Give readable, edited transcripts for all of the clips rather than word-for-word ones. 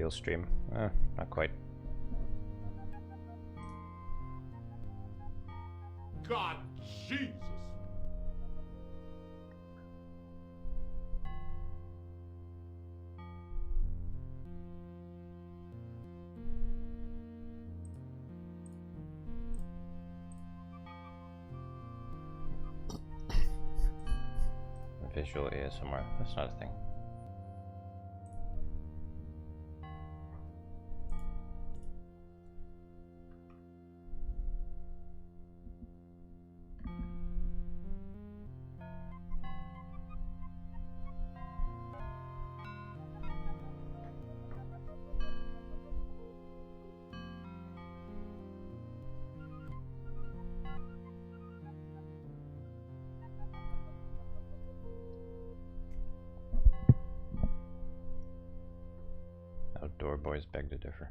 Ideal stream. Not quite. God, Jesus! Visual ASMR. That's not a thing. Outdoor boys beg to differ.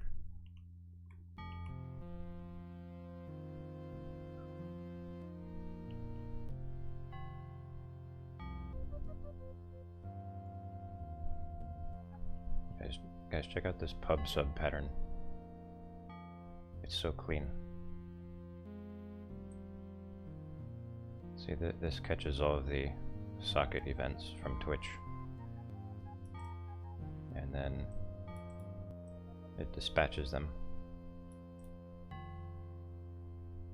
Guys, check out this pub sub pattern. It's so clean. See, this catches all of the socket events from Twitch. And then it dispatches them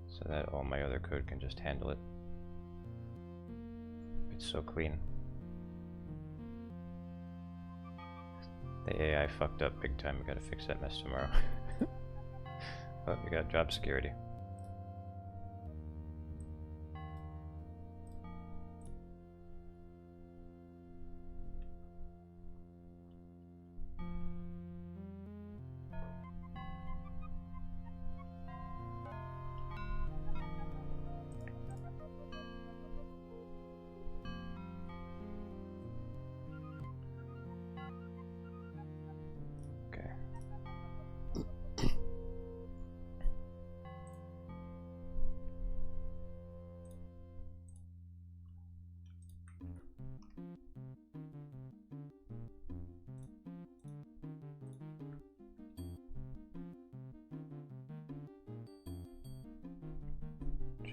so that all my other code can just handle it. It's so clean. The AI fucked up big time. We gotta fix that mess tomorrow. But we got job security.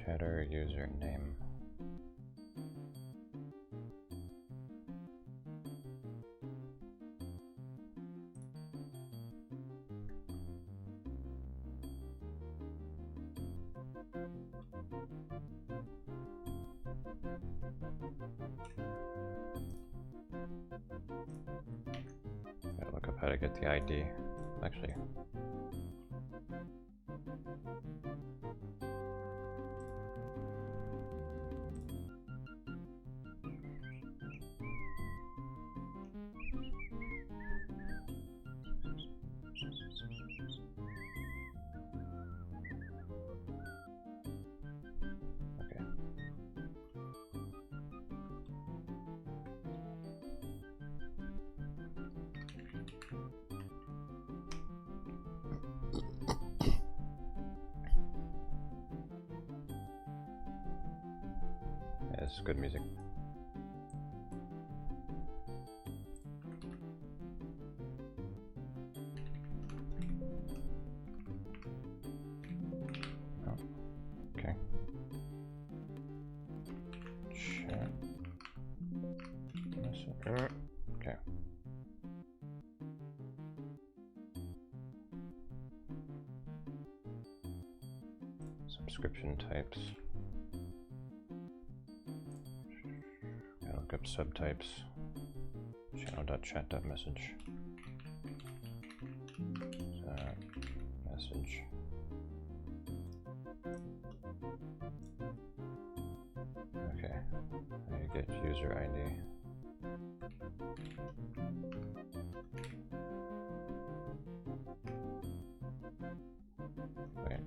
Chatter username. Gotta look up how to get the ID. Actually. It's good music. Oh, okay. Chat. Okay. Subscription types. Look up subtypes. Channel.chat.message. Message. Okay. Now you get user ID. Wait.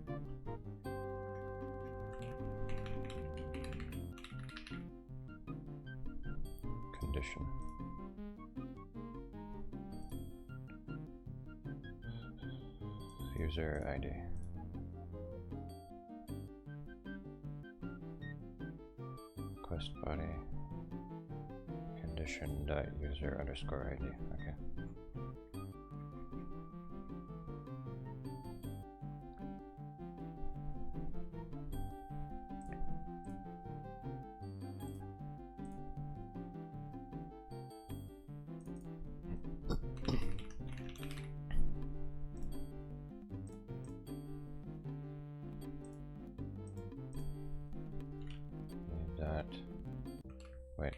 Condition. User ID. Request body. Condition.user_ID. Okay. wait,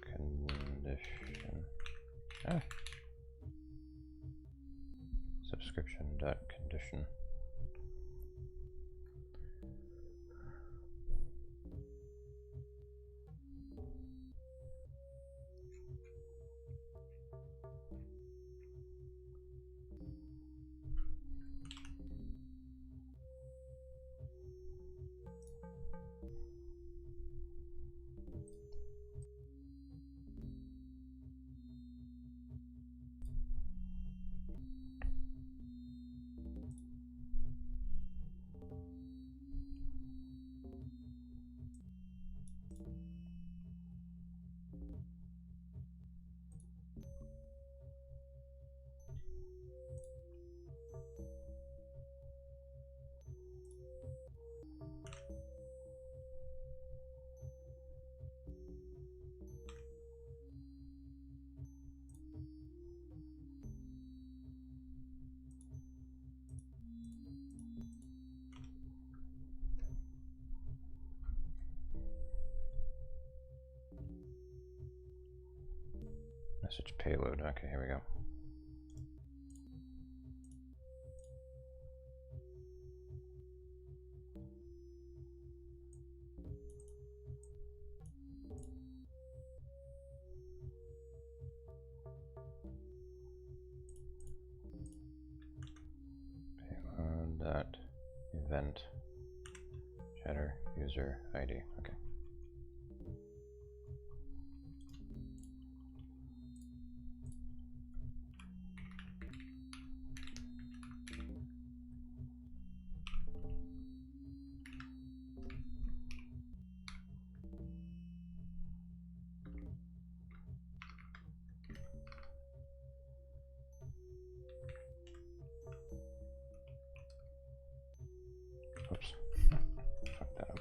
condition, ah, subscription dot condition. Message payload. Okay, here we go. Payload dot event chatter user ID. Okay. Oops. Fuck that up.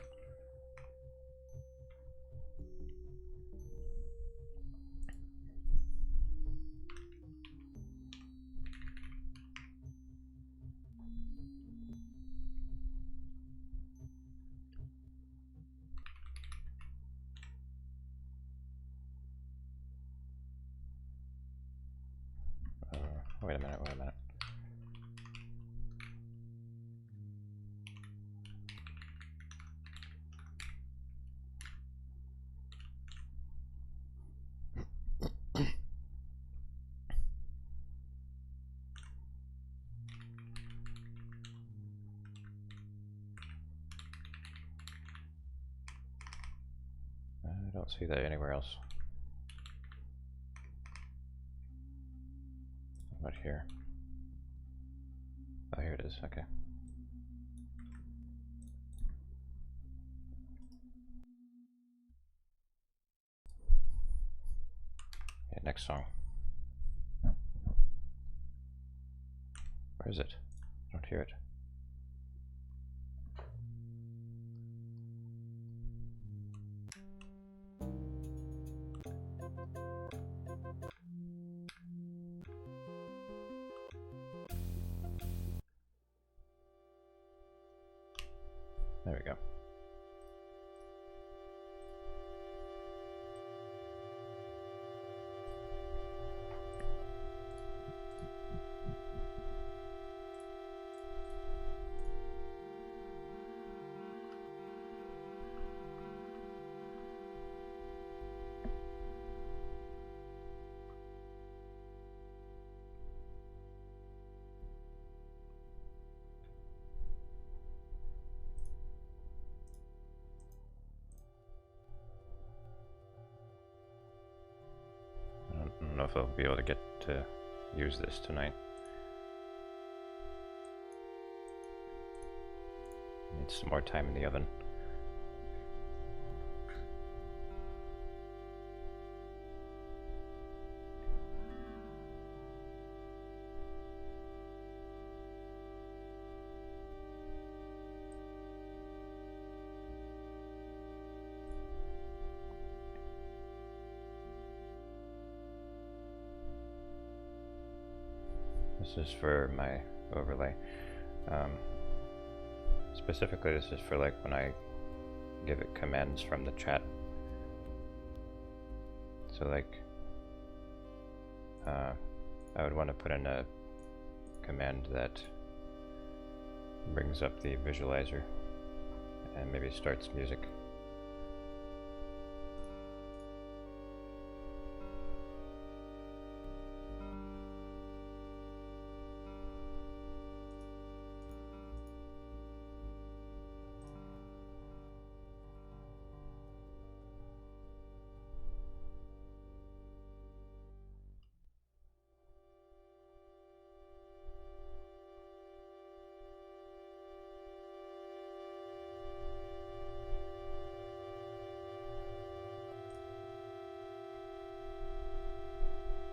Wait a minute, wait a minute. I don't see that anywhere else. What about here? Oh, here it is. Okay. Okay, next song. Where is it? I don't hear it. There we go. I don't know if I'll be able to get to use this tonight. Need some more time in the oven. This is for my overlay. Specifically, this is for like when I give it commands from the chat. So like, I would want to put in a command that brings up the visualizer and maybe starts music.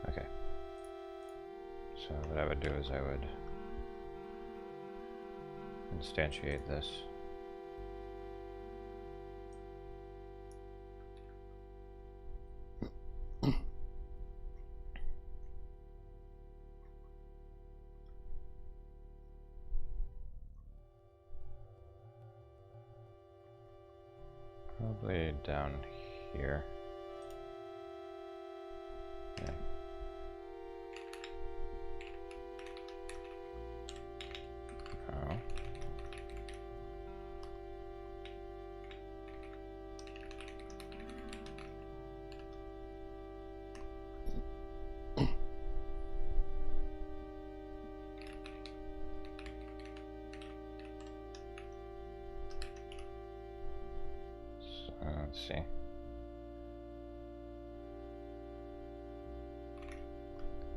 Okay. So what I would do is I would instantiate this. Probably down here. Yeah. Oh. Let's see.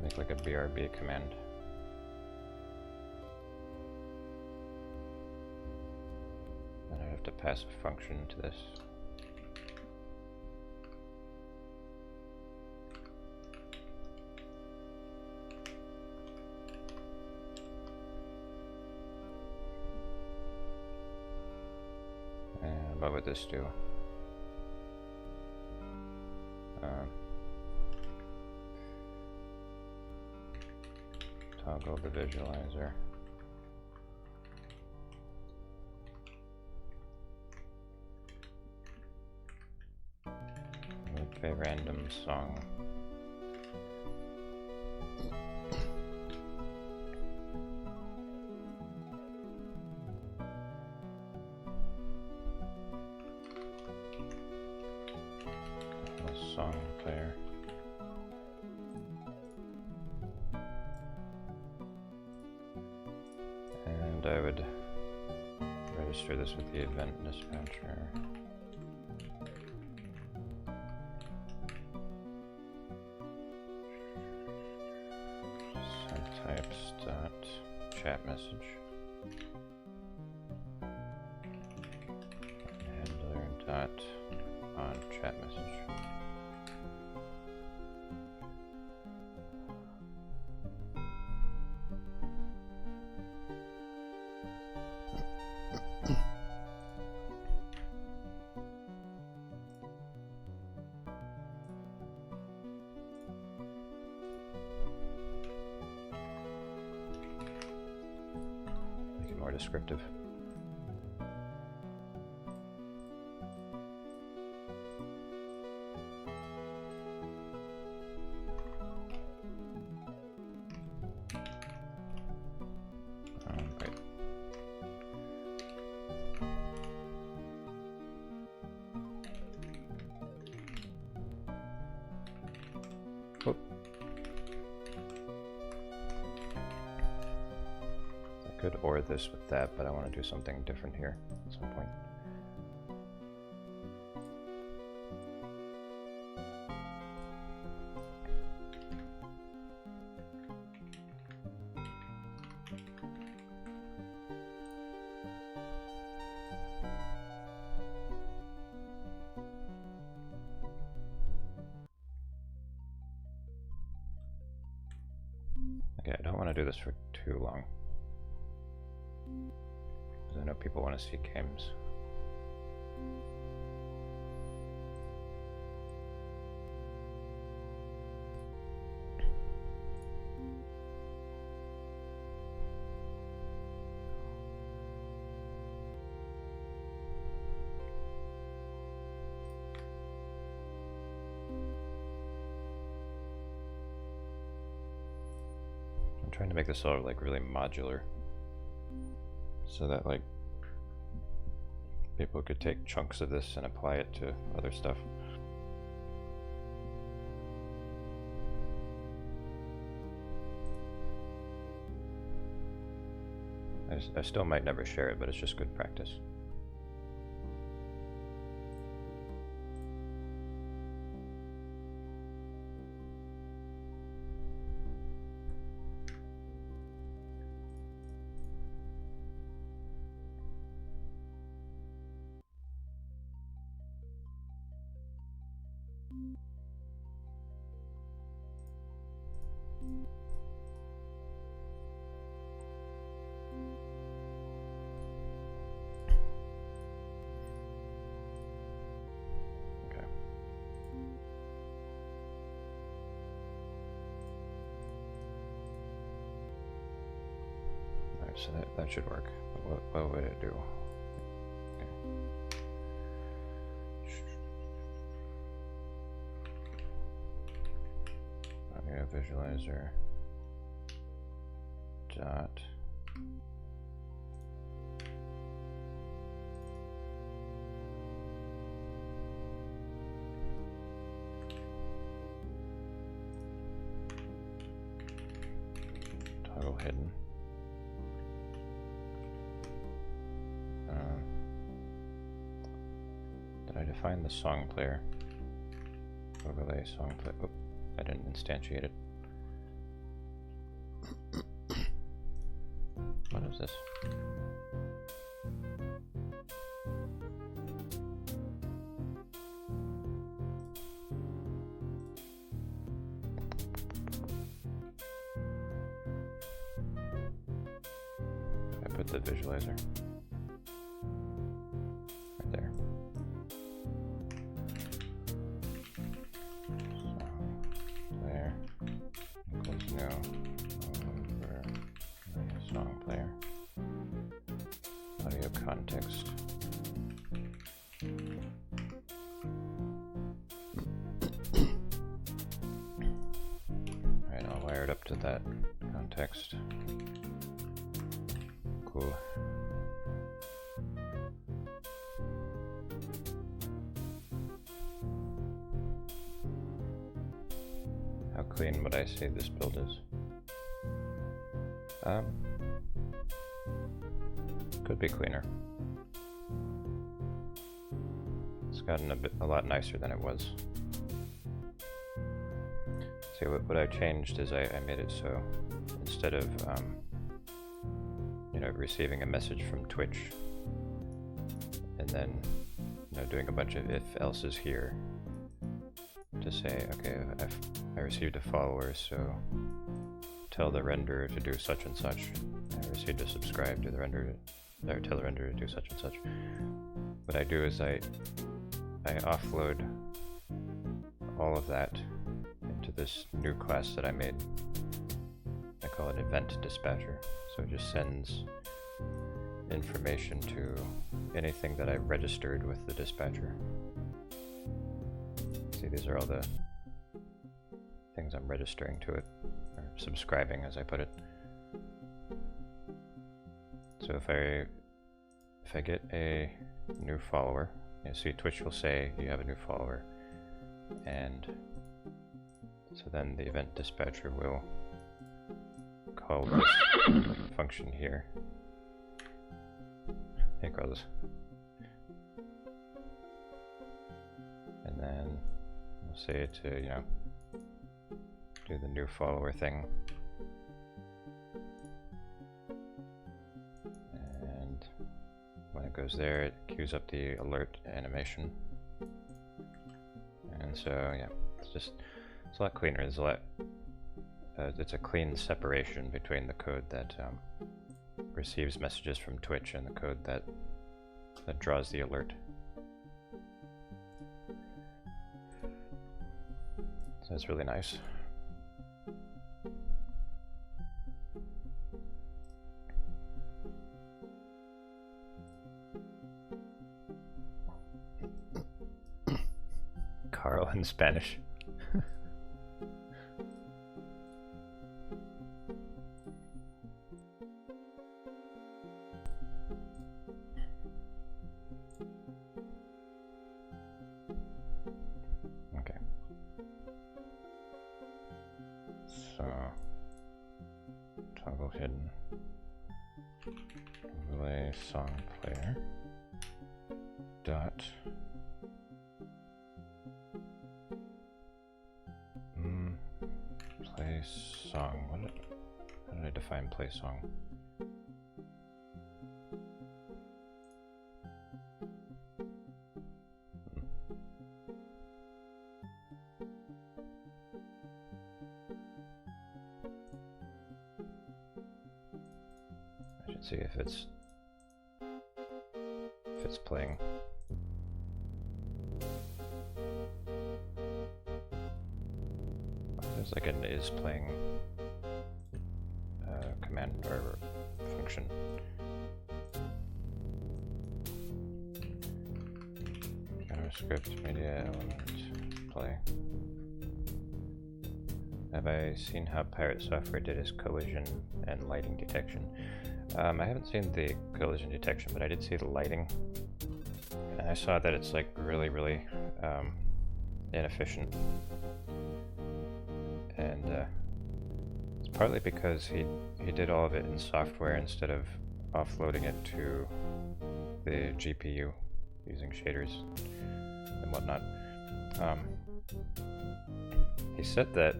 Make like a BRB command. And I have to pass a function to this. And what would this do? Toggle the visualizer. Play random song. Song player. And I would register this with the event dispatcher. Types dot chat message. Handler dot on chat message. More descriptive. Right. Whoop. Could OR this with that, but I want to do something different here at some point. Okay, I don't want to do this for too long. I know people want to see games. trying to make this all like really modular, so that like people could take chunks of this and apply it to other stuff. I still might never share it, but it's just good practice. So that should work. What would it do? Okay. Audio visualizer dot toggle hidden. Did I define the song player? Overlay song player. Oh, I didn't instantiate it. What is this? I put the visualizer right there. There. Equals new over song player. Audio context. Alright, I'll wire it up to that context. Cool. How clean would I say this build is? Could be cleaner. It's gotten a lot nicer than it was. See, what I changed is I made it so instead of receiving a message from Twitch and then doing a bunch of if else's here to say, okay, I received a follower, so tell the renderer to do such and such. I received a subscribe to the renderer, or tell the renderer to do such and such. What I do is I offload all of that into this new class that I made. I call it Event Dispatcher. So it just sends information to anything that I registered with the dispatcher. See, these are all the things I'm registering to it, or subscribing as I put it. So if I get a new follower, you see Twitch will say you have a new follower, and so then the event dispatcher will call this function here. Hey Carlos. And then we'll say it to, do the new follower thing. And when it goes there, it queues up the alert animation. And so, yeah, it's a lot cleaner. There's a lot, it's a clean separation between the code that receives messages from Twitch and the code that draws the alert. So that's really nice. Carl in Spanish. So toggle hidden overlay song player dot play song. How did I define play song? I should see if it's playing. There's like an is playing command or function. JavaScript media element play. Have I seen how Pirate Software did his collision and lighting detection? I haven't seen the collision detection, but I did see the lighting, and I saw that it's like really inefficient. And it's partly because he did all of it in software instead of offloading it to the GPU using shaders and whatnot. He said that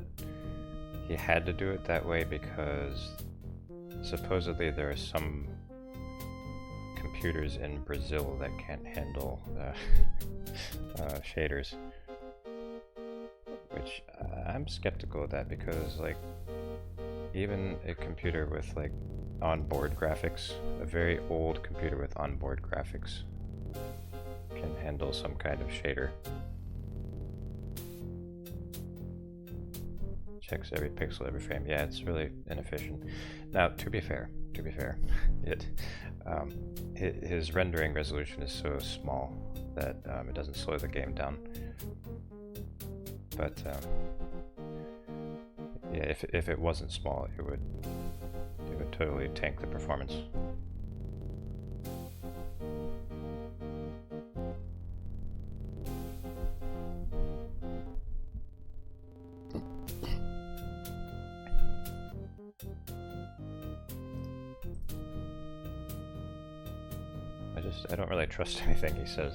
he had to do it that way because supposedly there are some computers in Brazil that can't handle shaders. Which I'm skeptical of that, because like even a computer with like onboard graphics, a very old computer with onboard graphics can handle some kind of shader. Checks every pixel, every frame. Yeah, it's really inefficient. Now, to be fair, his rendering resolution is so small that it doesn't slow the game down. But yeah, if it wasn't small, it would totally tank the performance. I don't really trust anything he says.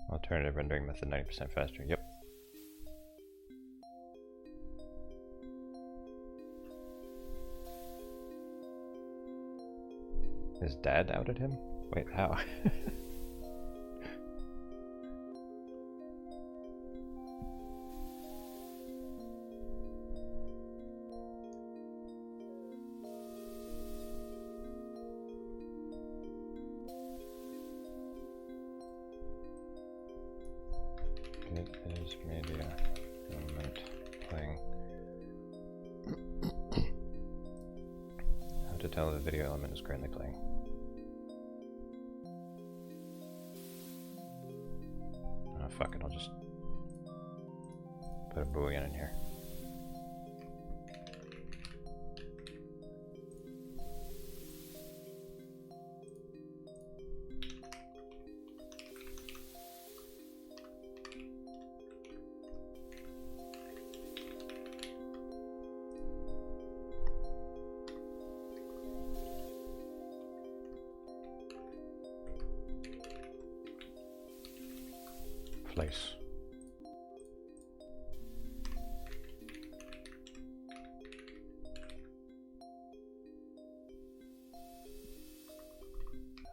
Alternative rendering method 90% faster. Yep. His dad outed him? Wait, how? It is media element playing. How to tell if a video element is currently playing. Oh, fuck it, I'll just put a boolean in here. Place.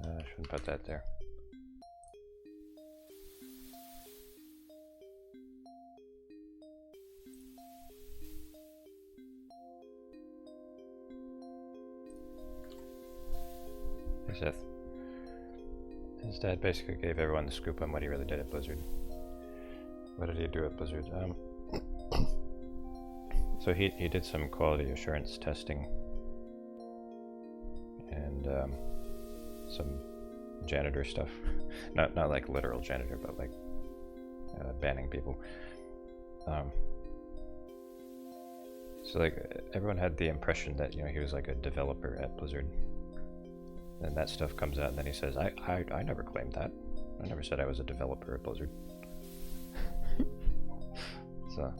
I shouldn't put that there. Hey Seth. His dad basically gave everyone the scoop on what he really did at Blizzard. What did he do at Blizzard? So he did some quality assurance testing and some janitor stuff. not like literal janitor, but like banning people. So like everyone had the impression that he was like a developer at Blizzard. then that stuff comes out, and then he says, I never claimed that. I never said I was a developer at Blizzard. So...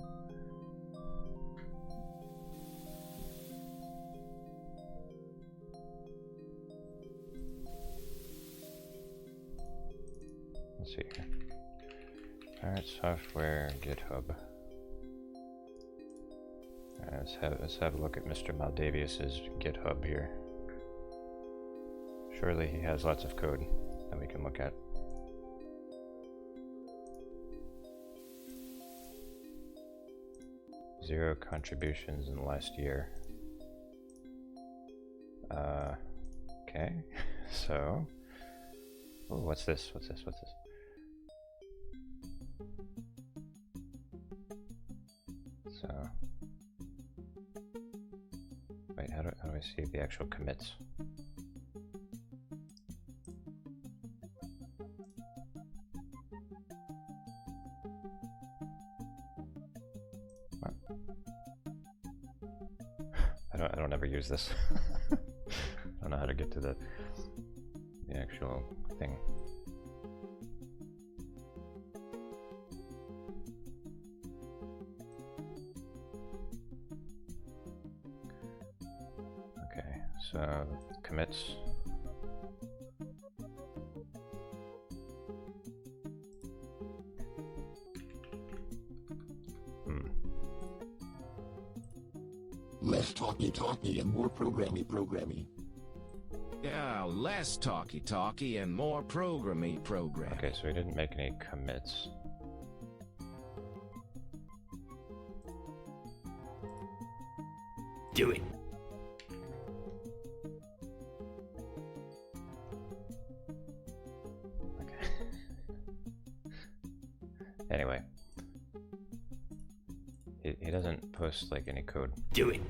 let's see here. Alright, software, GitHub. Let's have a look at Mr. Maldavius's GitHub here. Surely he has lots of code that we can look at. Zero contributions in the last year. Okay, so... oh, what's this? What's this? What's this? So... wait, how do I see the actual commits? I don't ever use this. I don't know how to get to the actual thing. Okay, so commits. Less talky and more programmy. Yeah, less talky and more programmy. Okay, so we didn't make any commits. Do it. Okay. Anyway. He doesn't post like any code. Do it.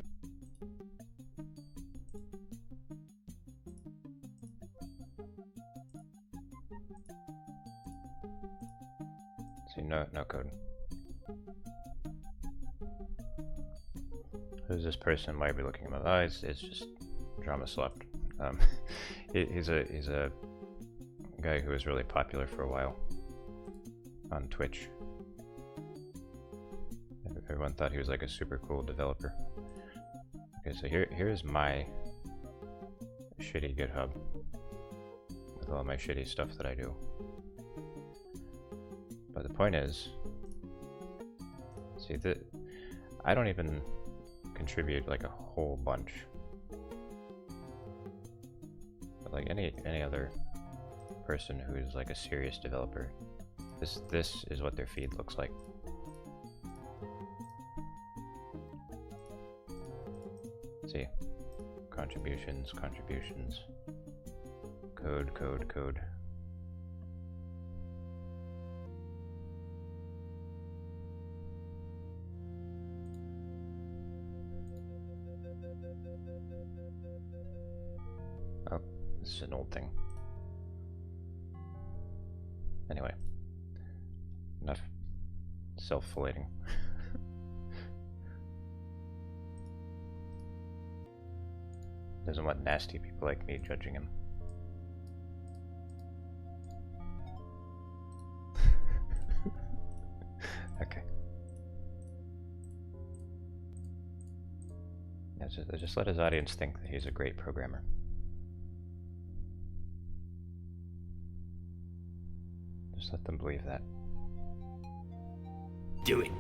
See, no code. Who's this person? Why are we looking him up? Oh, it's just Drama Slopped. He's a guy who was really popular for a while on Twitch. Everyone thought he was like a super cool developer. Okay, so here's my shitty GitHub with all my shitty stuff that I do. But the point is, see that I don't even contribute like a whole bunch. But like any other person who's like a serious developer, this is what their feed looks like. See, contributions, code. Oh, this is an old thing. Anyway, enough self-filleting. Doesn't want nasty people like me judging him. Okay. Yeah, just let his audience think that he's a great programmer. Just let them believe that. Do it.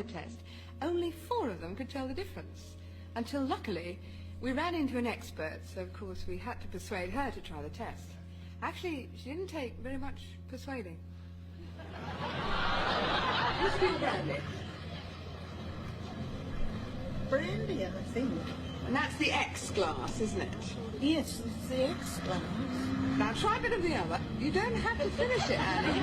Test. Only 4 of them could tell the difference. Until luckily, we ran into an expert, so of course we had to persuade her to try the test. Actually, she didn't take very much persuading. Who's been Brandy? Brandy, I think. And that's the X glass, isn't it? Yes, it's the X glass. Now try a bit of the other. You don't have to finish it, Annie.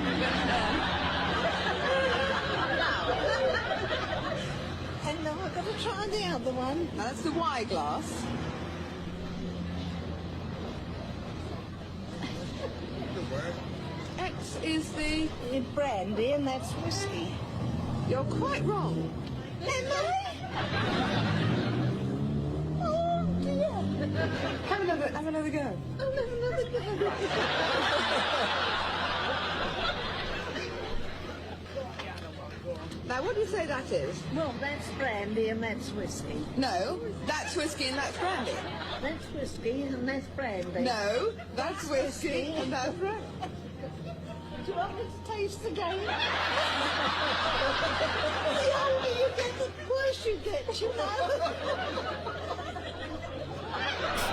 Hello, I've got to try the other one. Now that's the Y glass. whiskey? Brandy, and that's whiskey. You're quite wrong. Am I? Oh dear. Have another go. I'll have another go. Now, what do you say that is? Well, that's brandy and that's whiskey. No, that's whiskey and that's brandy. That's whiskey and that's brandy. No, that's whiskey and that's brandy. Do you want me to taste the game? The older you get, the worse you get, you know.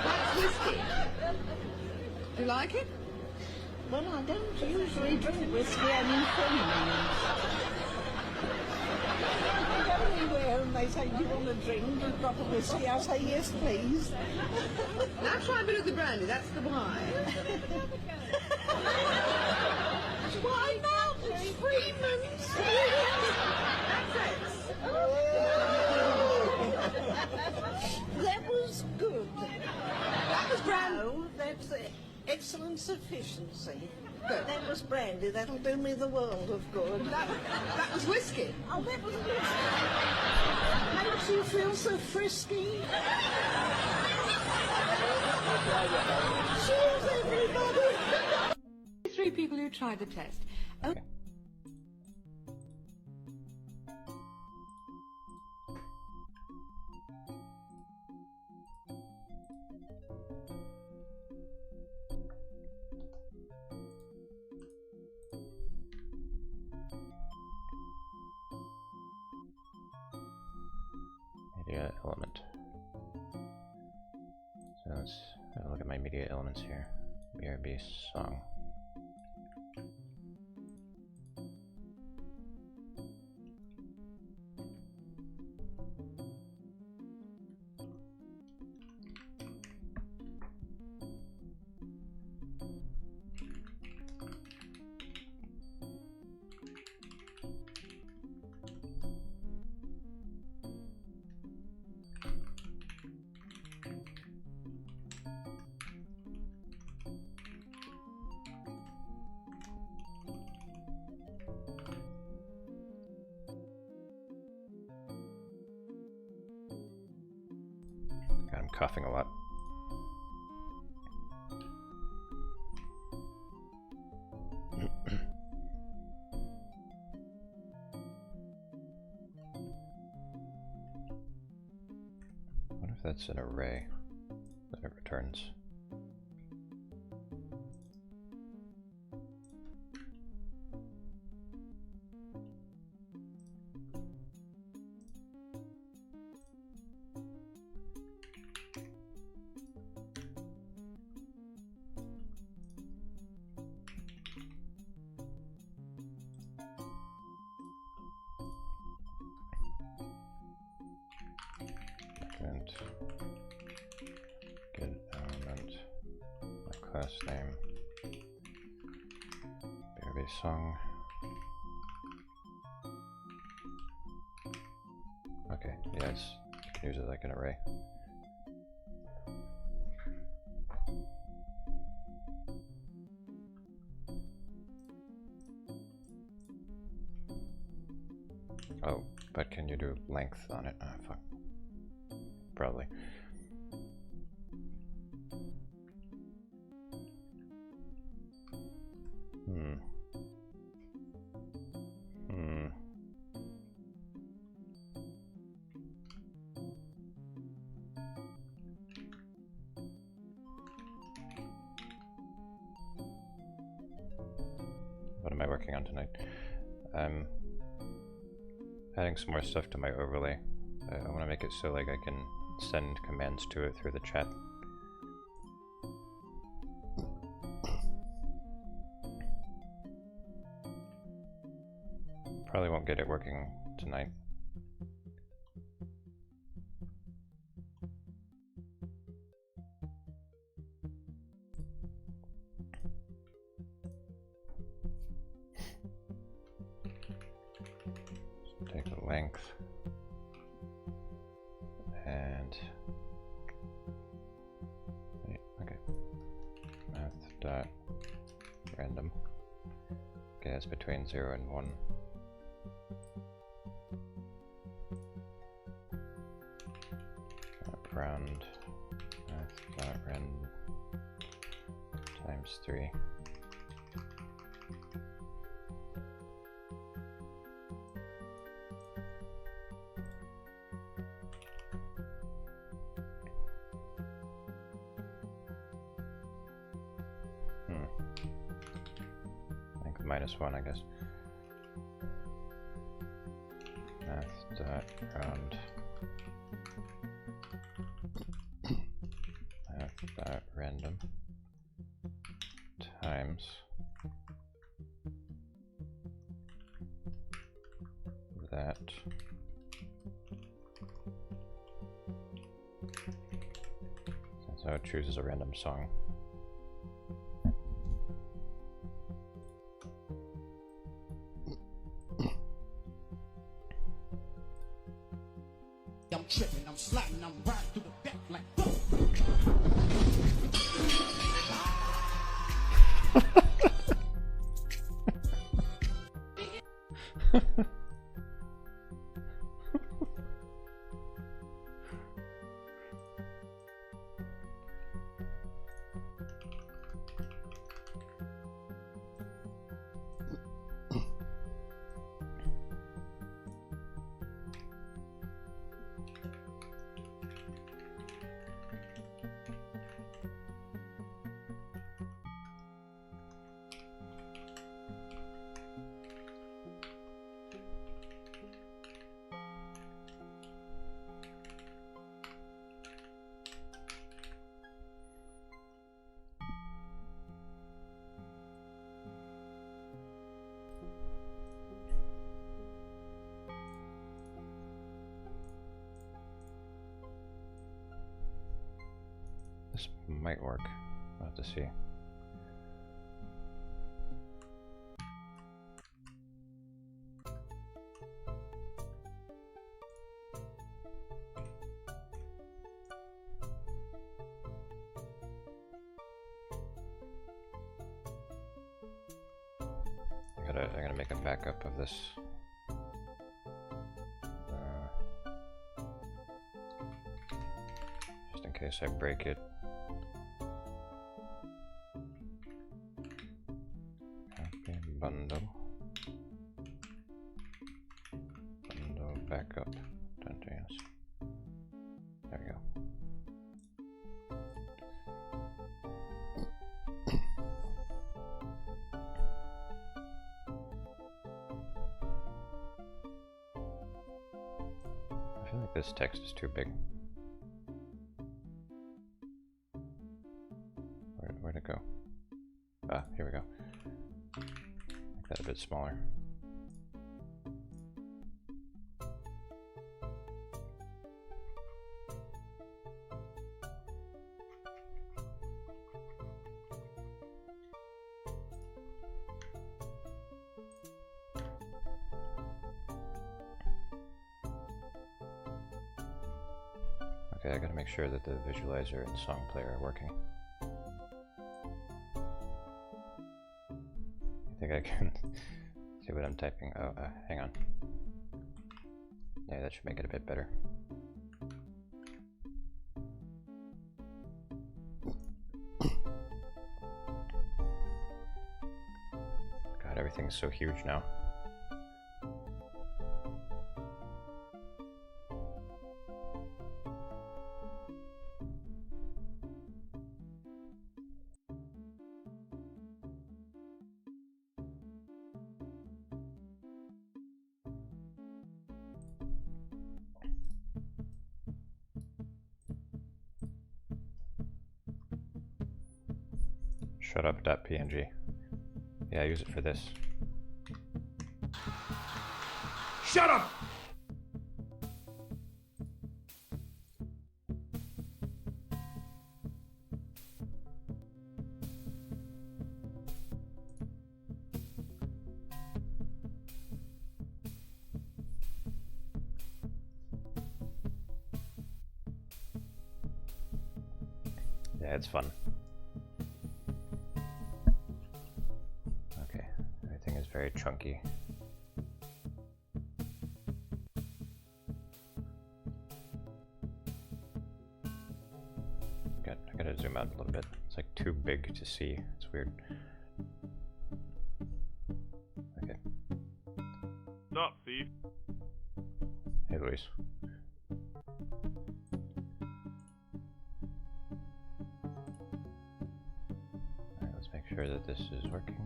That's whiskey. Do you like it? Well, I don't usually drink whiskey, I'm in friends. I go anywhere and they say, do you want a drink, a drop of whiskey? I say, yes, please. Now try a bit of the brandy, that's the wine. Why not? It's Freeman's. That was good. That was brandy. No, that's excellent sufficiency. Good. That was brandy. That'll do me the world of good. That was whiskey. Oh, that was good. Makes you feel so frisky. Cheers, everybody. 3 people who tried the test. Oh, Okay. Media element. So let's have a look at my media elements here. BRB song. God, I'm coughing a lot. What if that's an array that it returns? And get element, my class name, BRB song. Okay, yeah, you can use it like an array. Oh, but can you do length on it? Ah, fuck. Probably. What am I working on tonight? Adding some more stuff to my overlay. I want to make it so like I can send commands to it through the chat. Probably won't get it working tonight. Take the length and okay, math dot random get that's between 0 and 1. Round math.rand times 3. I think -1, I guess. Math.round math.random times that so it chooses a random song. I'm tripping, I'm sliding, I'm riding through the back like boom. This might work. We'll have to see. I gotta make a backup of this. Just in case I break it. Okay, bundle backup. Yes. There we go. I feel like this text is too big. Where'd it go? Ah, here we go. Make that a bit smaller. Okay, I gotta make sure that the visualizer and song player are working. I think I can see what I'm typing. Oh, hang on. Yeah, that should make it a bit better. God, everything's so huge now. Shutup.png. Yeah, I use it for this. Shut up! Yeah, it's fun. very chunky. I gotta zoom out a little bit. It's like too big to see. It's weird. Okay. Stop, thief. Hey, Luis. Alright, let's make sure that this is working.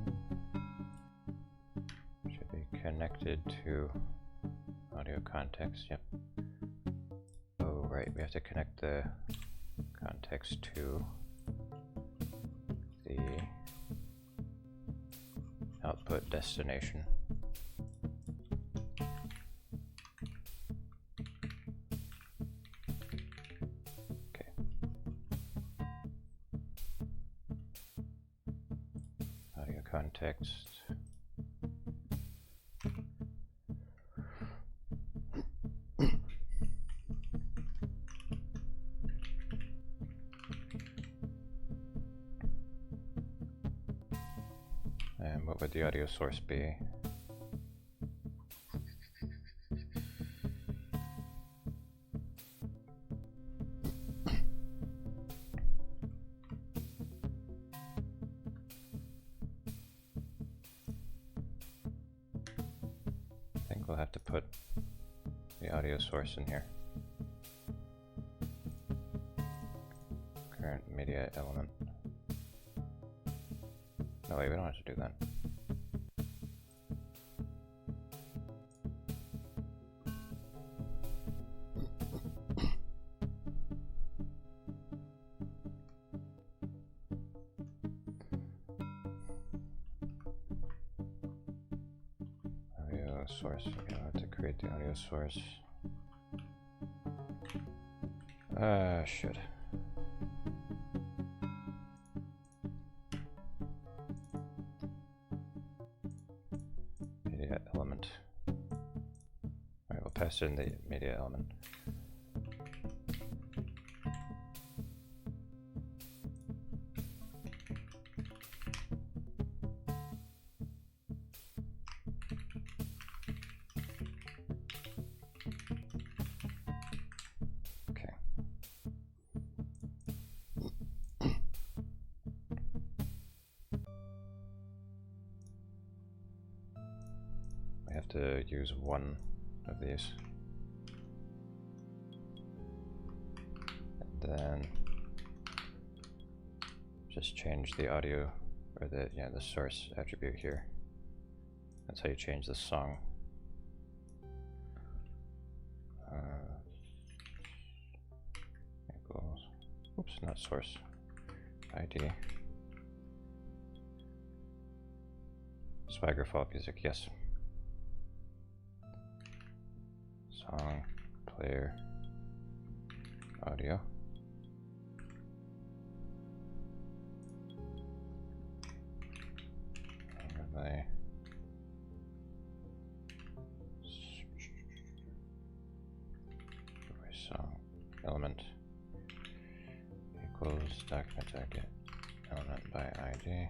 Should be connected to audio context. Yep. Oh, right. We have to connect the context to the output destination. Okay. Audio context. And what would the audio source be? I think we'll have to put the audio source in here. Current media element. No, wait, we don't have to do that. Audio source. Okay, I'll have to create the audio source. Shit. Media element. Alright, we'll pass in the media element. Okay. We have to use one of these. And then just change the audio or the source attribute here. That's how you change the song. Equals, oops, not source. ID. Swagger Fall Music, yes. Song, player, audio. Overlay. Song element equals document get element by ID.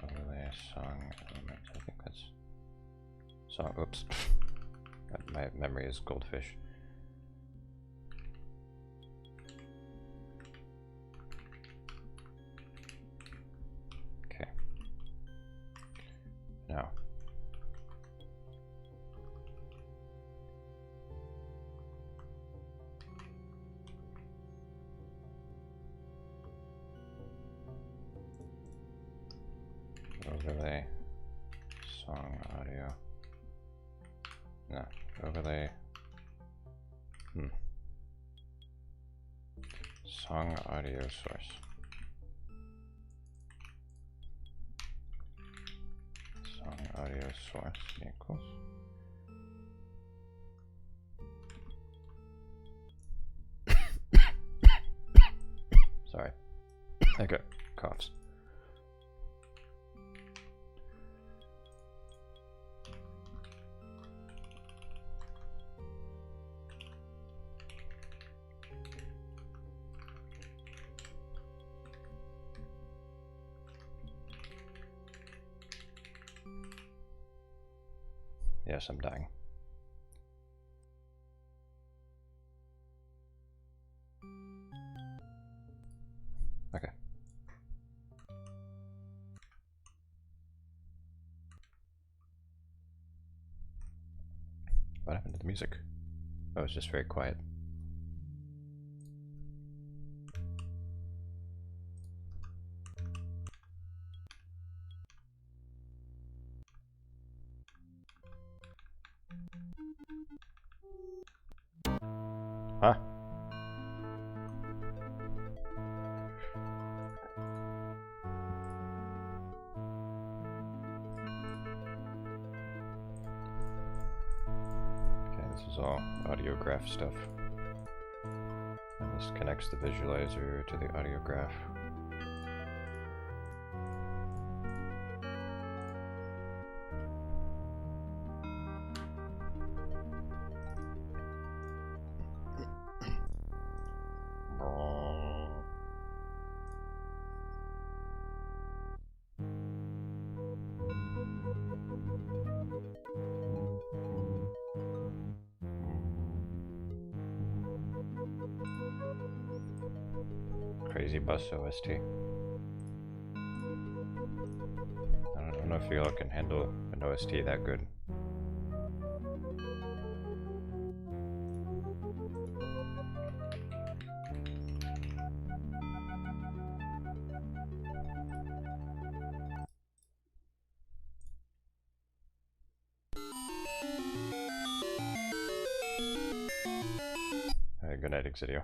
Overlay song element. I think that's song. Oops. God, my memory is goldfish. Okay. Now. Overlay song audio. No, overlay. Song audio source. Song audio source equals. Sorry. I got coughs. Yes, I'm dying. Okay. What happened to the music? Oh, it's just very quiet. Huh? Okay, this is all audiograph stuff. And this connects the visualizer to the audiograph. Crazy Bus OST. I don't know if you all can handle an OST that good. Alright, good night, Exidio.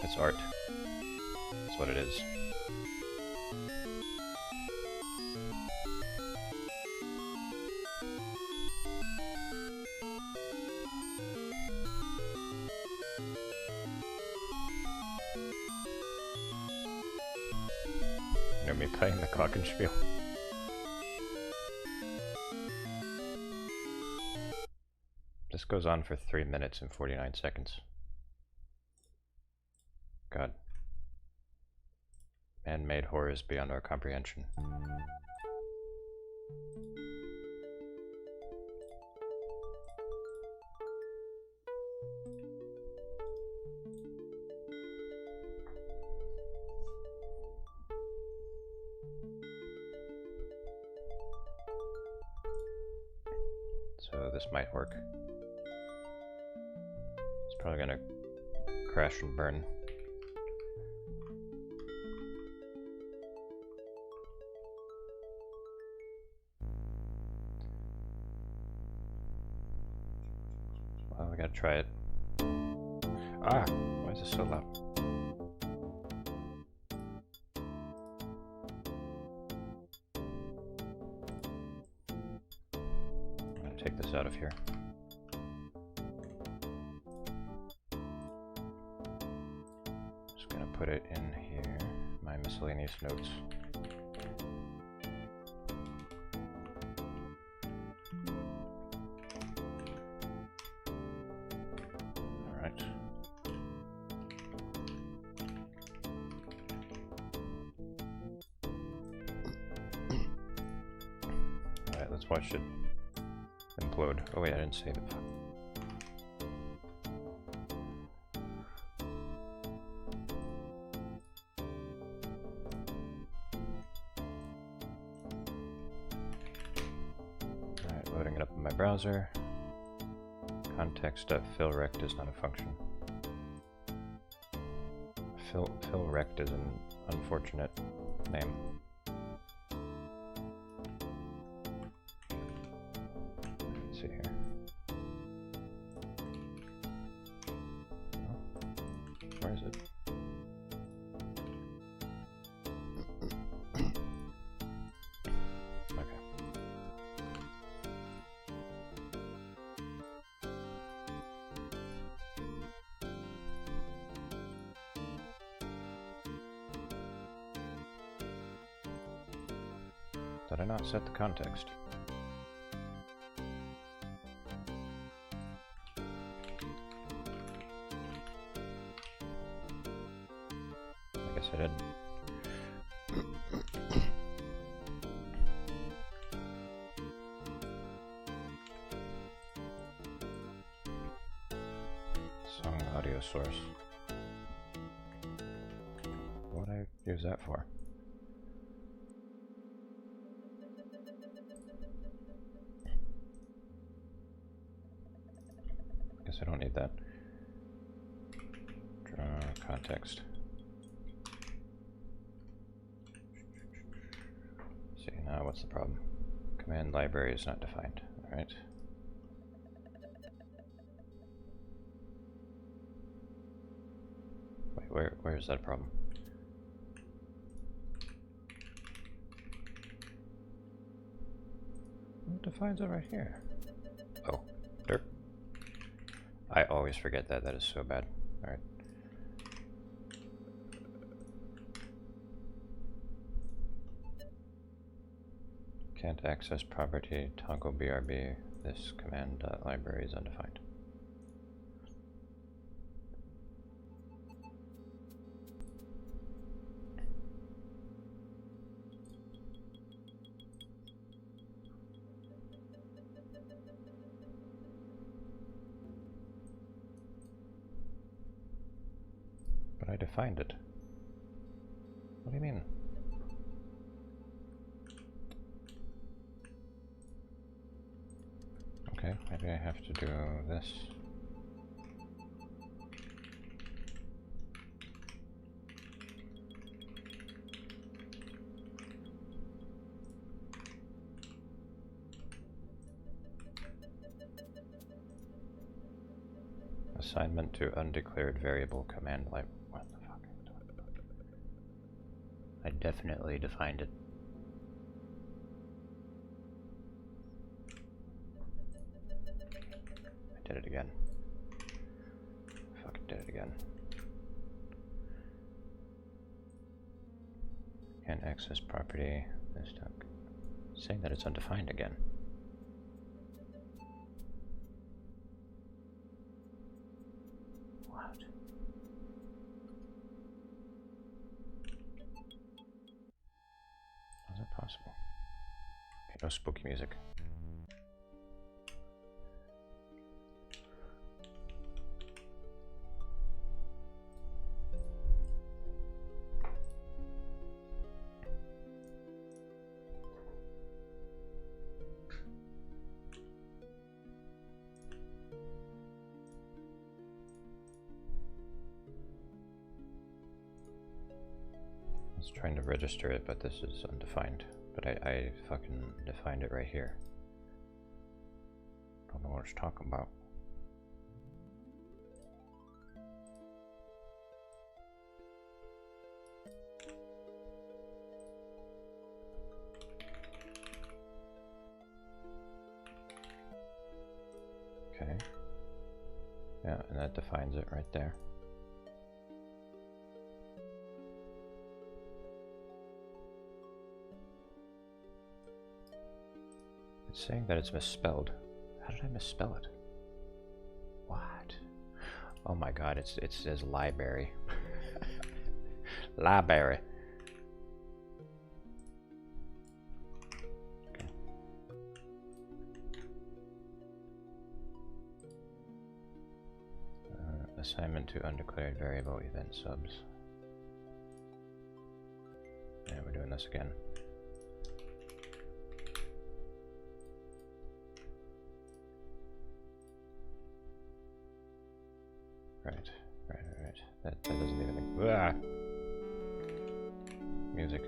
It's art. That's what it is. You know me playing the Glockenspiel. This goes on for 3 minutes and 49 seconds. God. Man-made horrors beyond our comprehension. So this might work. It's probably gonna crash and burn. Well, we gotta try it. Ah! Why is this so loud? I'm gonna take this out of here. Just gonna put it in here. My miscellaneous notes. Let's watch it implode. Oh wait, I didn't save it. Alright, loading it up in my browser. Context.fillrect is not a function. Fillrect is an unfortunate name. See here. Oh, where is it? Okay. Did I not set the context? audio source. What would I use that for? Guess I don't need that. Context. See, now what's the problem? Command library is not defined. Alright. Wait, where is that problem? It defines it right here. Oh, derp. I always forget that. That is so bad. Alright. Can't access property toggle BRB. This command library is undefined. But I defined it. What do you mean? Okay, maybe I have to do this. Assignment to undeclared variable command library. What the fuck? I definitely defined it. I did it again. Fucking did it again. Can't access property. This stuck. Saying that it's undefined again. What? How is that possible? Okay, no spooky music. Trying to register it, but this is undefined. But I fucking defined it right here. Don't know what it's talking about. Okay. Yeah, and that defines it right there. It's saying that it's misspelled. How did I misspell it? What? Oh my god, it says library. Library. Okay. Assignment to undeclared variable event subs. Yeah, we're doing this again. Right. That doesn't even... Ah! Music.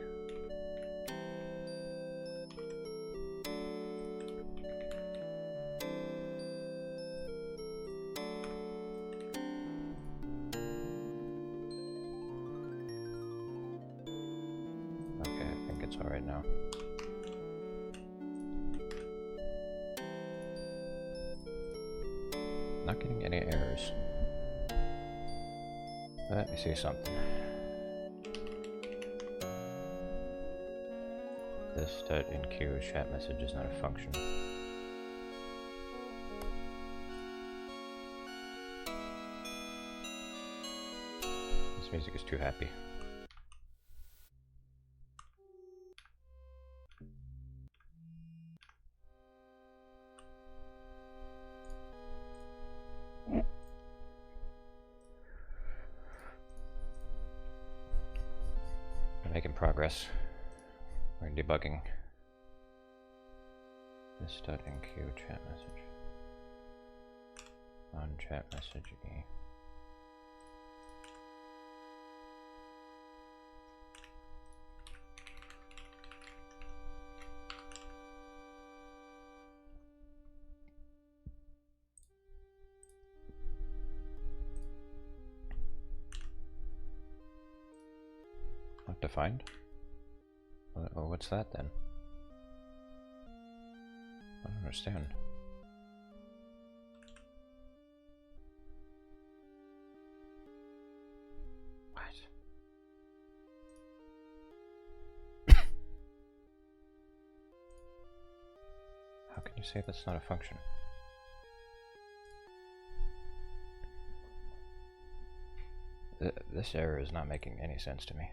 Okay, I think it's alright now. Not getting any errors. Let me see something. This .enqueue chat message is not a function. This music is too happy. progress. We're debugging. This.enqueue chat message. On chat message E. Not defined? Oh, what's that then? I don't understand. What? How can you say that's not a function? This error is not making any sense to me.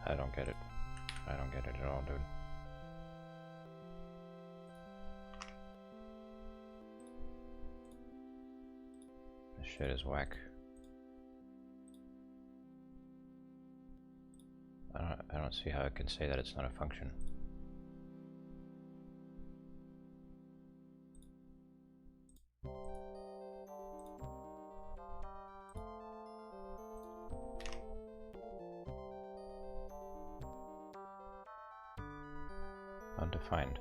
I don't get it. I don't get it at all, dude. This shit is whack. I don't see how I can say that it's not a function. Undefined.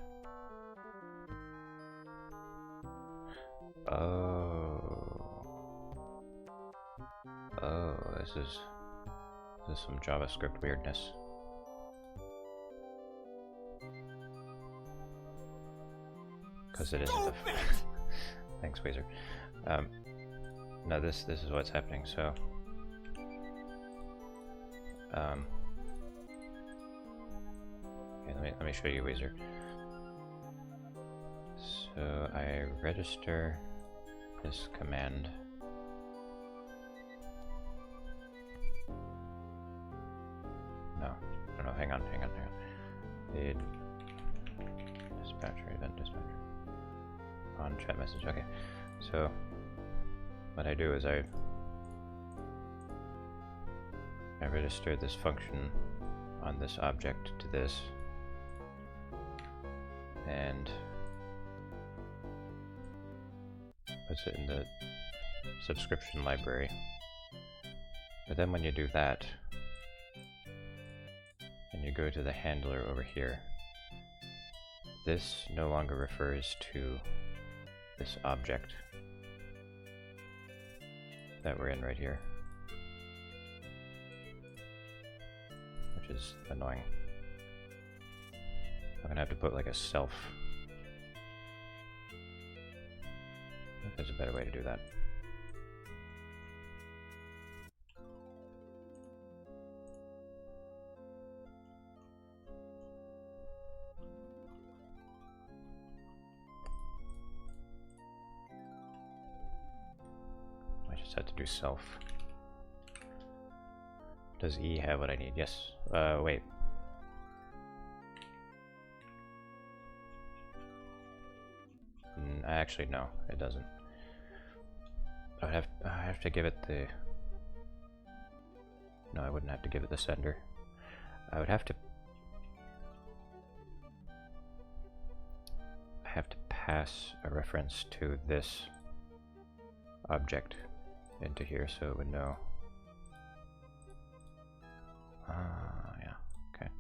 Oh, this is some JavaScript weirdness. Because it isn't. Thanks, Weezer. No, this is what's happening. So, okay, let me show you Weezer. So I register this command. No, hang on. The dispatcher, event dispatcher. On chat message, okay. So what I do is I register this function on this object to this, and puts it in the subscription library. But then when you do that, and you go to the handler over here, this no longer refers to this object that we're in right here, which is annoying. I'm gonna have to put like a self. I think there's a better way to do that. I just had to do self. Does E have what I need? Yes. Wait. Actually, no, it doesn't. I have to give it the. No, I wouldn't have to give it the sender. I would have to. I have to pass a reference to this object into here so it would know. Yeah, okay.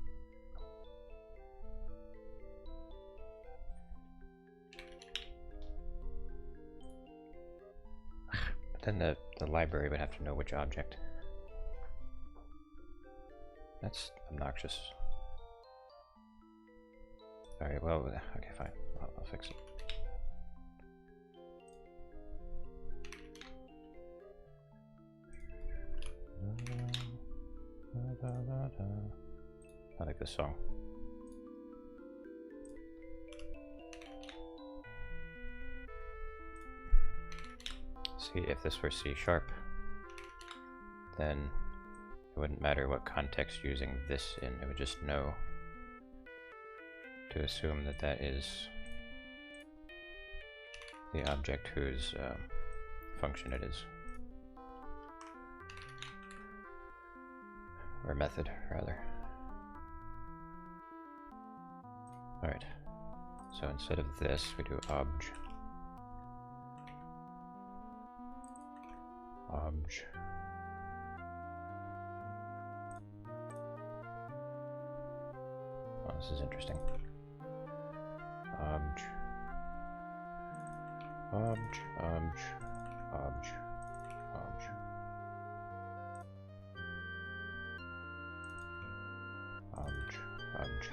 But then the library would have to know which object. That's obnoxious. Alright, well, okay, fine. I'll fix it. I like this song. See, if this were C sharp, then it wouldn't matter what context using this in, it would just know to assume that that is the object whose function it is. Or method, rather. Alright, so instead of this, we do obj. Obj. Oh, this is interesting. Obj. Obj, obj, obj, obj. Obj, obj.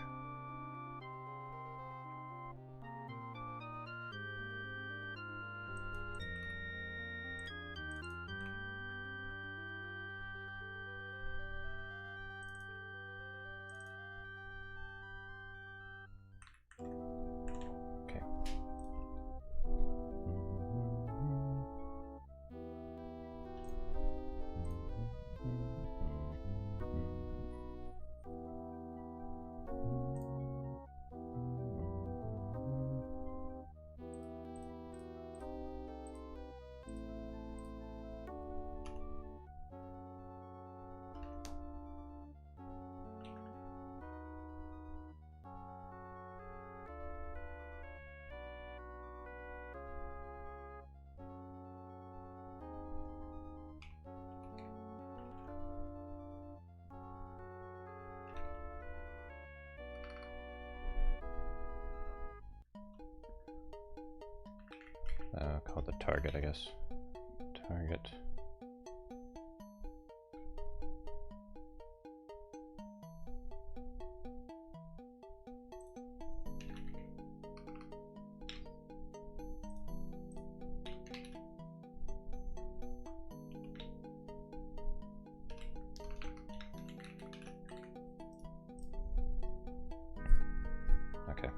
Okay. Called the target, I guess. Target. Okay.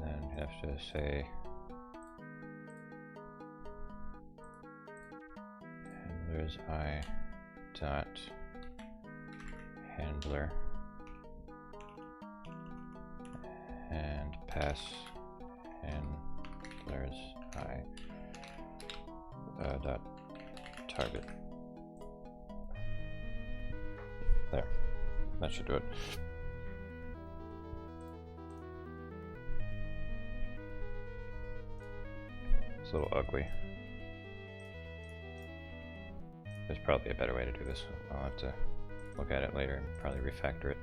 Then you have to say handlers I dot handler and pass handlers I dot target. There, that should do it. It's a little ugly. There's probably a better way to do this. I'll have to look at it later and probably refactor it.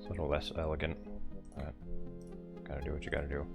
A little less elegant, but gotta do what you gotta do.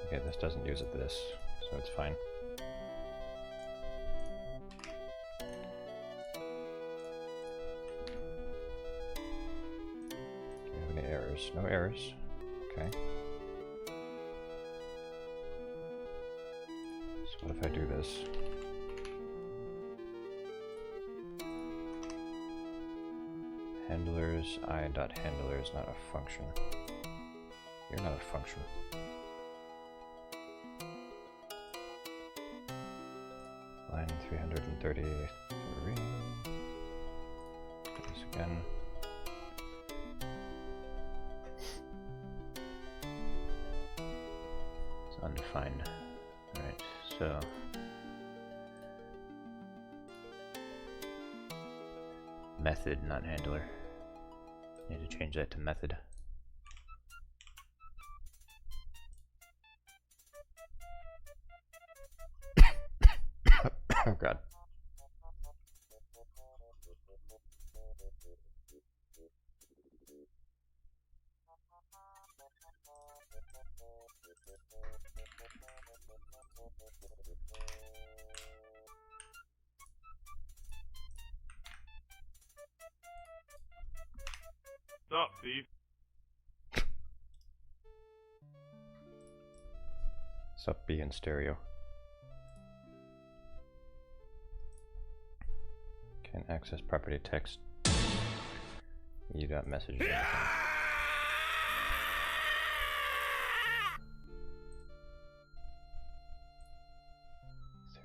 Okay, this doesn't use it this, so it's fine. Do you have any errors? No errors. Okay. Handlers, I.handler is not a function. You're not a function. Line 333. Do this again. It's undefined. Alright, so method, not handler. Need to change that to method. Oh god. Stop, thief. Sup B in stereo. Can access property text. You got messages.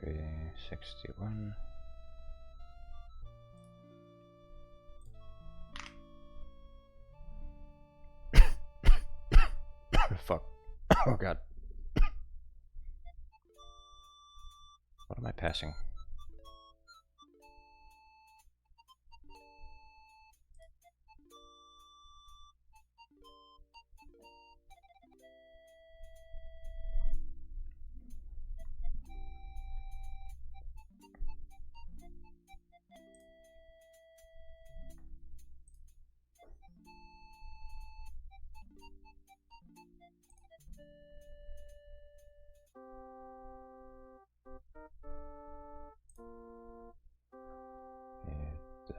361. Fuck. Oh god. What am I passing?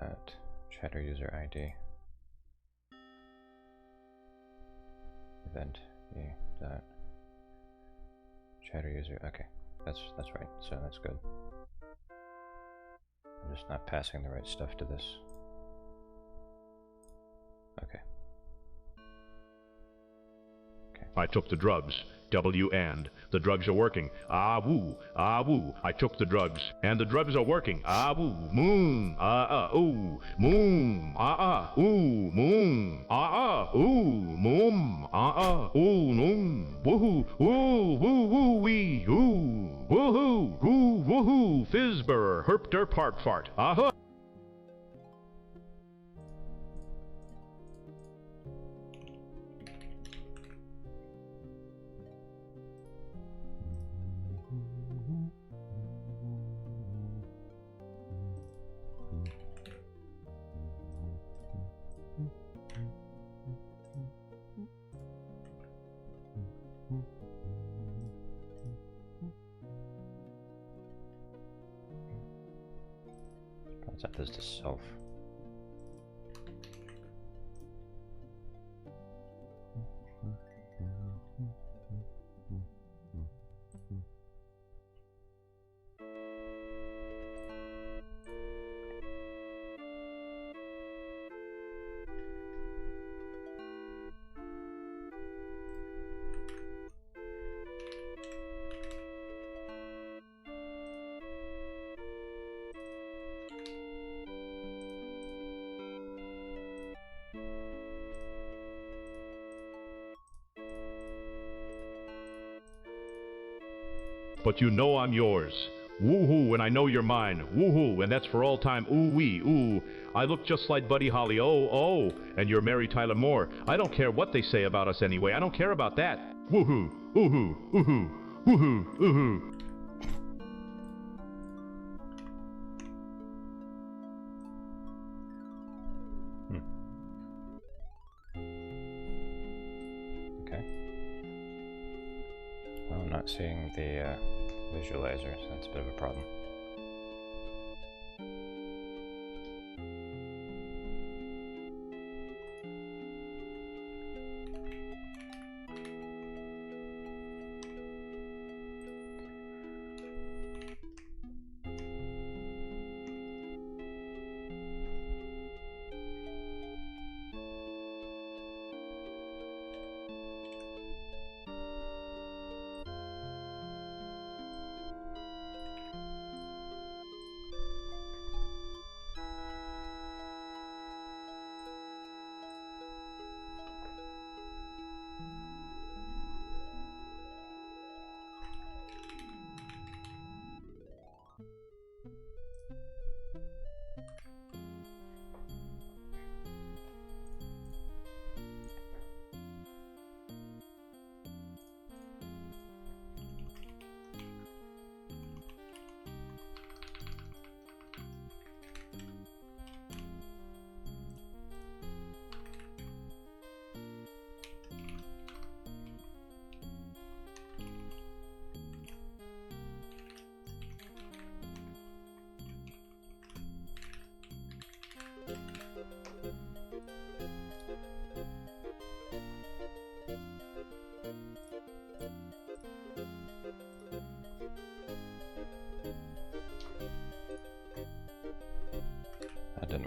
That chatter user ID event that chatter user. Okay, that's right. So that's good. I'm just not passing the right stuff to this. Okay. I took the drugs. W and. The drugs are working. Ah woo. Ah woo. I took the drugs. And the drugs are working. Ah woo. Moon. Ooh. Moon. Ooh. Moon. Ooh. Moon. Ooh. Moon. Woohoo. Ooh. Woo. Woo. Wee. Ooh. Woohoo. Woo. Woohoo. Fizzburr. Herp derp heart fart. Aha. Set this to self. But you know I'm yours. Woohoo, and I know you're mine. Woohoo, and that's for all time. Ooh wee, ooh. I look just like Buddy Holly. Oh, oh. And you're Mary Tyler Moore. I don't care what they say about us anyway. I don't care about that. Woohoo, oohoo, oohoo, woohoo, oohoo. Okay. Well, I'm not seeing the visualizer, so that's a bit of a problem.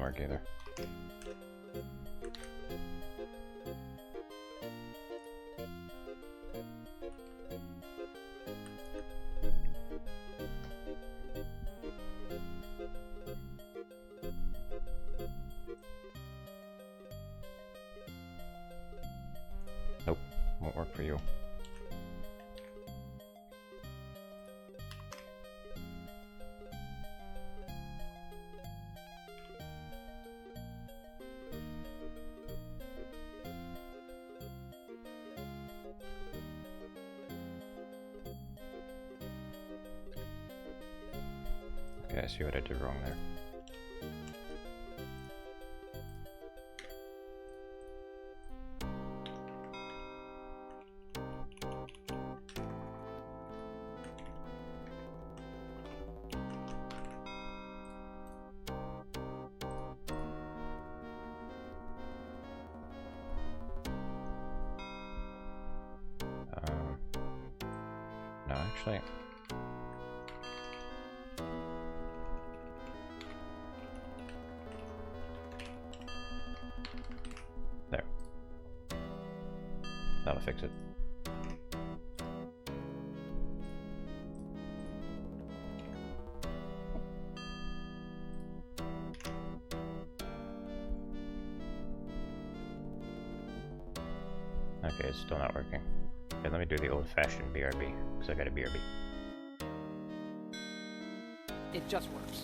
work either. Nope, won't work for you. Okay, I see what I did wrong there. No, actually. There. That'll fix it. Okay, it's still not working. Okay, let me do the old-fashioned BRB, because I got a BRB. It just works.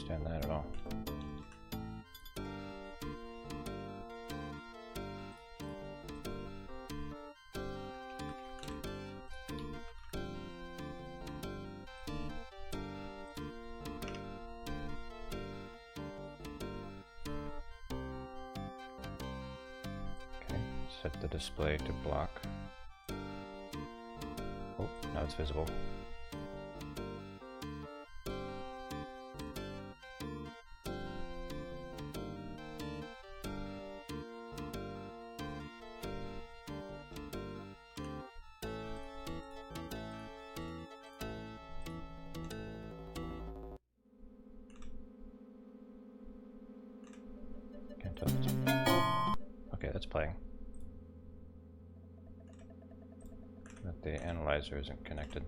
understand that at all. Okay, set the display to block. Oh, now it's visible. Okay, that's playing. But the analyzer isn't connected.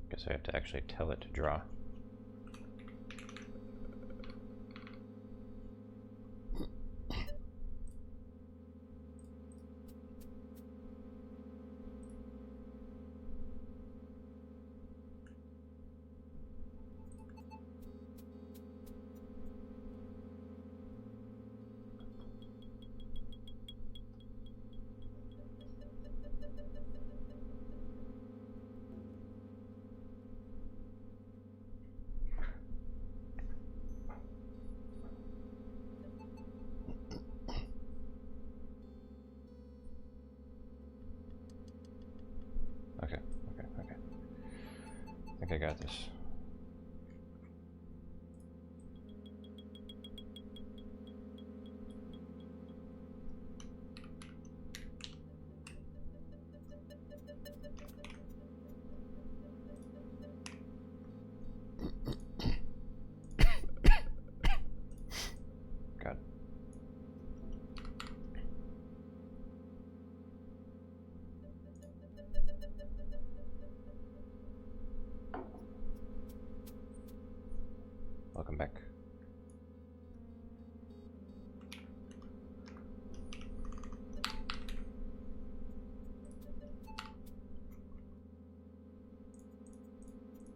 Guess I have to actually tell it to draw. Okay. I think I got this. Got it. Welcome back.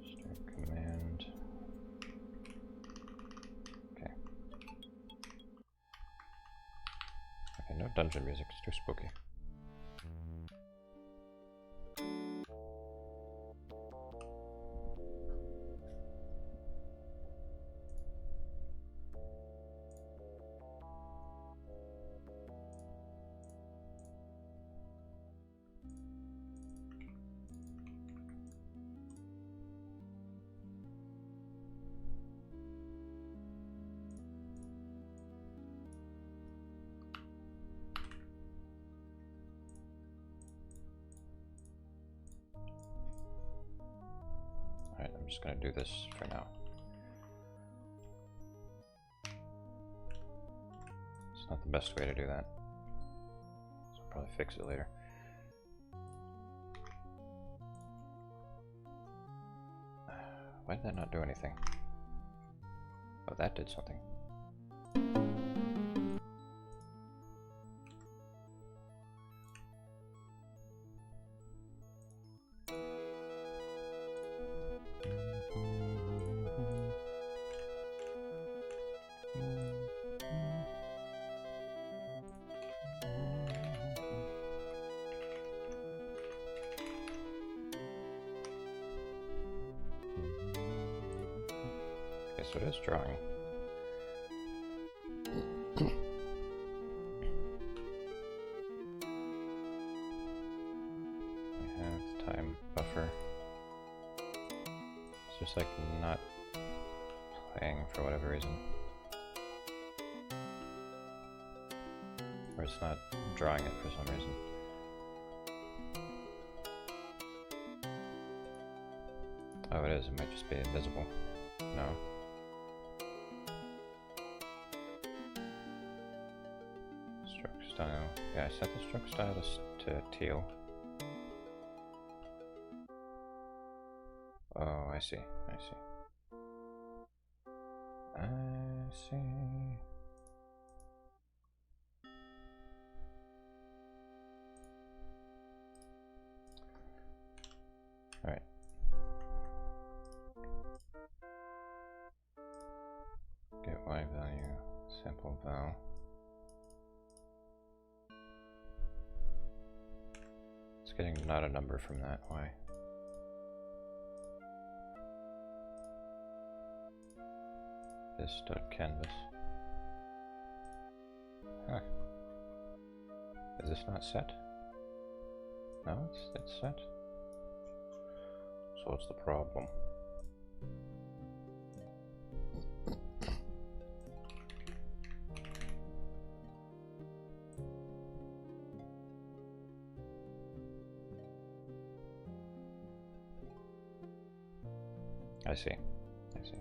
Start command. Okay. Okay, no dungeon music, it's too spooky. Alright, I'm just gonna do this for now. It's not the best way to do that. So I'll probably fix it later. Why did that not do anything? Oh, that did something. Okay, so it is drawing. We have time buffer. It's just like not playing for whatever reason. Or it's not drawing it for some reason. Oh, it is. It might just be invisible. No. style. Yeah, I set the stroke style to teal. Oh, I see. I see. I see. Alright. Get Y value, sample val. It's getting not a number from that, why? This dot canvas. Huh. Is this not set? No, it's set. So what's the problem? I see. I see.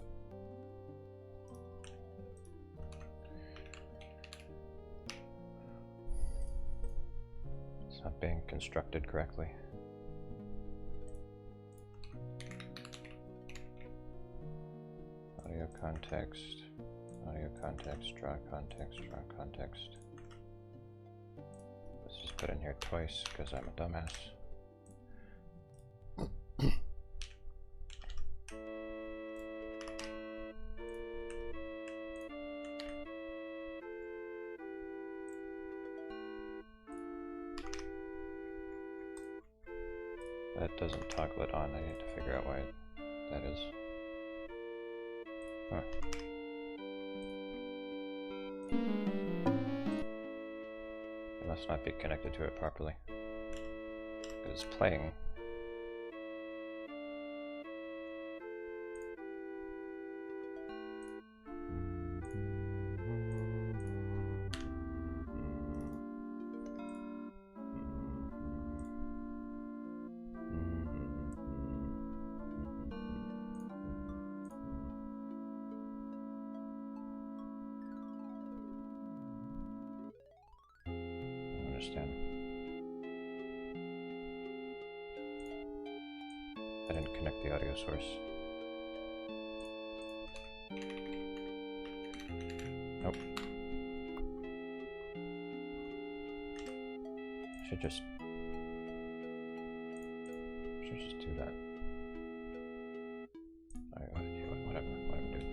It's not being constructed correctly. Audio context, draw context. Let's just put in here twice because I'm a dumbass. That doesn't toggle it on. I need to figure out why that is. Huh. It must not be connected to it properly. Because it's playing. I didn't connect the audio source. Nope. Should just do that. Alright, whatever, dude.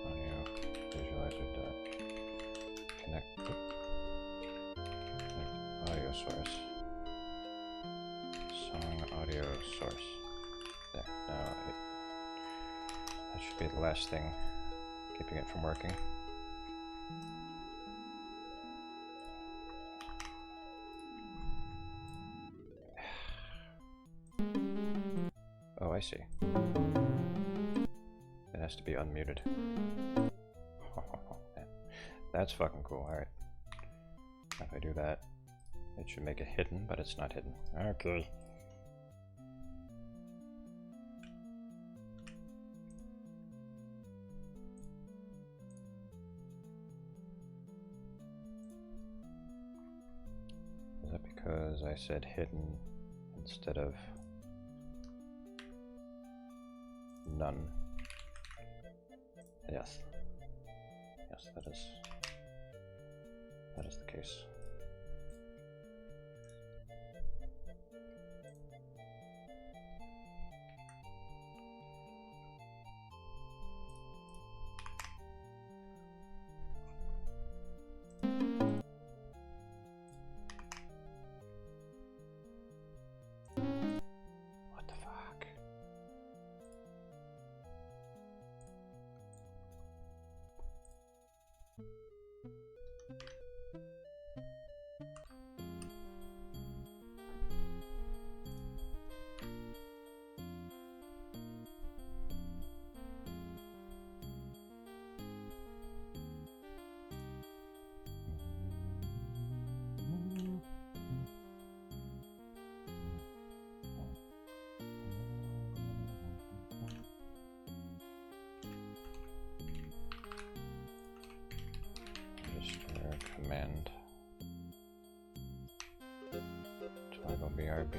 Audio visualizer dot connect audio source. Song audio source. There. Now that should be the last thing keeping it from working. Oh, I see. It has to be unmuted. That's fucking cool. Alright. If I do that, it should make it hidden, but it's not hidden. Okay. Is that because I said hidden instead of none? Yes. Yes, that is the case. What the fuck? and toggle BRB.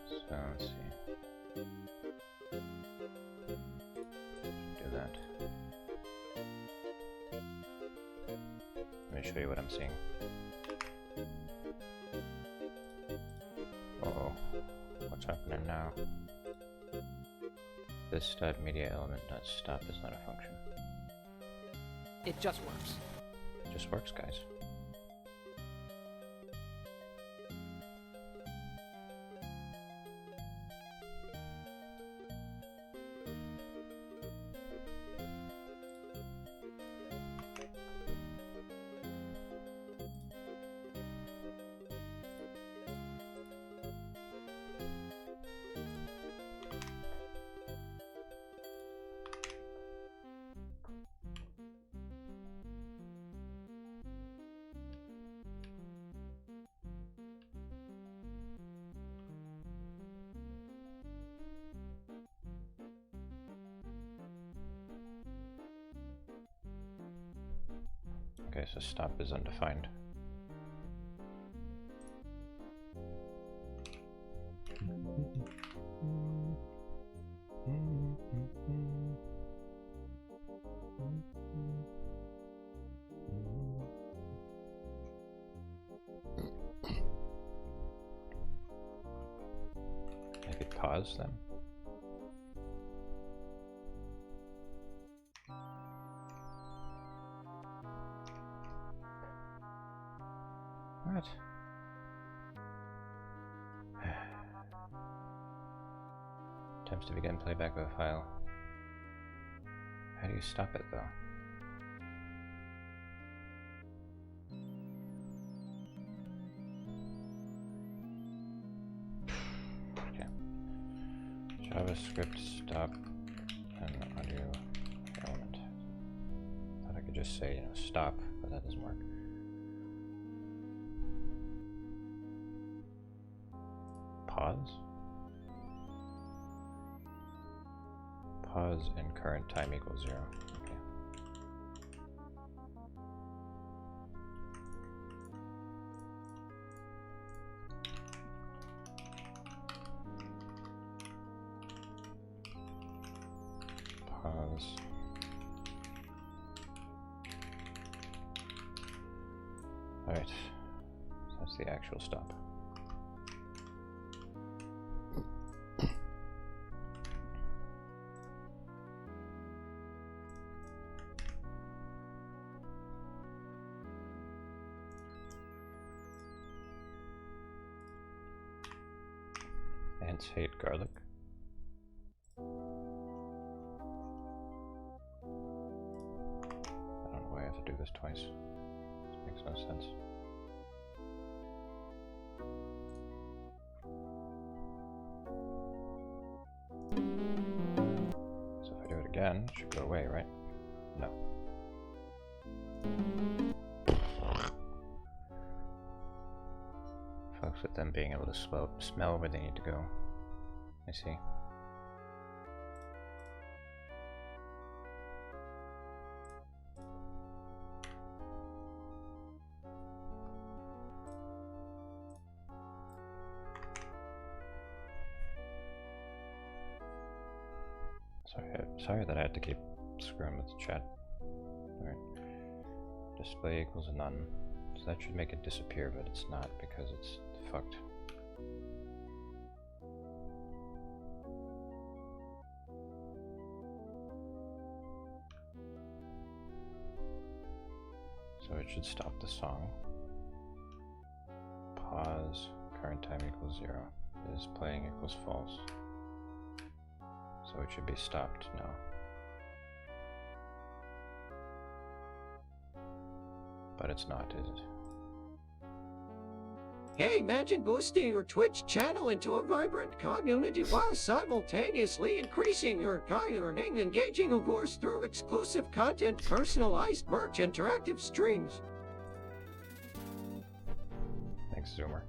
So let's see. Do that. Let me show you what I'm seeing. Uh-oh. What's happening now? This step media element dot stop is not a function. It just works. It just works, guys. Okay, so stop is undefined. Maybe pause then. What? Attempts to begin playback of a file. How do you stop it though? Okay. JavaScript stop an audio element. Thought I could just say, stop, but that doesn't work. Pause. Pause and current time equals 0. Okay. Pause. Alright. So that's the actual stop. Ants hate garlic. I don't know why I have to do this twice. This makes no sense. So if I do it again, it should go away, right? No. Folks with them being able to smell where they need to go. I see. Sorry that I had to keep screwing with the chat. Alright. Display equals none. So that should make it disappear, but it's not because it's fucked. So it should stop the song. Pause, current time equals 0. Is playing equals false. So it should be stopped now. But it's not, is it? Hey, imagine boosting your Twitch channel into a vibrant community while simultaneously increasing your earning, engaging of course through exclusive content, personalized merch, interactive streams. Thanks, Zoomer.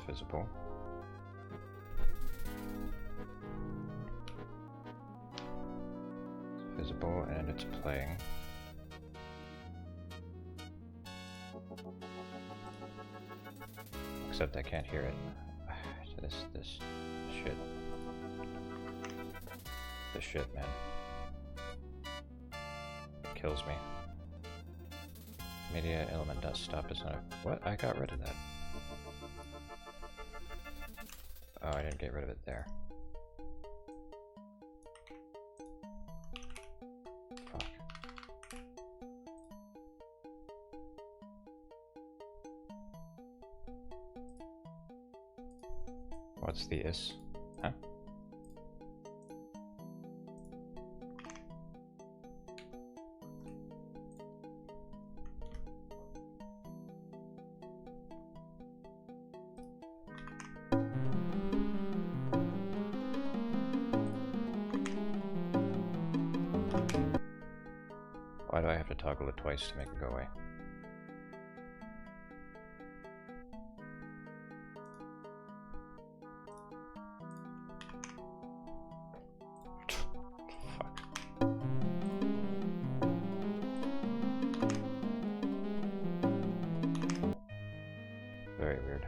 visible. It's visible and it's playing. Except I can't hear it. This shit. This shit, man. Kills me. Media element does stop is not a... What? I got rid of that. Oh, I didn't get rid of it there. Fuck. What's the is? Huh? Why do I have to toggle it twice to make it go away? Very weird.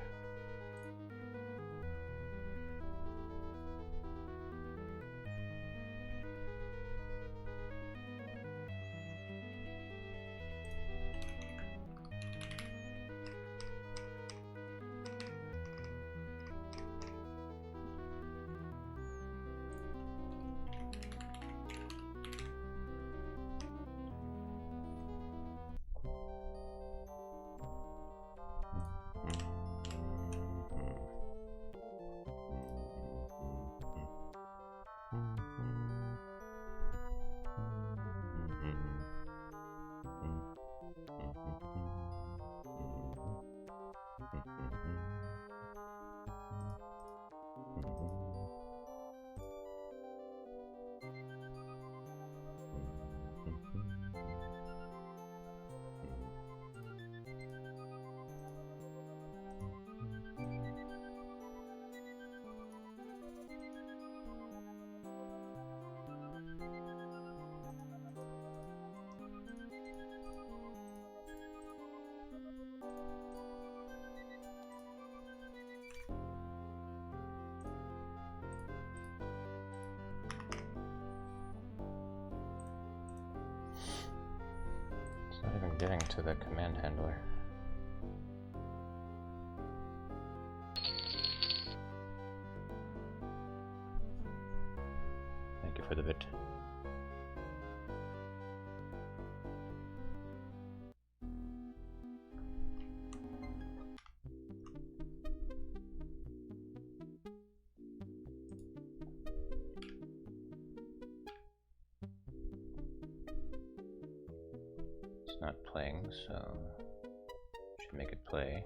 Not even getting to the command handler. Thank you for the bit. It's not playing, so should make it play.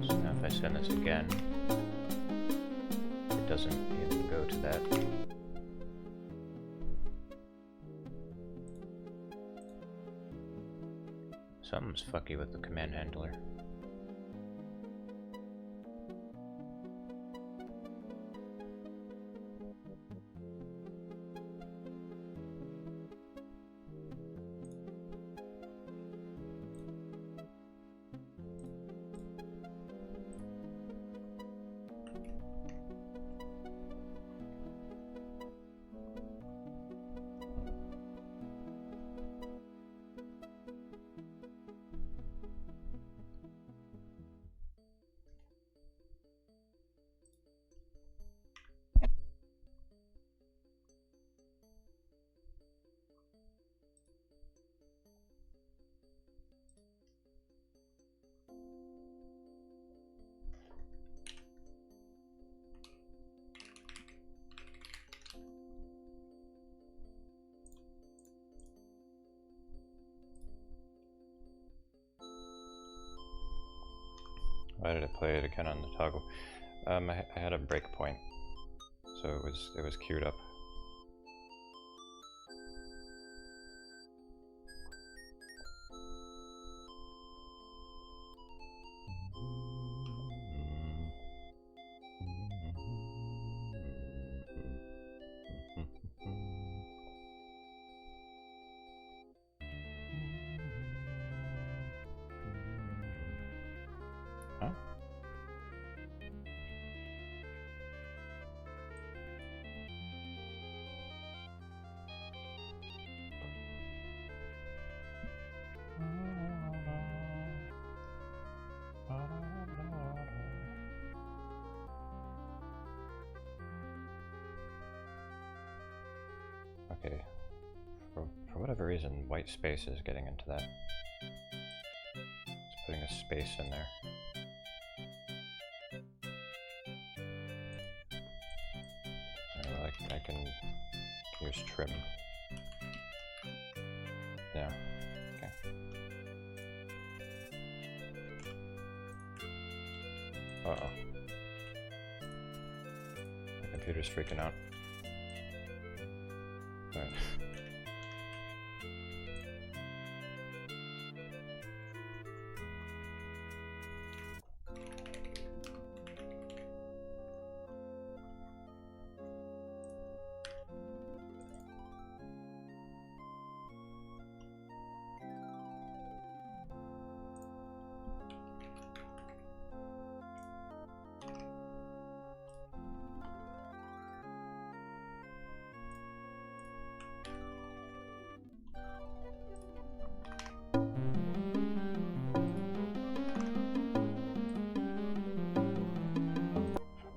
So now if I send this again, it doesn't even go to that. Something's fucky with the command handler. Why did I play it again on the toggle? I had a breakpoint So it was queued up. Huh? Okay, for whatever reason, white space is getting into that. It's putting a space in there. I can use trim. Yeah, okay. Uh-oh. The computer's freaking out. Right.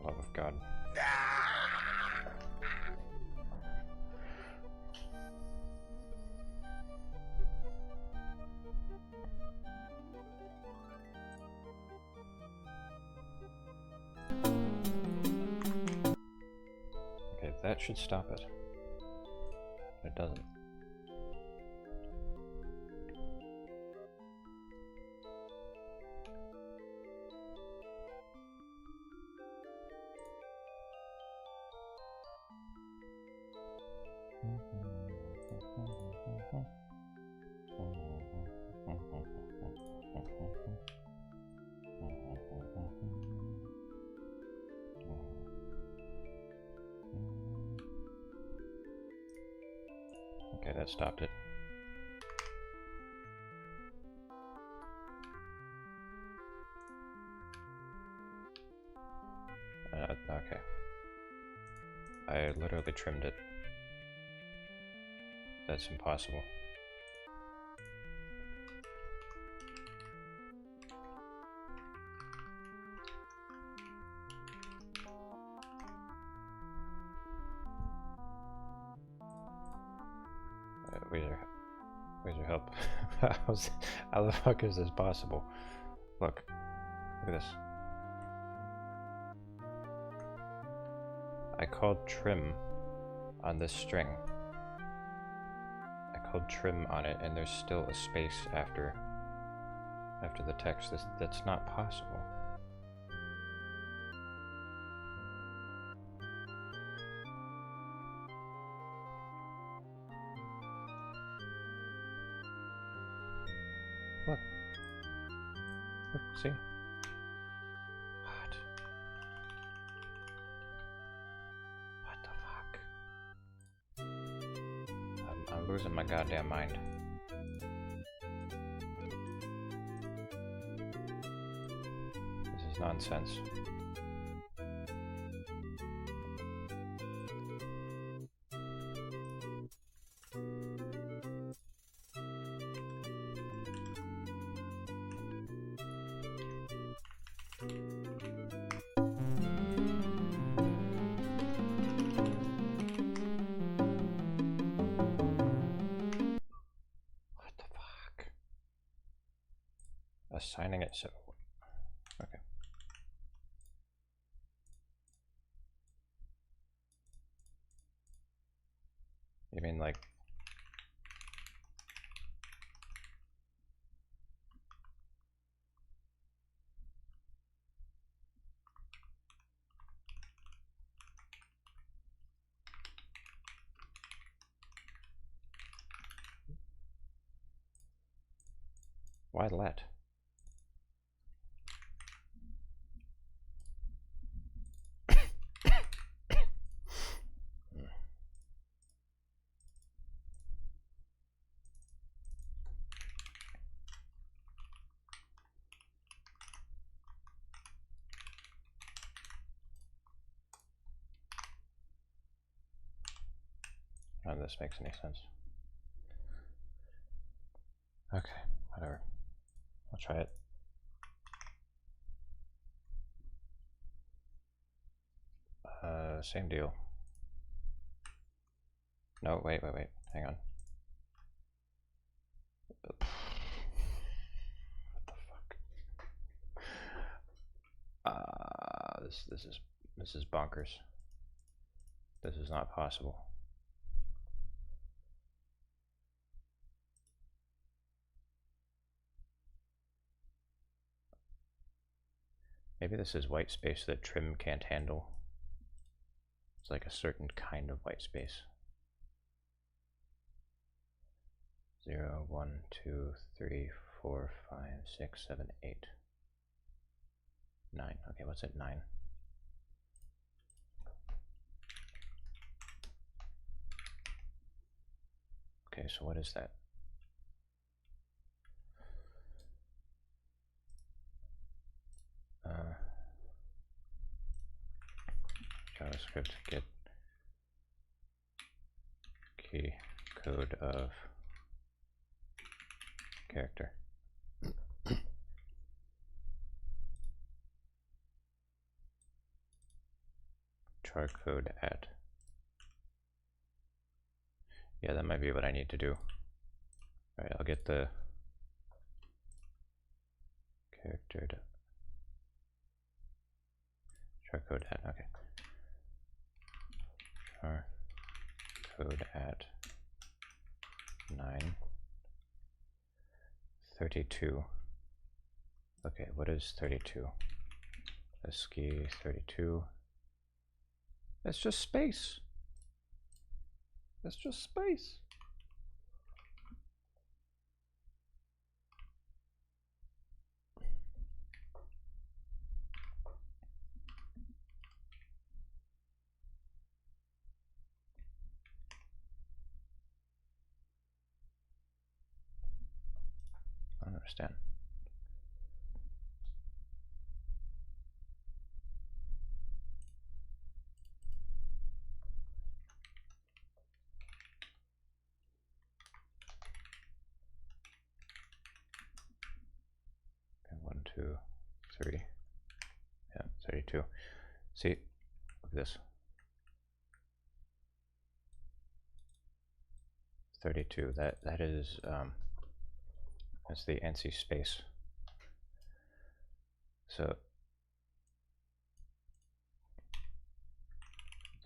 Love of God. Okay, that should stop it. It doesn't. Okay, that stopped it. Okay. I literally trimmed it. That's impossible. Where's your help? How the fuck is this possible? Look at this. I called trim on this string. I called trim on it, and there's still a space after the text. That's not possible. Look. Look, see? What? What the fuck? I'm losing my goddamn mind. This is nonsense. Assigning it so okay. You mean like Why let? None of this makes any sense. Okay, whatever. I'll try it. Same deal. No, wait, hang on. What the fuck? This is bonkers. This is not possible. Maybe this is white space that trim can't handle. It's like a certain kind of white space. 0, 1, 2, 3, 4, 5, 6, 7, 8, 9. Okay, what's at 9? Okay, so what is that? JavaScript get key code of character. Char code at. Yeah, that might be what I need to do. Alright, I'll get the character to char code at, okay. Char code at 9, 32. Okay, what is 32? ASCII 32. That's just space. That's just space. I don't understand. Okay, 1, 2, 3. Yeah, 32. See, look at this. 32. That is that's the ANSI space. So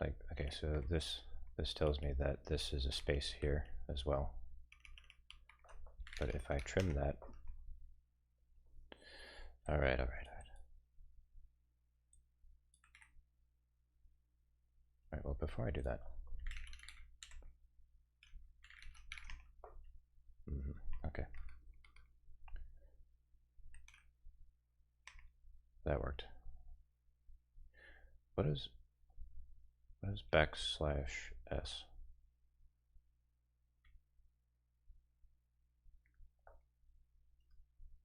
like, okay, so this tells me that this is a space here as well. But if I trim that, all right. All right, well, before I do that, okay, that worked. What is \s?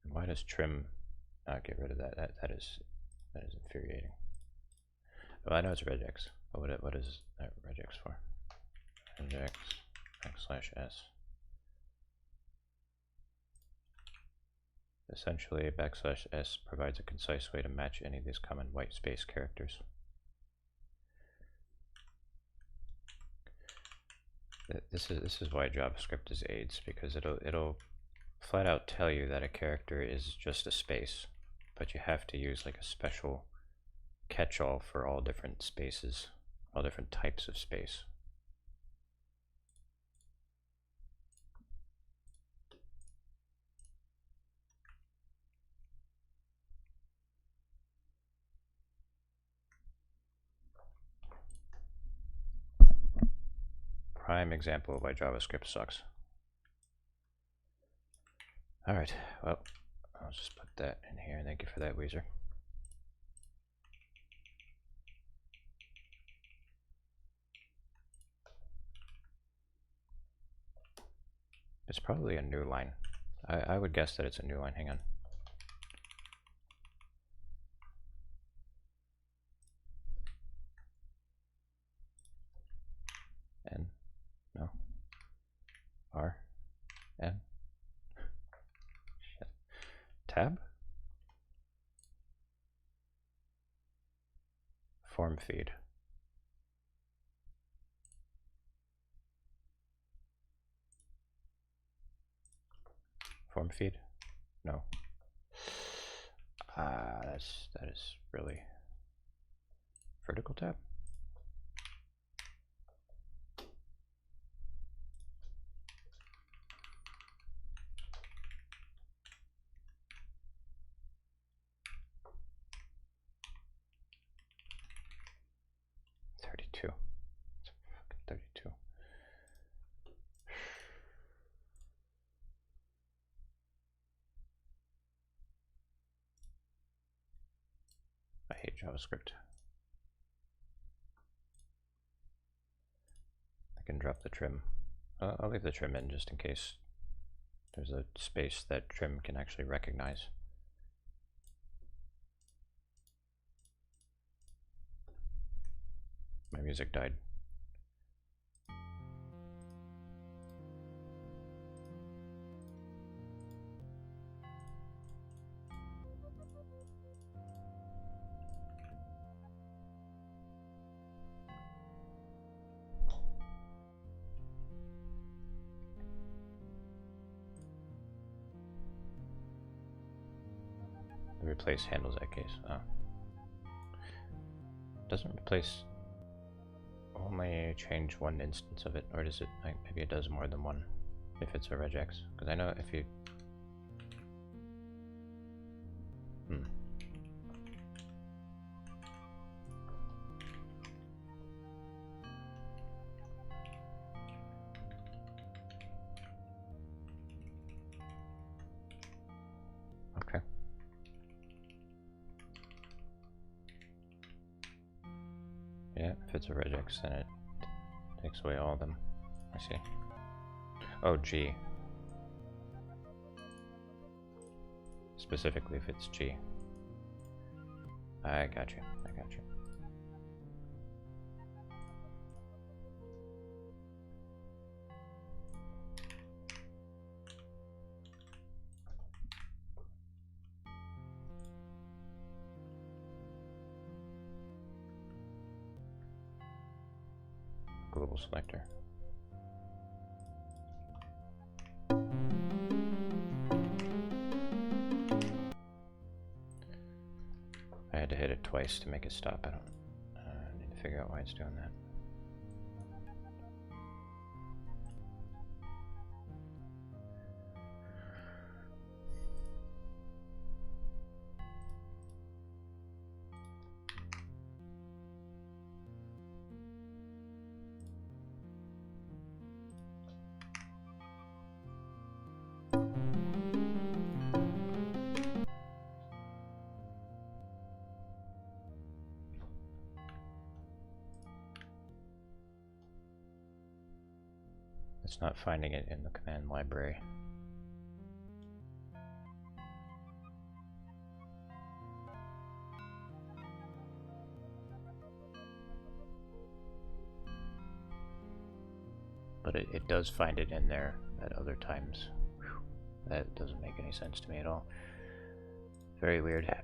And why does trim not get rid of that? That is infuriating. Well, I know it's regex, but what is that regex for? Regex \s. Essentially, \s provides a concise way to match any of these common white space characters. This is why JavaScript is AIDS, because it'll flat out tell you that a character is just a space, but you have to use like a special catch-all for all different spaces, all different types of space. Prime example of why JavaScript sucks. Alright, well, I'll just put that in here. Thank you for that, Weezer. It's probably a new line. I would guess that it's a new line. Hang on. N, no, R, N, shit. Tab? Form feed. Form feed? No. That is really vertical tab? It's fucking 32. I hate JavaScript. I can drop the trim. I'll leave the trim in just in case there's a space that trim can actually recognize. My music died. The replace handles that case. Oh. Doesn't replace only change one instance of it, or does it, like, maybe it does more than one if it's a regex? Because I know if you okay. Yeah, if it's a regex, then it takes away all of them. I see. Oh, G. Specifically if it's G. I got you. I got you. Global selector. I had to hit it twice to make it stop. I need to figure out why it's doing that. It's not finding it in the command library. But it does find it in there at other times. Whew. That doesn't make any sense to me at all. Very weird.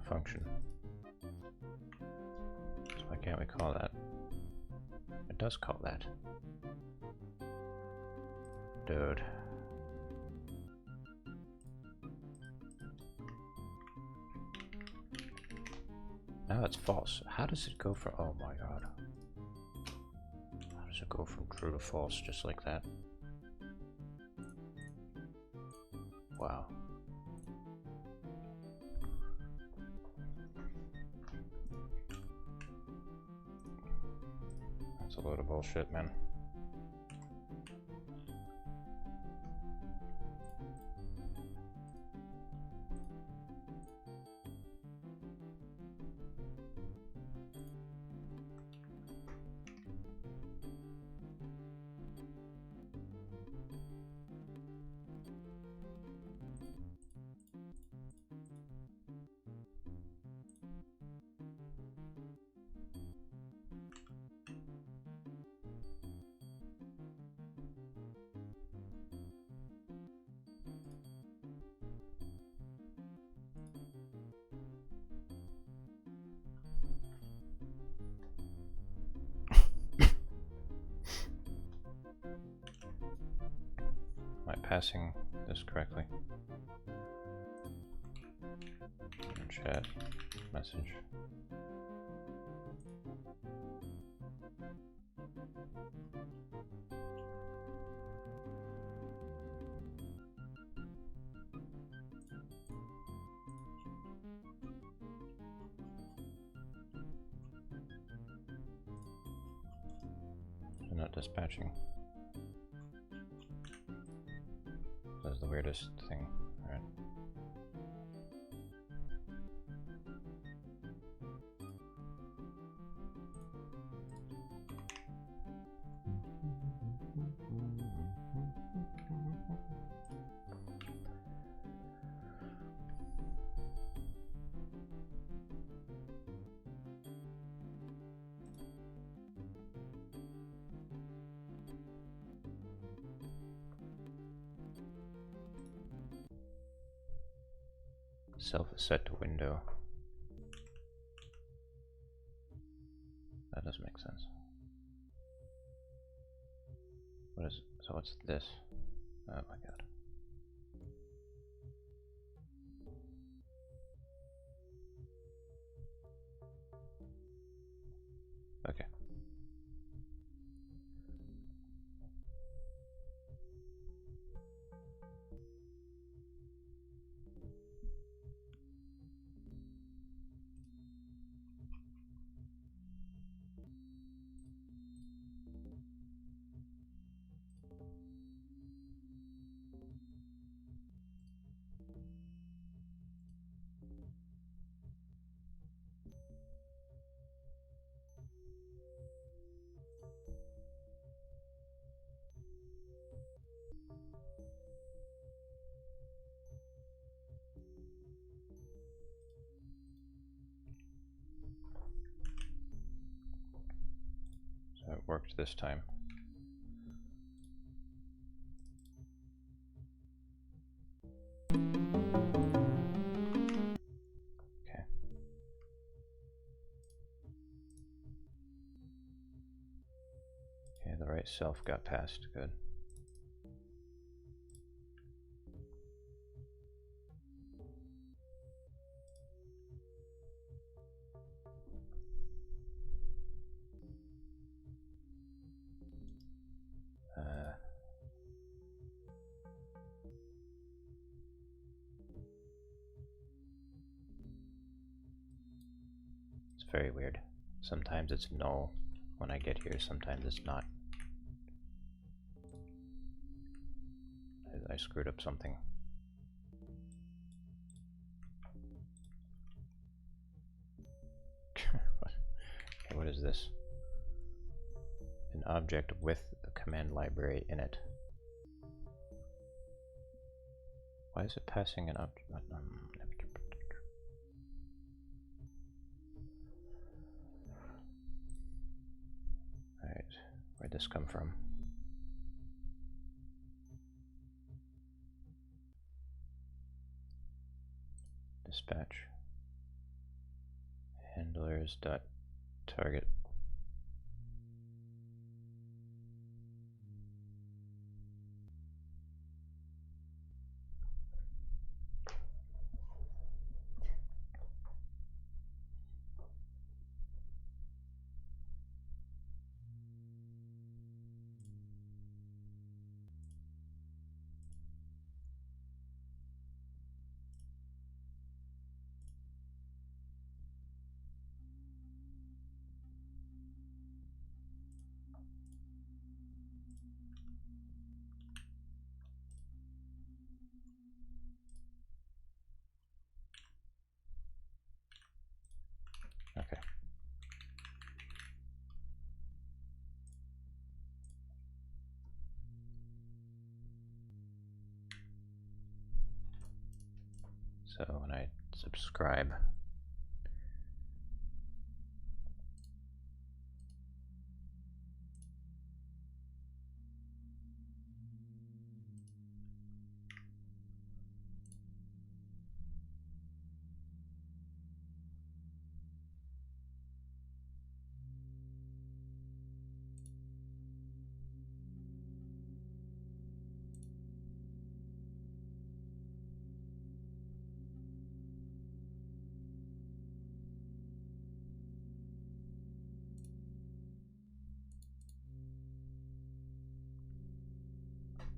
Function. So I can't we call that? It does call that. Dude. Now it's false. How does it go from... Oh my god. How does it go from true to false just like that? Wow. That's a load of bullshit, man. Am I passing this correctly? Chat, message. They're not dispatching. That's the weirdest thing. Alright. Self is set to window. That doesn't make sense. What is, so what's this? Oh my god. Okay. So it worked this time. Okay. Okay, the right self got passed. Good. It's very weird. Sometimes it's null when I get here, sometimes it's not. I screwed up something. Okay, what is this? An object with a command library in it. Why is it passing an object? Alright, where'd this come from? Dispatch. Handlers dot target. Okay. So when I subscribe,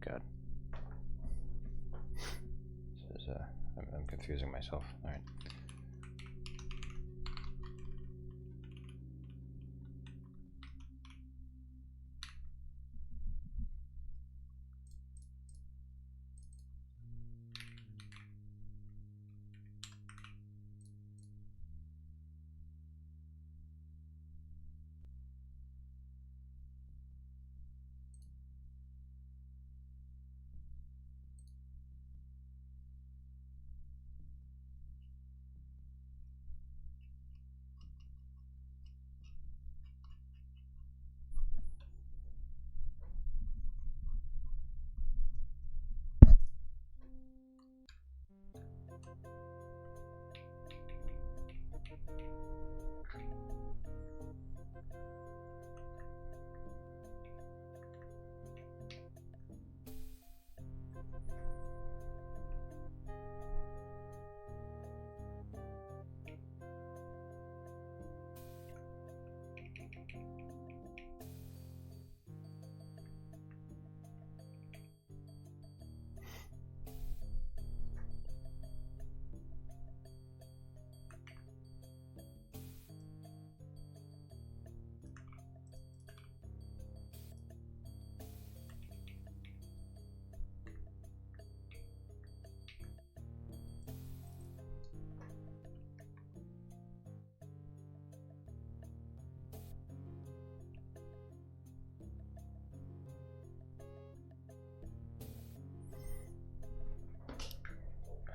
God. This is, I'm confusing myself. All right.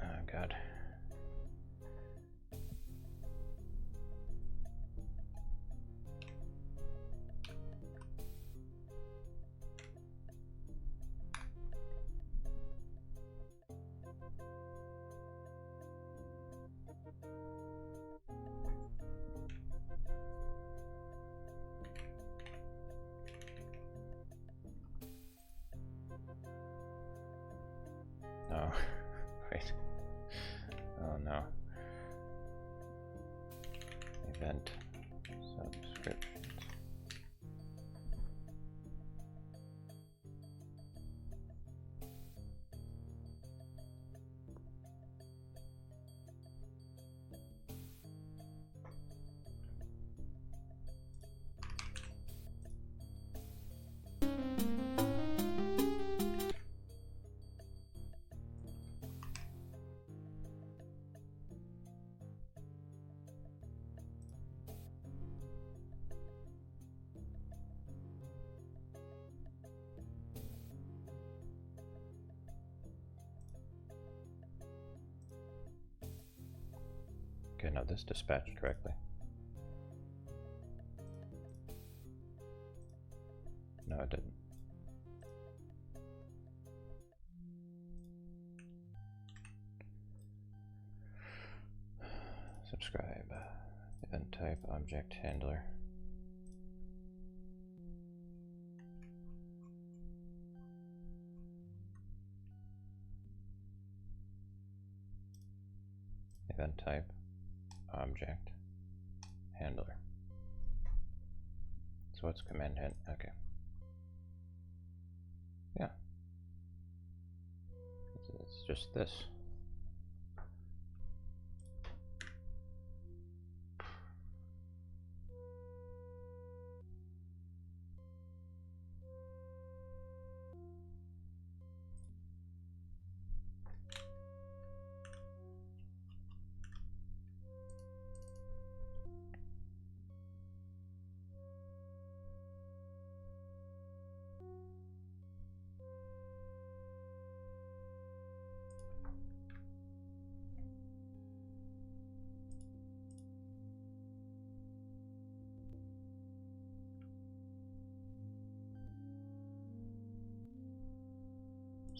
Oh God. No. Wait. Oh no. Event subscriptions. Okay, now this dispatched correctly. No, it didn't. Subscribe. Event type, object handler. command type object handler. So what's command hand? Okay. Yeah. It's just this.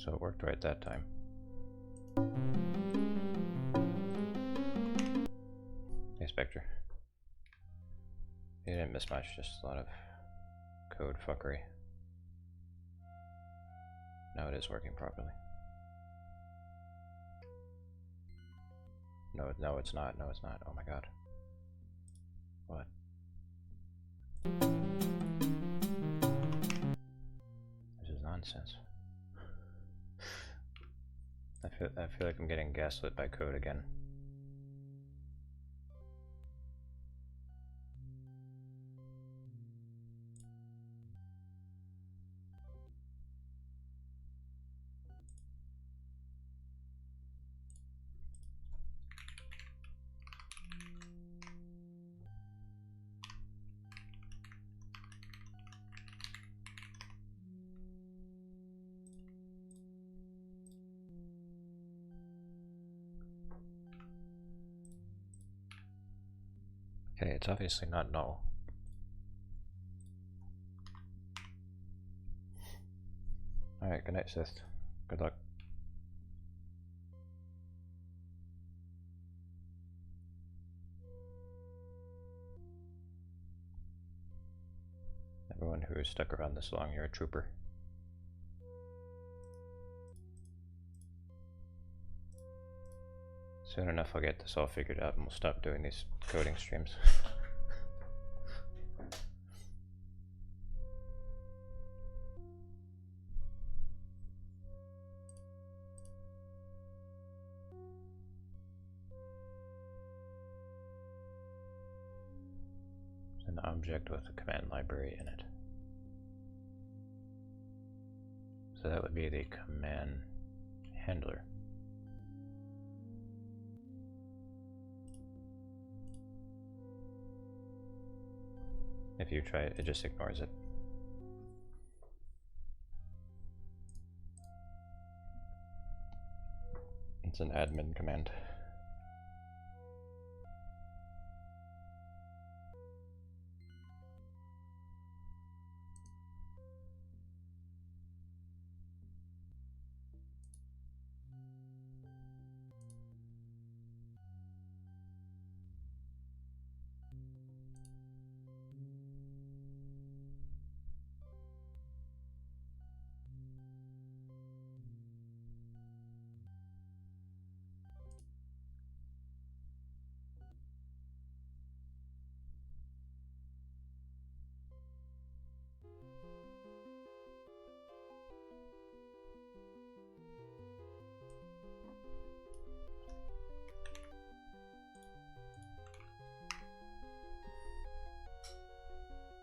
So it worked right that time. Hey Spectre. You didn't miss much, just a lot of code fuckery. Now it is working properly. No, it's not. No, it's not. Oh my god. What? This is nonsense. I feel like I'm getting gaslit by code again. Okay, it's obviously not null. Alright, good night, Sith. Good luck. Everyone who stuck around this long, you're a trooper. Soon enough I'll get this all figured out and we'll stop doing these coding streams. It's an object with a command library in it. So that would be the command handler. If you try it, it just ignores it. It's an admin command.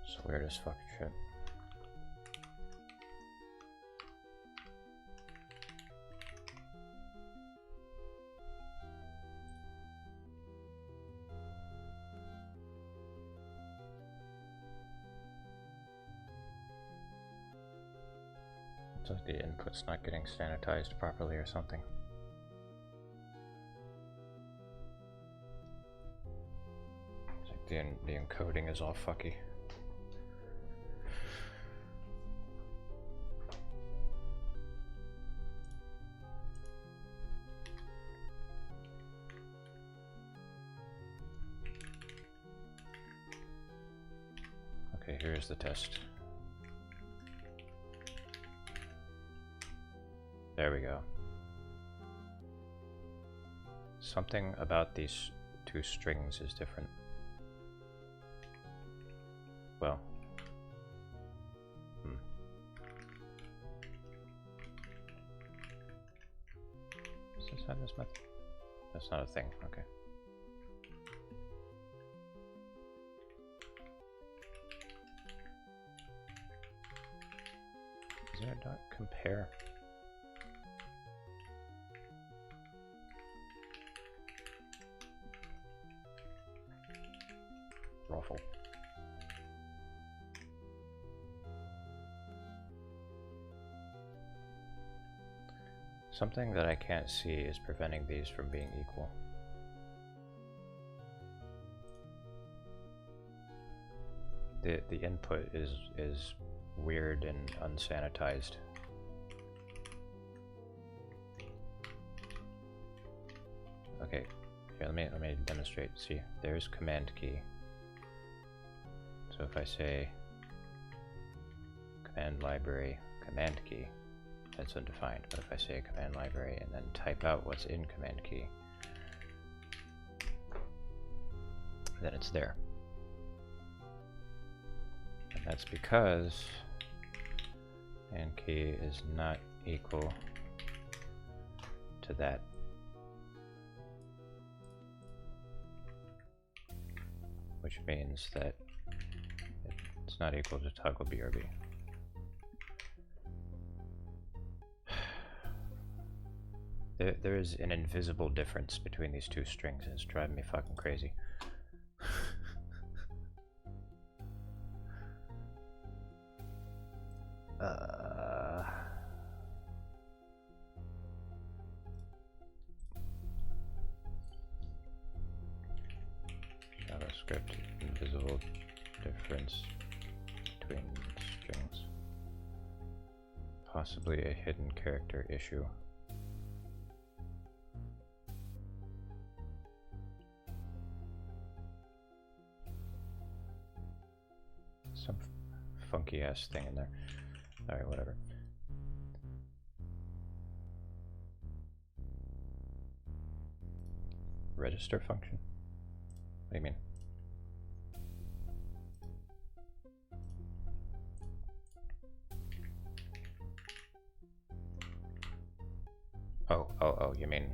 It's weird as fuck shit. It's like the input's not getting sanitized properly or something. It's like the encoding is all fucky. Okay, here's the test. There we go. Something about these two strings is different. Well, Does this have this method? That's not a thing, okay. Is there a dot compare? Ruffle. Something that I can't see is preventing these from being equal. The input is weird and unsanitized. Okay, here let me demonstrate. See, there's command key. So if I say command library command key, that's undefined. But if I say command library and then type out what's in command key, then it's there. And that's because command key is not equal to that. Which means that it's not equal to toggle BRB. There is an invisible difference between these two strings, and it's driving me fucking crazy. JavaScript invisible difference between strings. Possibly a hidden character issue. Some funky ass thing in there. Alright, whatever. Register function? What do you mean? Oh, you mean...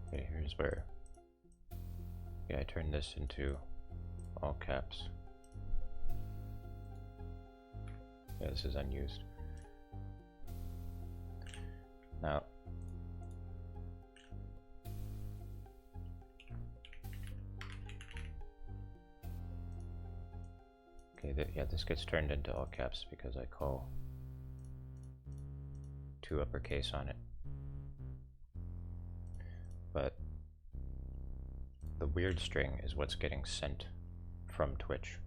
Okay, here's where... Yeah, I turned this into all caps. Yeah, this is unused. Now... Okay, yeah, this gets turned into all caps because I call 2 uppercase on it. But the weird string is what's getting sent from Twitch.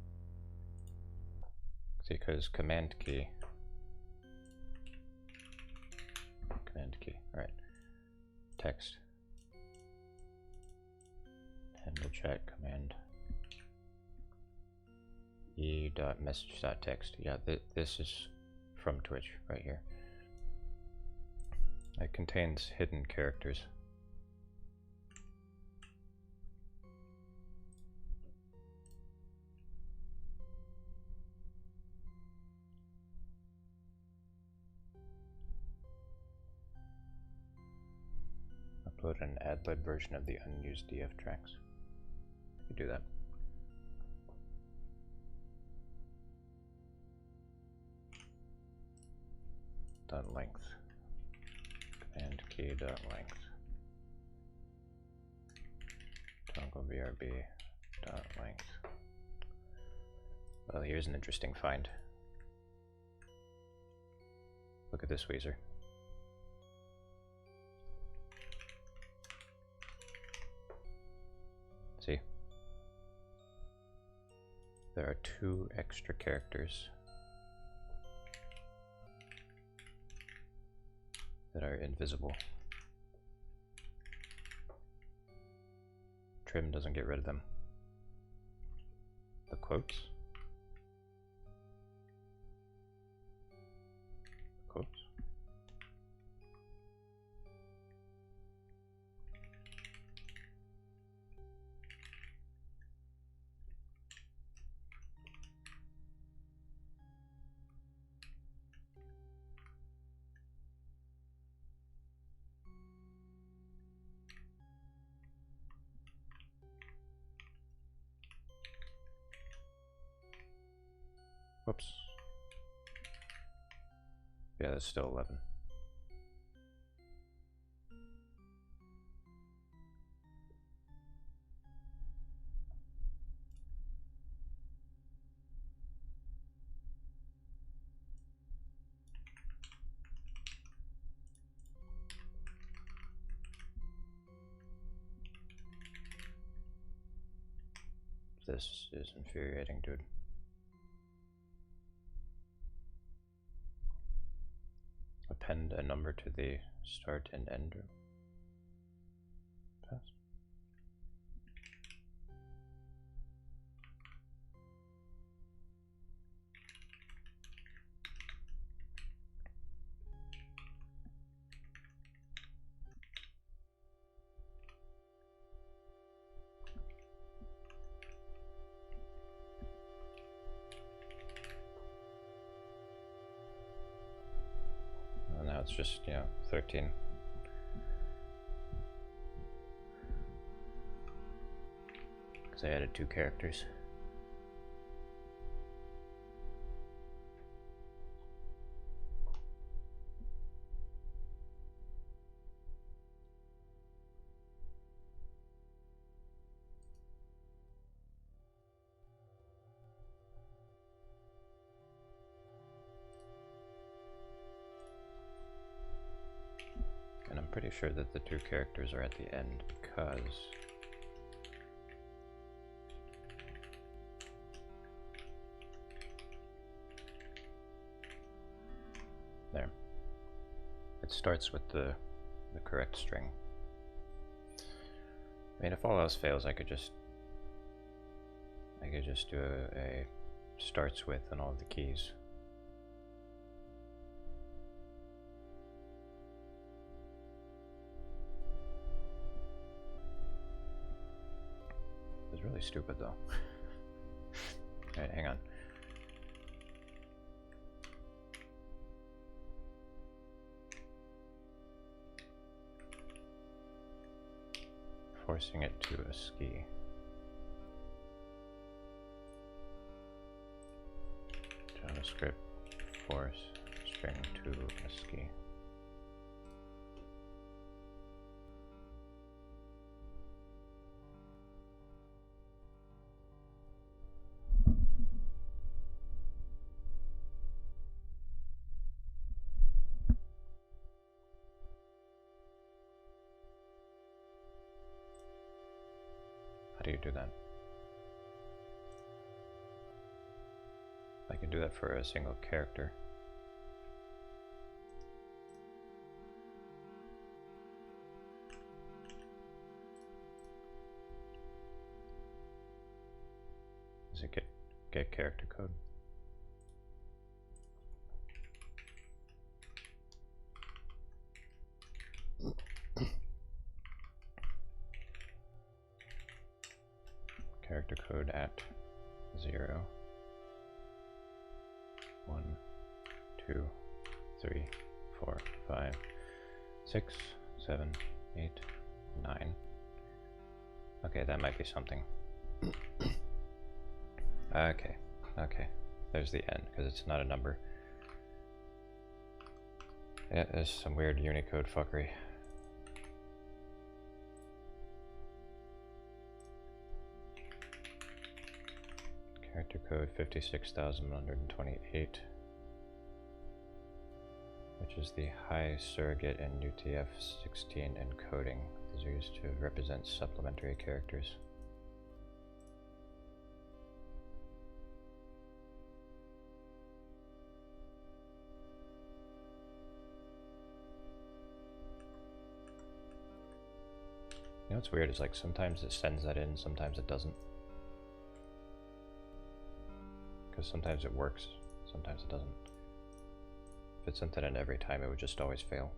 See, because command key, alright, text, handle chat command, e.message.text. Yeah, this is from Twitch right here. It contains hidden characters. Upload an ad-lib version of the unused DF tracks. You do that. Dot length. Command key dot length. Toggle BRB dot length. Well, here's an interesting find. Look at this, Weezer. See? There are 2 extra characters that are invisible. trim doesn't get rid of them. The quotes? Quotes? Whoops. Yeah, that's still 11. This is infuriating, dude. Append a number to the start and end. Pass. Now it's just, 13. Because I added 2 characters. And I'm pretty sure that the 2 characters are at the end because there. It starts with the correct string. I mean, if all else fails, I could just do a starts with and all of the keys. It's really stupid though. Alright, hang on. Forcing it to a ski. JavaScript force string to a ski. How do you do that? I can do that for a single character. Does it get character code? Character code at 0, 1, 2, 3, 4, 5, 6, 7, 8, 9. Okay, that might be something. Okay, there's the end, because it's not a number. Yeah, there's some weird Unicode fuckery. Character code 56,128, which is the high surrogate and UTF-16 encoding. These are used to represent supplementary characters. know what's weird is like sometimes it sends that in, sometimes it doesn't. Because sometimes it works, sometimes it doesn't. If it sent that in every time, it would just always fail.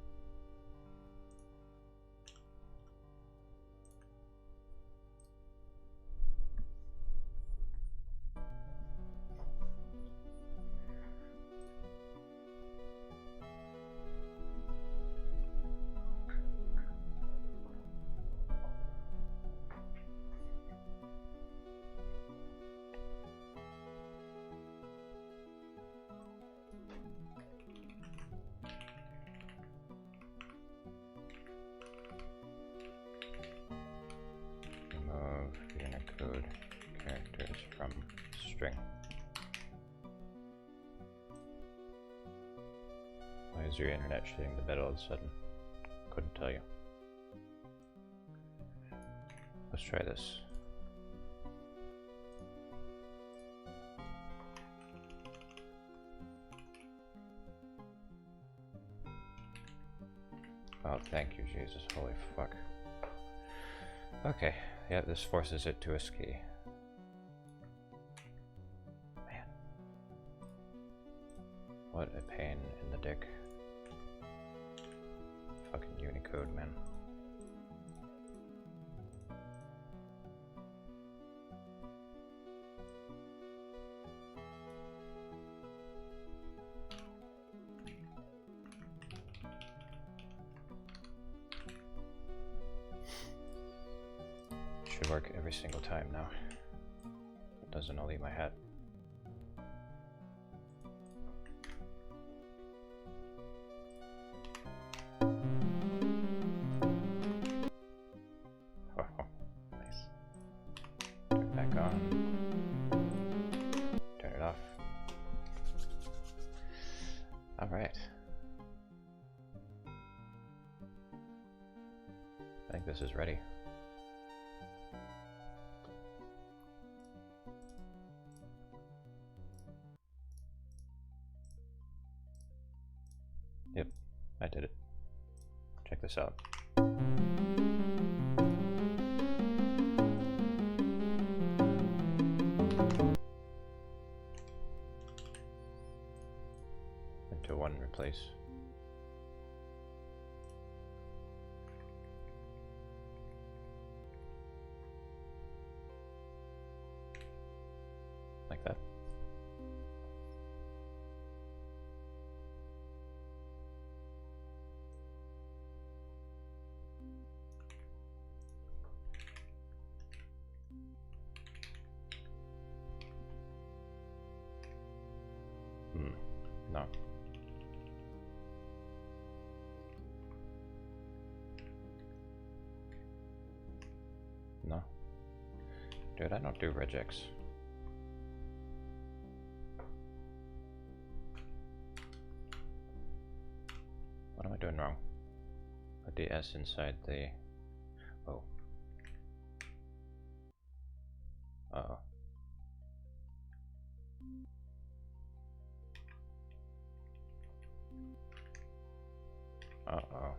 Is your internet shitting the bed all of a sudden? Couldn't tell you. Let's try this. Oh, thank you, Jesus. Holy fuck. Okay, yeah, this forces it to a ski. Man. What a pain in the dick. Fucking Unicode, man. Should work every single time now. It doesn't, I'll leave my hat. This is ready. Yep, I did it. Check this out. Into one replace. Like that. No. No. Dude, I don't do regex. What am I doing wrong? Put the S inside the... Oh. Uh-oh. Uh-oh.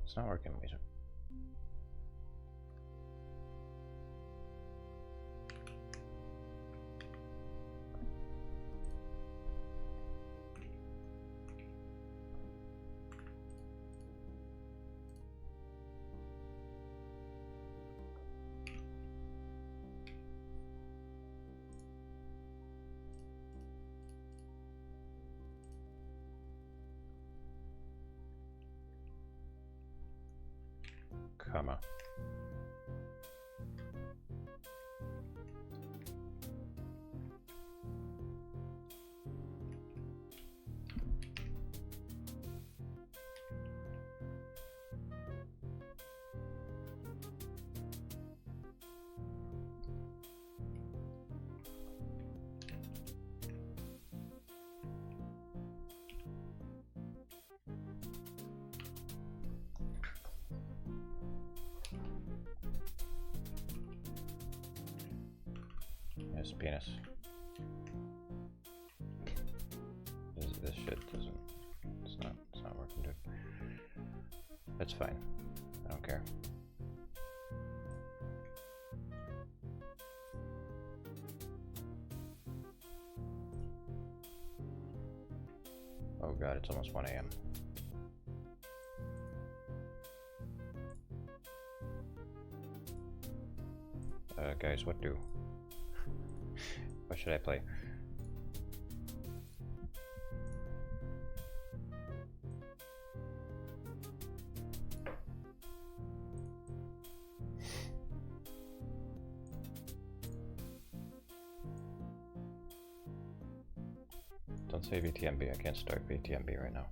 It's not working, Mason. Comma. this penis. This shit doesn't. It's not working, dude. That's fine. I don't care. Oh god, it's almost 1 AM. Guys, what do? What should I play? Don't say VTMB, I can't start VTMB right now.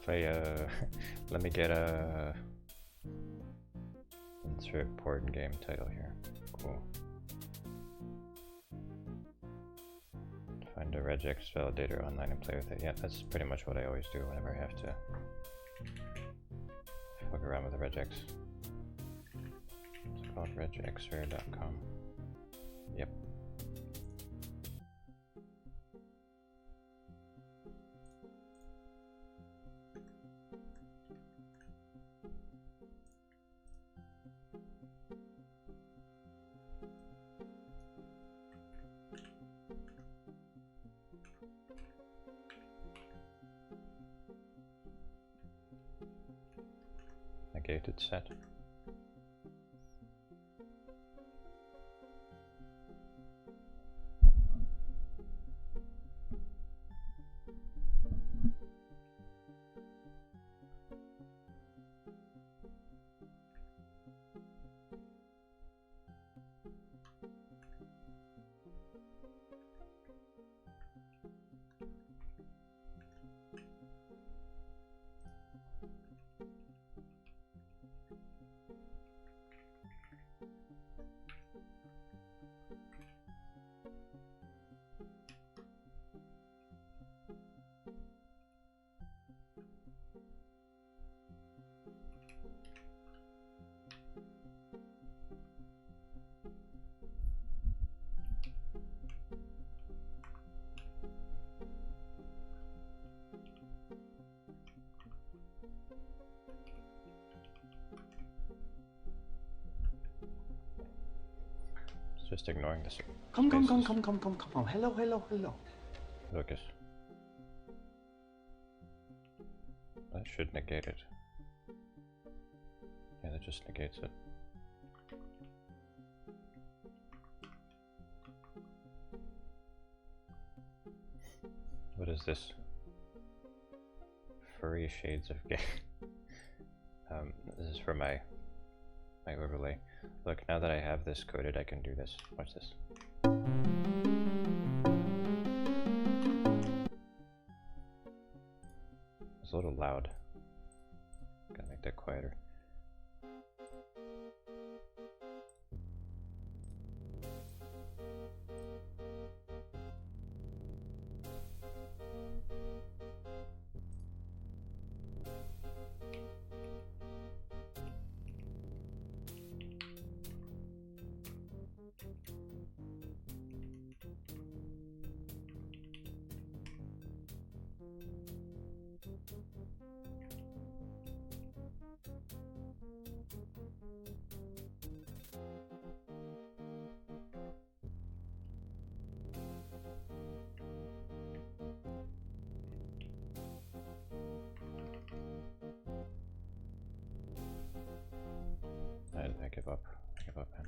If I, let me get a... insert port game title here. Cool. Find a regex validator online and play with it. Yeah, that's pretty much what I always do whenever I have to fuck around with the regex. It's called regexer.com. Yep. Negated set. Just ignoring this. Come. Hello. Lucas. That should negate it. Yeah, that just negates it. What is this? Furry shades of gay. This is for my overlay. Look, now that I have this coded, I can do this. Watch this. It's a little loud. Gotta make that quieter. I give up. I give up, man.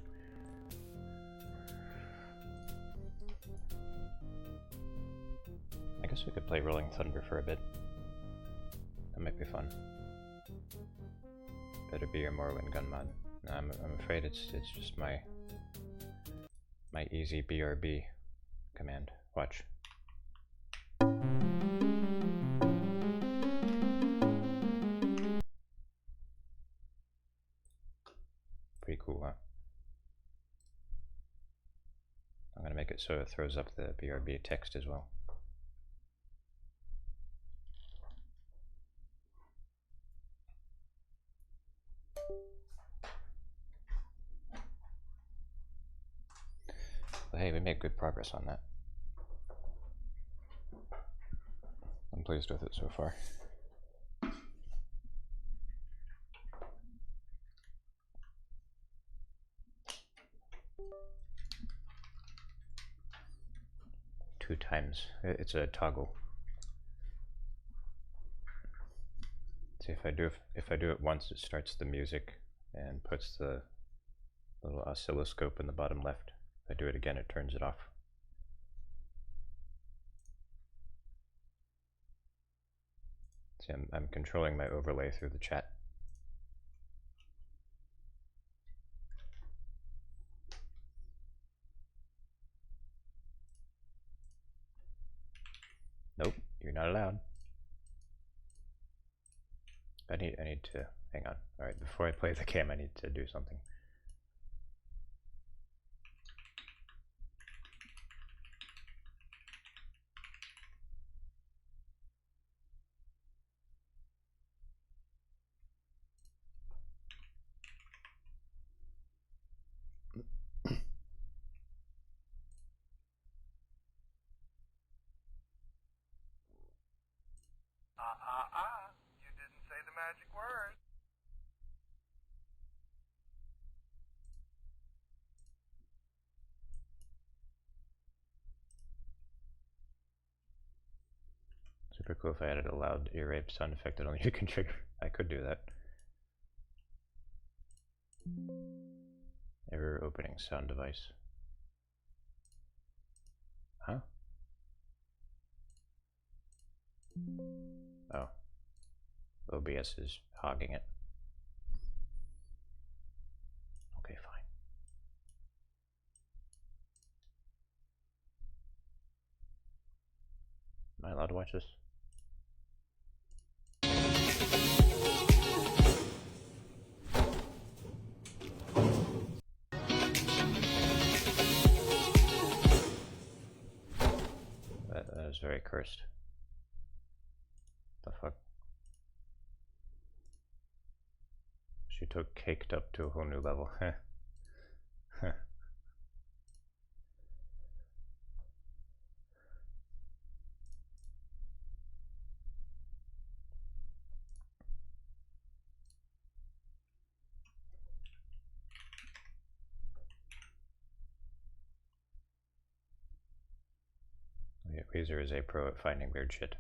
I guess we could play Rolling Thunder for a bit. That might be fun. Better be your Morrowind gun mod. No, I'm afraid it's just my easy BRB command. Watch. Pretty cool, huh? I'm gonna make it so it throws up the BRB text as well. But hey, we made good progress on that. I'm pleased with it so far. Two times. It's a toggle. See, if I do it once, it starts the music and puts the little oscilloscope in the bottom left. If I do it again, it turns it off. See, I'm controlling my overlay through the chat. Nope, you're not allowed. I need to hang on. All right, before I play the game, I need to do something. You didn't say the magic word. Super cool if I added a loud ear rape sound effect that only you can trigger. I could do that. Error opening sound device. Huh? Oh. OBS is hogging it. Okay, fine. Am I allowed to watch this? That is very cursed. The fuck? She took Caked up to a whole new level. Huh. Weezer is a pro at finding weird shit.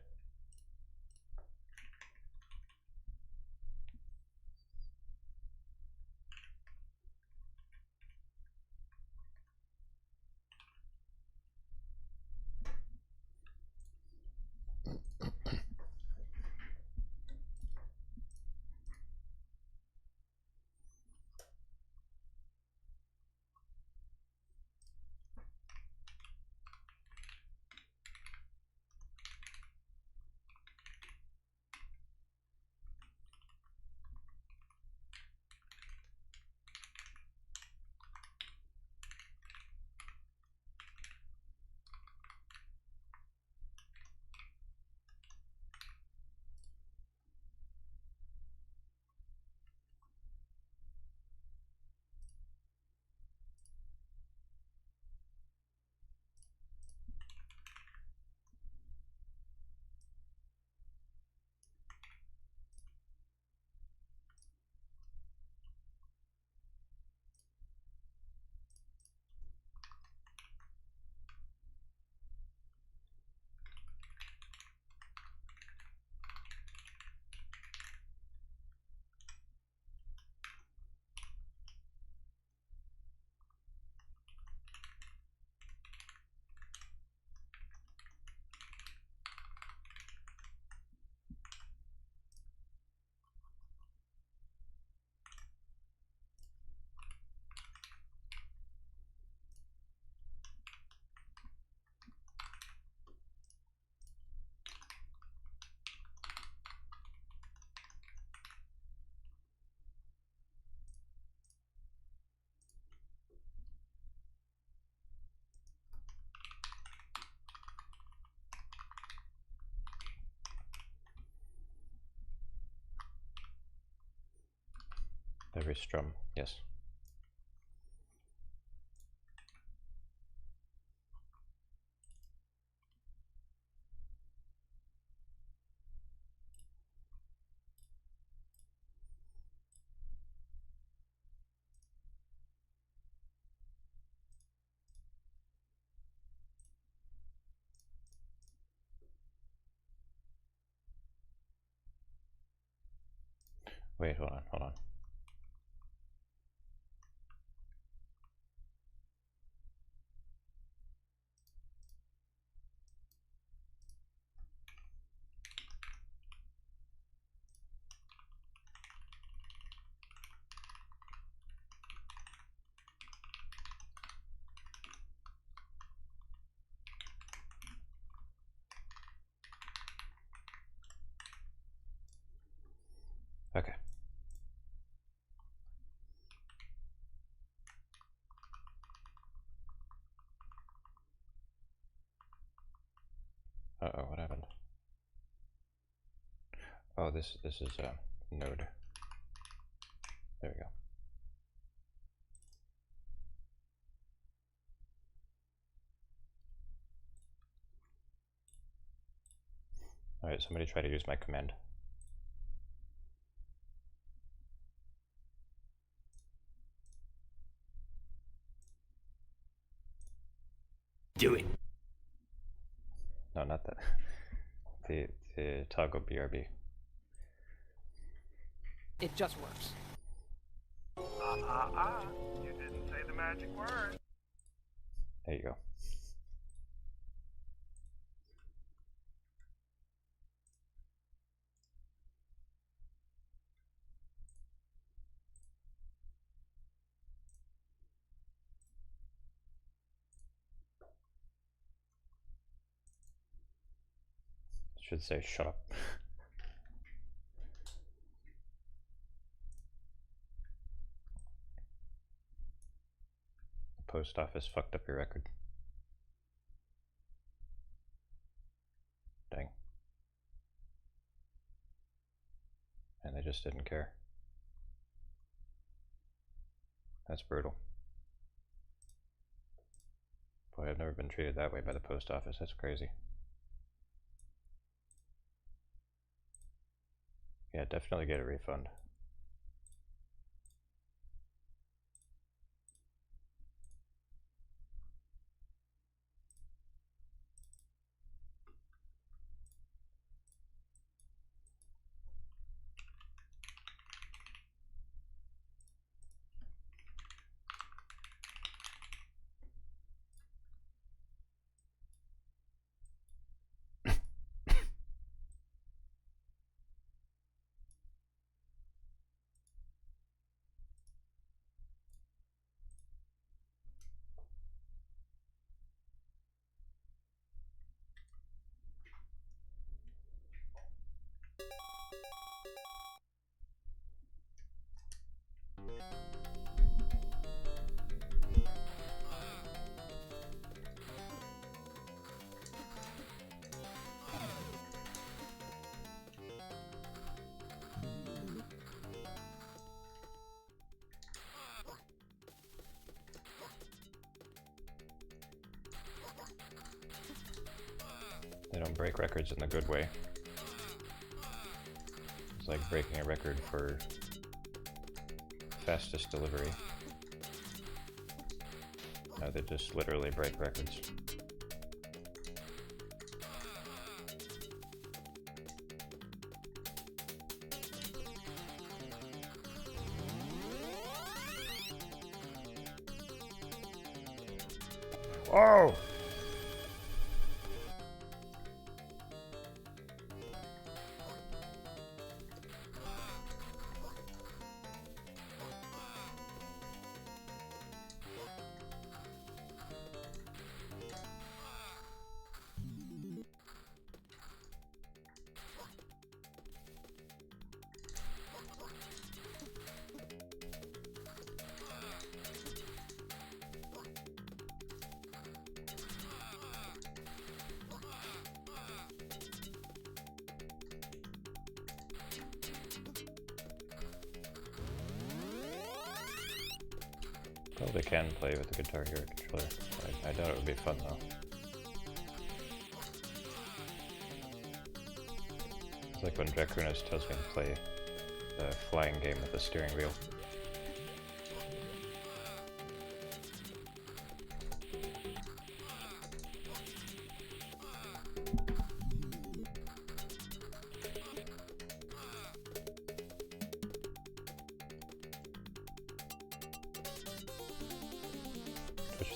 Every strum, yes. Wait, hold on, hold on. Okay. Uh-oh, what happened? Oh, this is a node. There we go. Alright, somebody try to use my command. Do it. No, not that. The toggle BRB. It just works. You didn't say the magic word. There you go. Should say shut up. The post office fucked up your record. Dang. And they just didn't care. That's brutal. Boy, I've never been treated that way by the post office. That's crazy. Yeah, definitely get a refund. They don't break records in the good way. It's like breaking a record for fastest delivery. No, they just literally break records. Oh! Probably can play with the Guitar Hero controller. I doubt it would be fun though. It's like when Dracunas tells me to play the flying game with the steering wheel.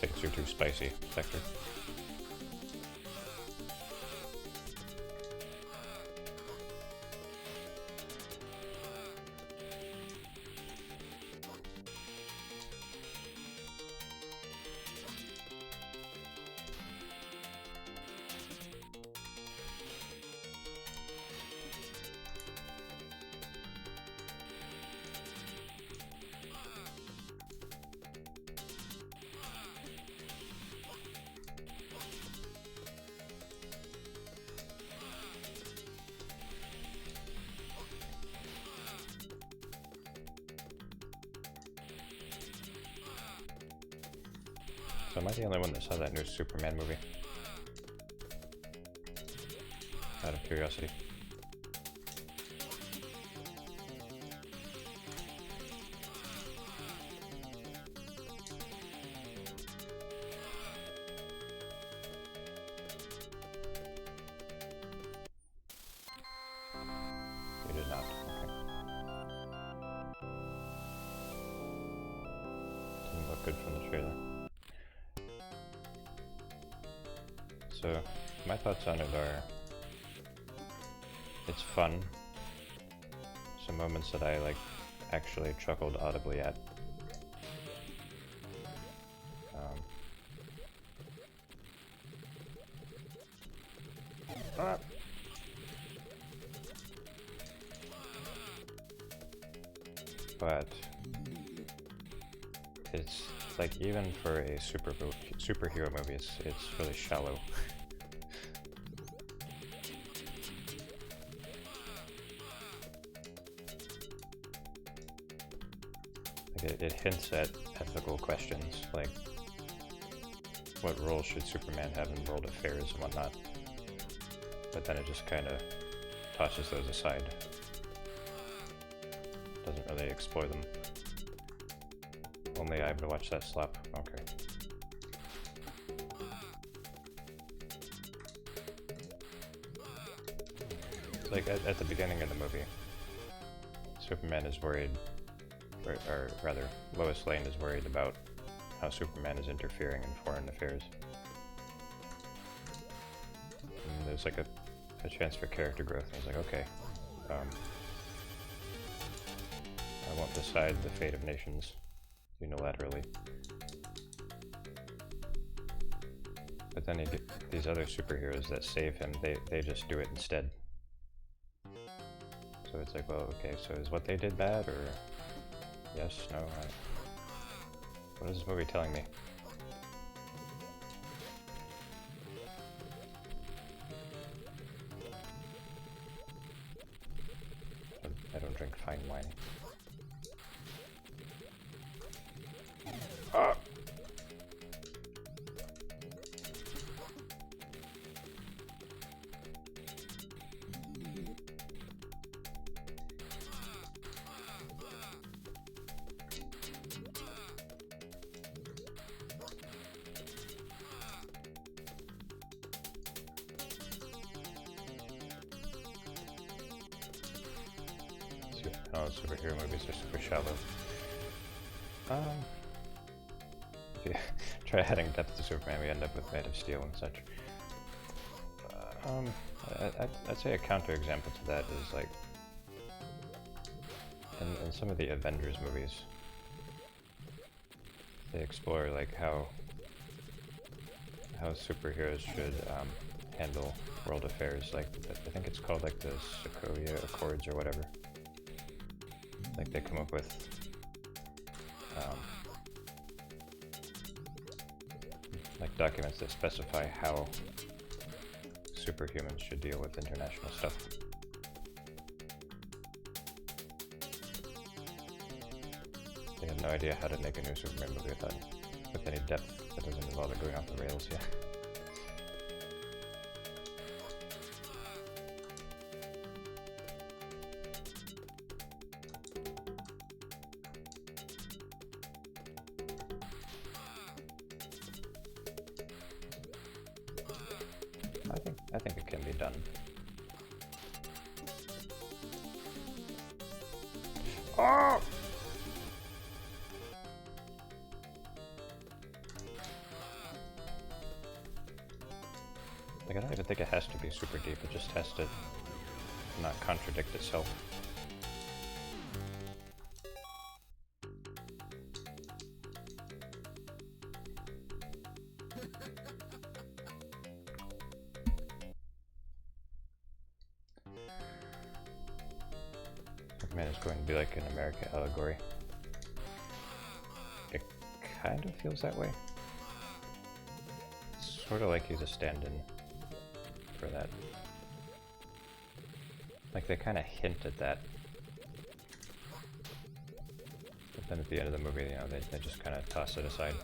things are too spicy, Spectre. So am I the only one that saw that new Superman movie? Out of curiosity. You did not. Okay. Didn't look good from the trailer. So, my thoughts on it are, it's fun. Some moments that I like actually chuckled audibly at. But it's like, even for a superhero movie, it's really shallow. Like it hints at ethical questions, like what role should Superman have in world affairs and whatnot, but then it just kind of tosses those aside. Doesn't really explore them. Only I have to watch that slap. Okay. Like at the beginning of the movie, Superman is worried, or rather, Lois Lane is worried about how Superman is interfering in foreign affairs. And there's like a chance for character growth. And he's like, okay, I won't decide the fate of nations unilaterally. But then you get these other superheroes that save him, they just do it instead. So it's like, well, okay, so is what they did bad, or yes, no? What is this movie telling me? I don't drink fine wine. Ah! Oh, superhero movies are super shallow. If you try adding depth to Superman, we end up with Man of Steel and such. I'd say a counterexample to that is like in some of the Avengers movies, they explore like how superheroes should handle world affairs. Like I think it's called like the Sokovia Accords or whatever. Like they come up with like documents that specify how superhumans should deal with international stuff. They have no idea how to make a new Superman movie with any depth that doesn't involve it going off the rails yet. I think it can be done. Oh! think it has to be super deep, it just has to not contradict itself. Superman is going to be like an American allegory. It kind of feels that way. Sort of like he's a stand-in for that. Like they kind of hint at that. But then at the end of the movie, you know, they just kind of toss it aside.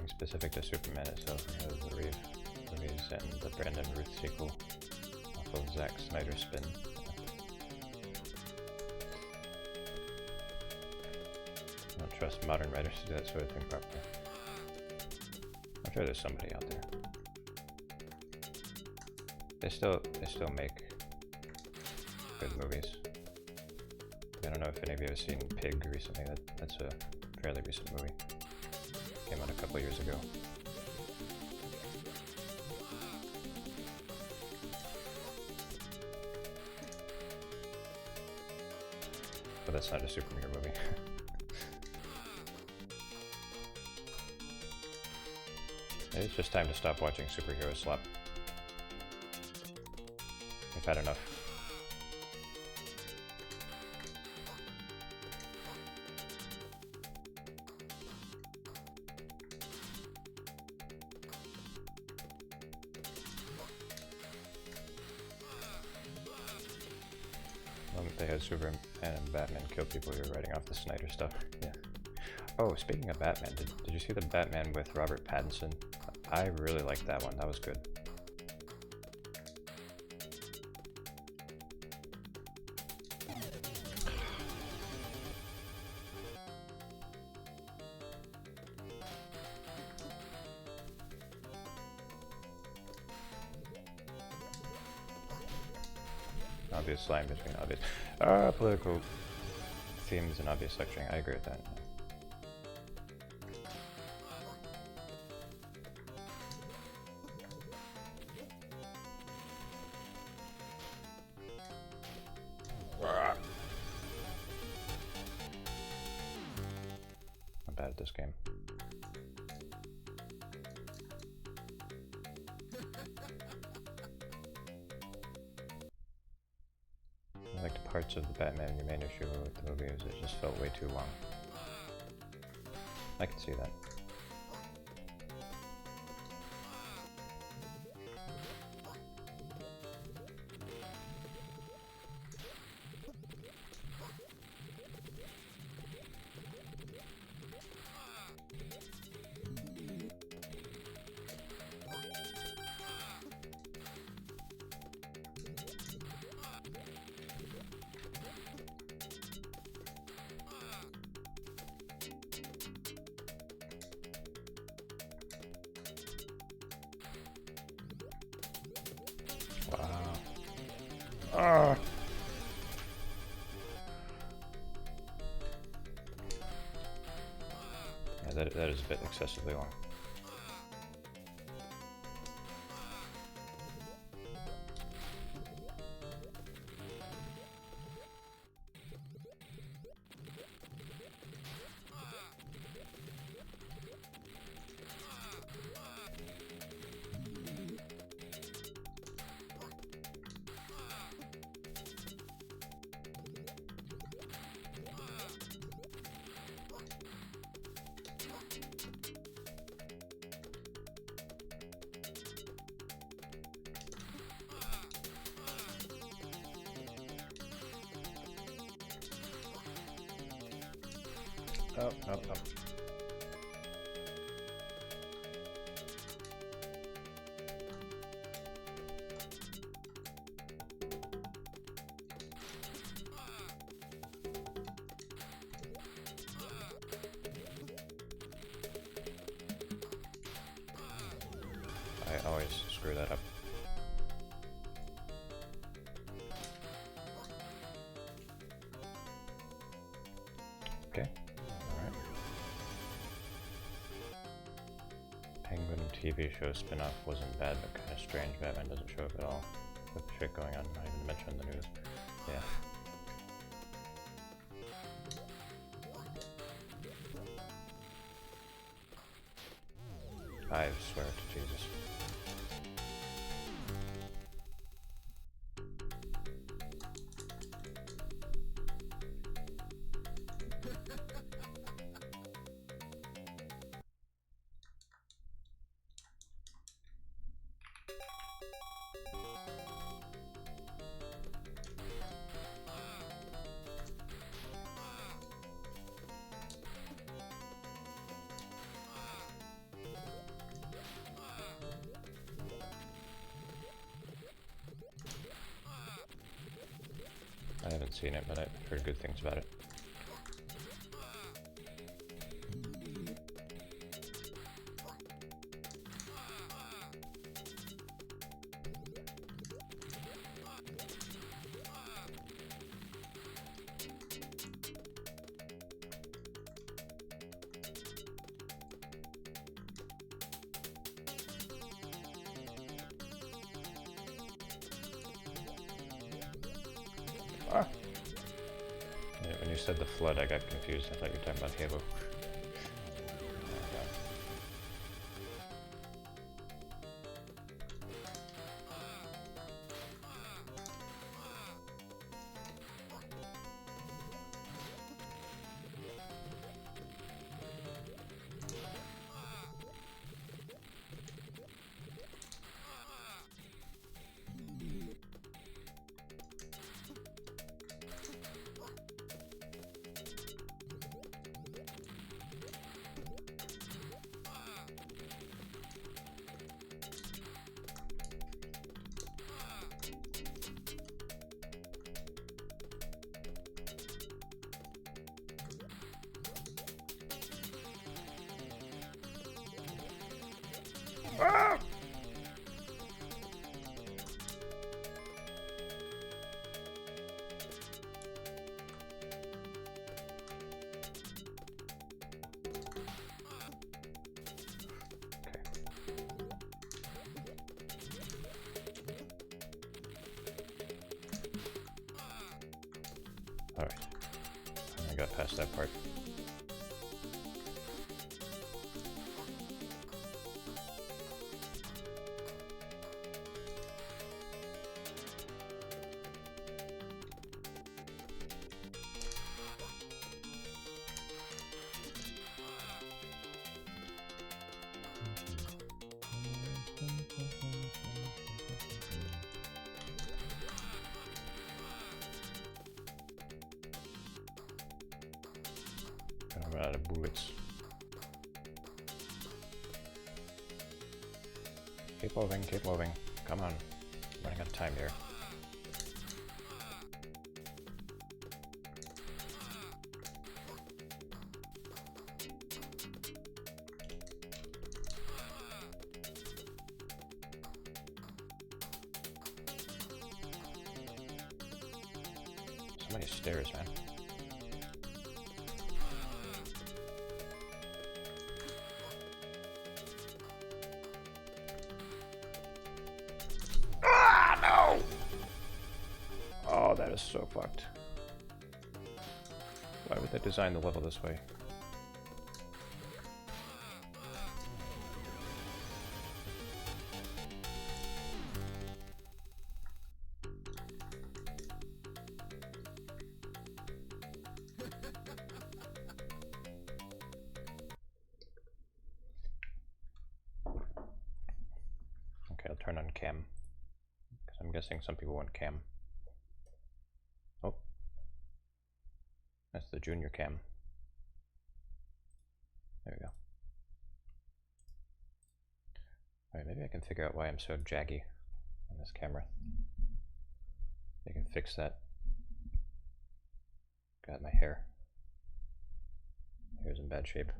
Specific to Superman itself, you know, the Reeve movies and the Brandon Ruth sequel off of Zack Snyder's spin. I don't trust modern writers to do that sort of thing properly. I'm sure there's somebody out there. They still make good movies. I don't know if any of you have seen Pig recently. That's a fairly recent movie. Came out a couple years ago. But that's not a superhero movie. Maybe it's just time to stop watching superhero slop. We've had enough. They had Superman and Batman kill people who were writing off the Snyder stuff. Yeah. Oh, speaking of Batman, did you see the Batman with Robert Pattinson? I really liked that one. That was good. Obvious line between obvious political themes and obvious lecturing. I agree with that. I'm bad at this game. I liked parts of the Batman you main issue with the movie, it just felt way too long. I can see that. Wow. Yeah, that is a bit excessively long. Oh, no. Okay. Alright. Penguin TV show spin-off wasn't bad, but kind of strange. Batman doesn't show up at all. With shit going on, not even mentioned in the news. Yeah. I swear to Jesus. I haven't seen it, but I've heard good things about it. Ah. Yeah, when you said the flood, I got confused. I thought you were talking about Halo. Ah! Alright. I got past that part. I'm out of bullets. Keep moving, keep moving. Come on. I'm running out of time here. So many stairs, man. Oh, that is so fucked. Why would they design the level this way? Okay, I'll turn on cam. Because I'm guessing some people want cam. Oh. That's the junior cam. There we go. Alright, maybe I can figure out why I'm so jaggy on this camera. I can fix that. Got my hair. Hair's in bad shape.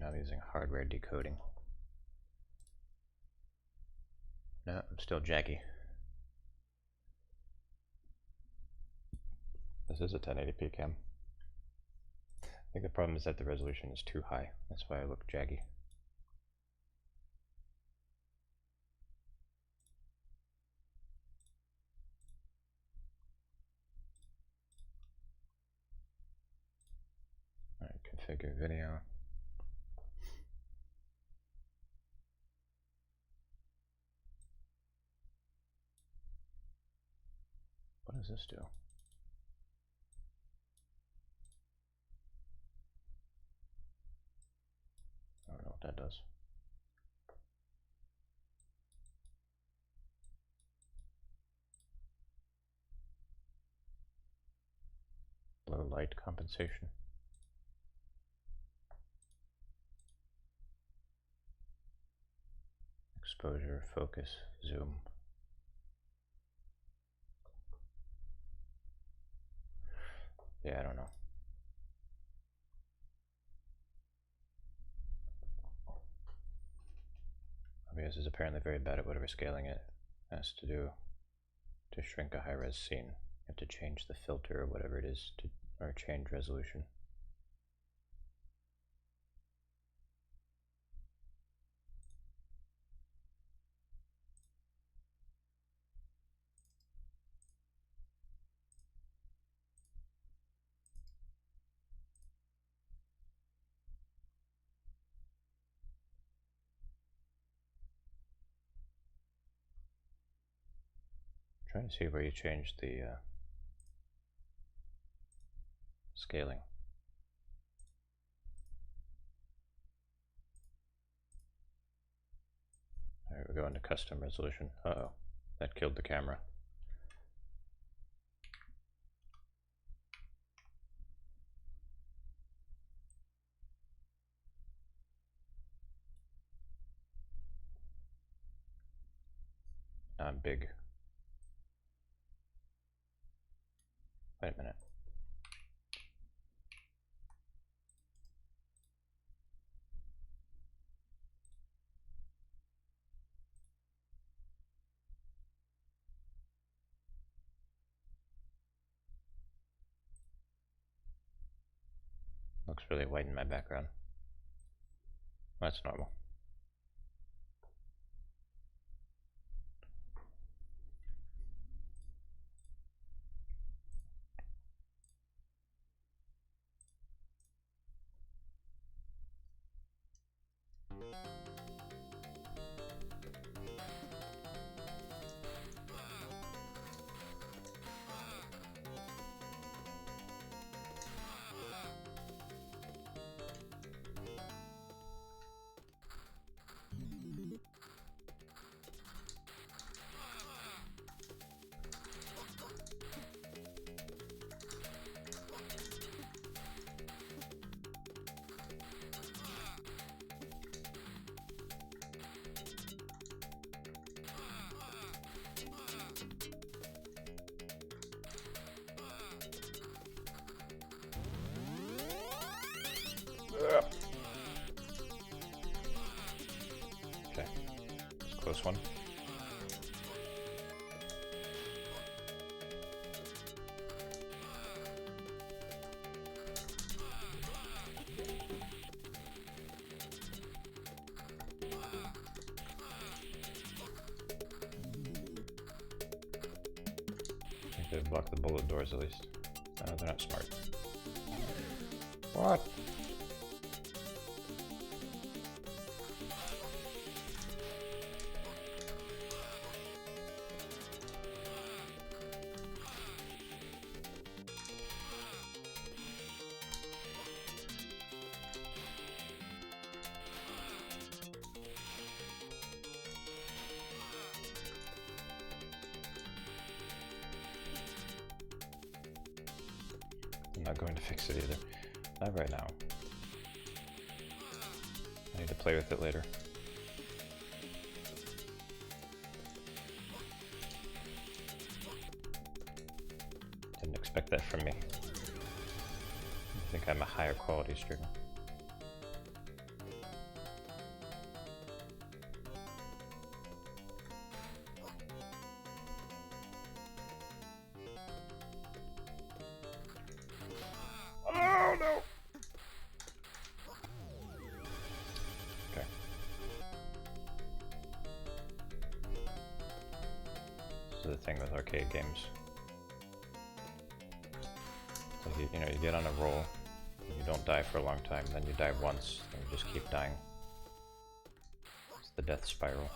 now I'm using hardware decoding. No, I'm still jaggy. This is a 1080p cam. I think the problem is that the resolution is too high. That's why I look jaggy. Alright, configure video. What does this do? I don't know what that does. Low light compensation. Exposure, focus, zoom. Yeah, I don't know. OBS is apparently very bad at whatever scaling it has to do to shrink a high-res scene. You have to change the filter or whatever it is to, or change resolution. Trying to see where you change the scaling. Alright, we're going to custom resolution. Uh-oh, that killed the camera. Now I'm big. Wait a minute. Looks really white in my background. That's normal. Okay, it's a close one. I think they block the bullet doors at least. No, they're not smart. What? I'm not going to fix it either. Not right now. I need to play with it later. Didn't expect that from me. I think I'm a higher quality streamer. This is the thing with arcade games. Like you know, you get on a roll, and you don't die for a long time, then you die once, and you just keep dying. It's the death spiral.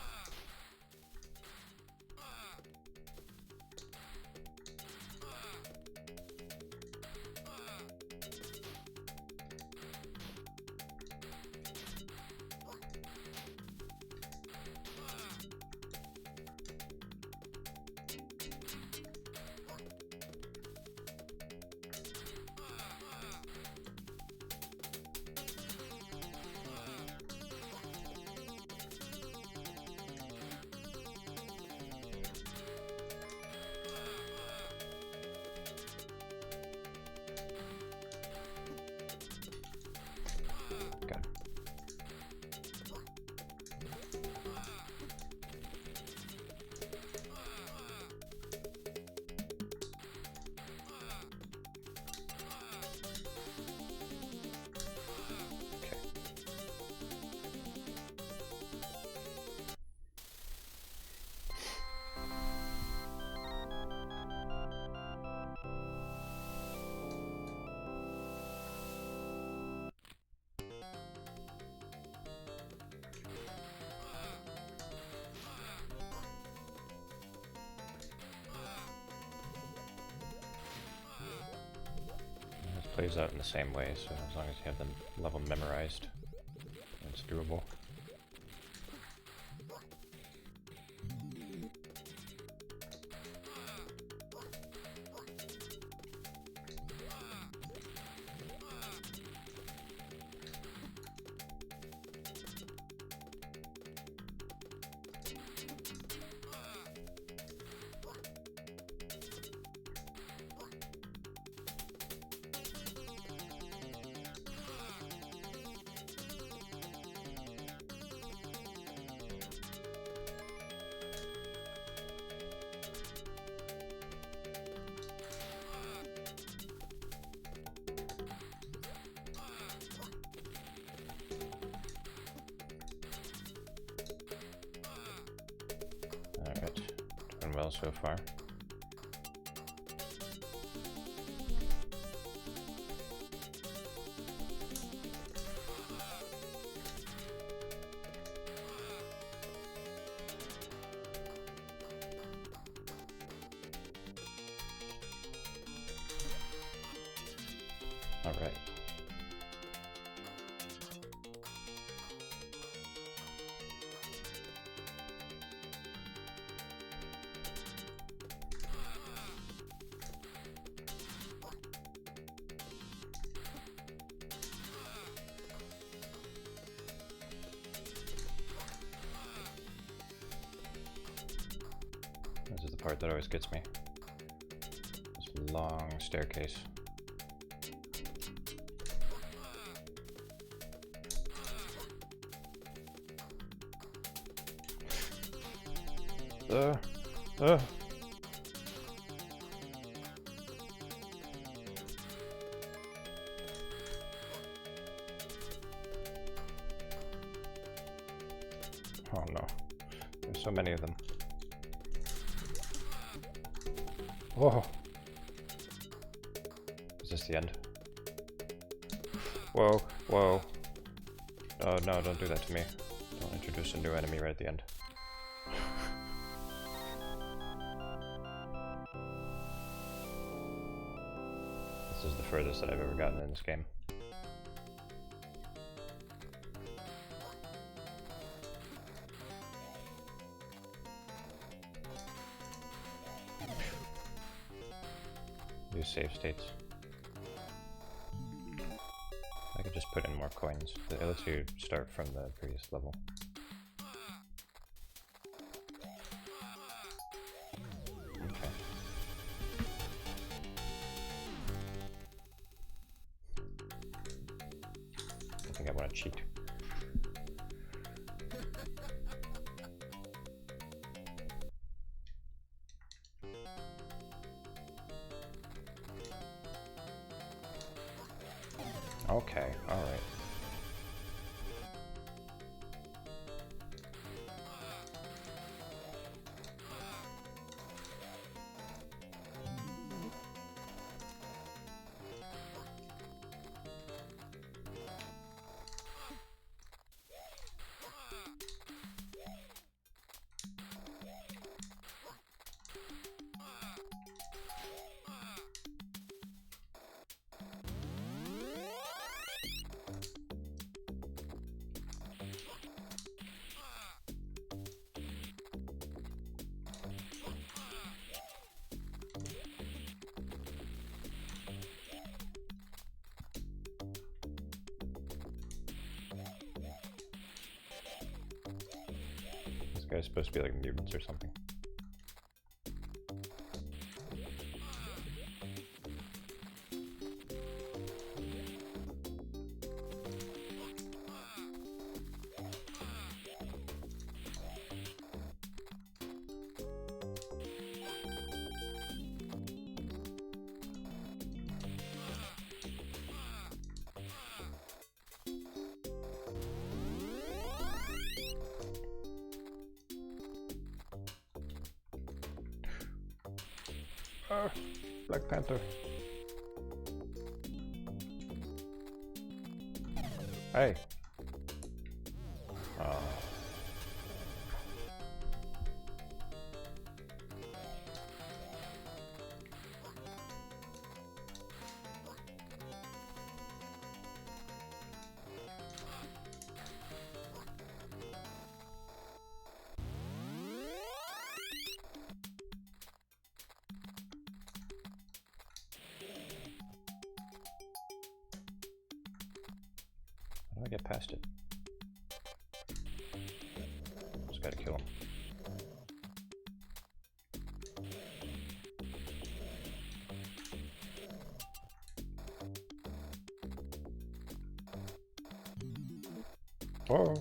Plays out in the same way, so as long as you have the level memorized, it's doable. Well so far. All right. This is the part that always gets me. This long staircase. Oh no, there's so many of them. Whoa. Is this the end? Whoa, whoa. Oh no, don't do that to me. Don't introduce a new enemy right at the end. This is the furthest that I've ever gotten in this game. Use save states. I could just put in more coins. It lets you start from the previous level. Okay. I think I want to cheat. Okay, alright. guys supposed to be like mutants or something? Black Panther. Hey. How do I get past it? Just gotta kill him. Whoa!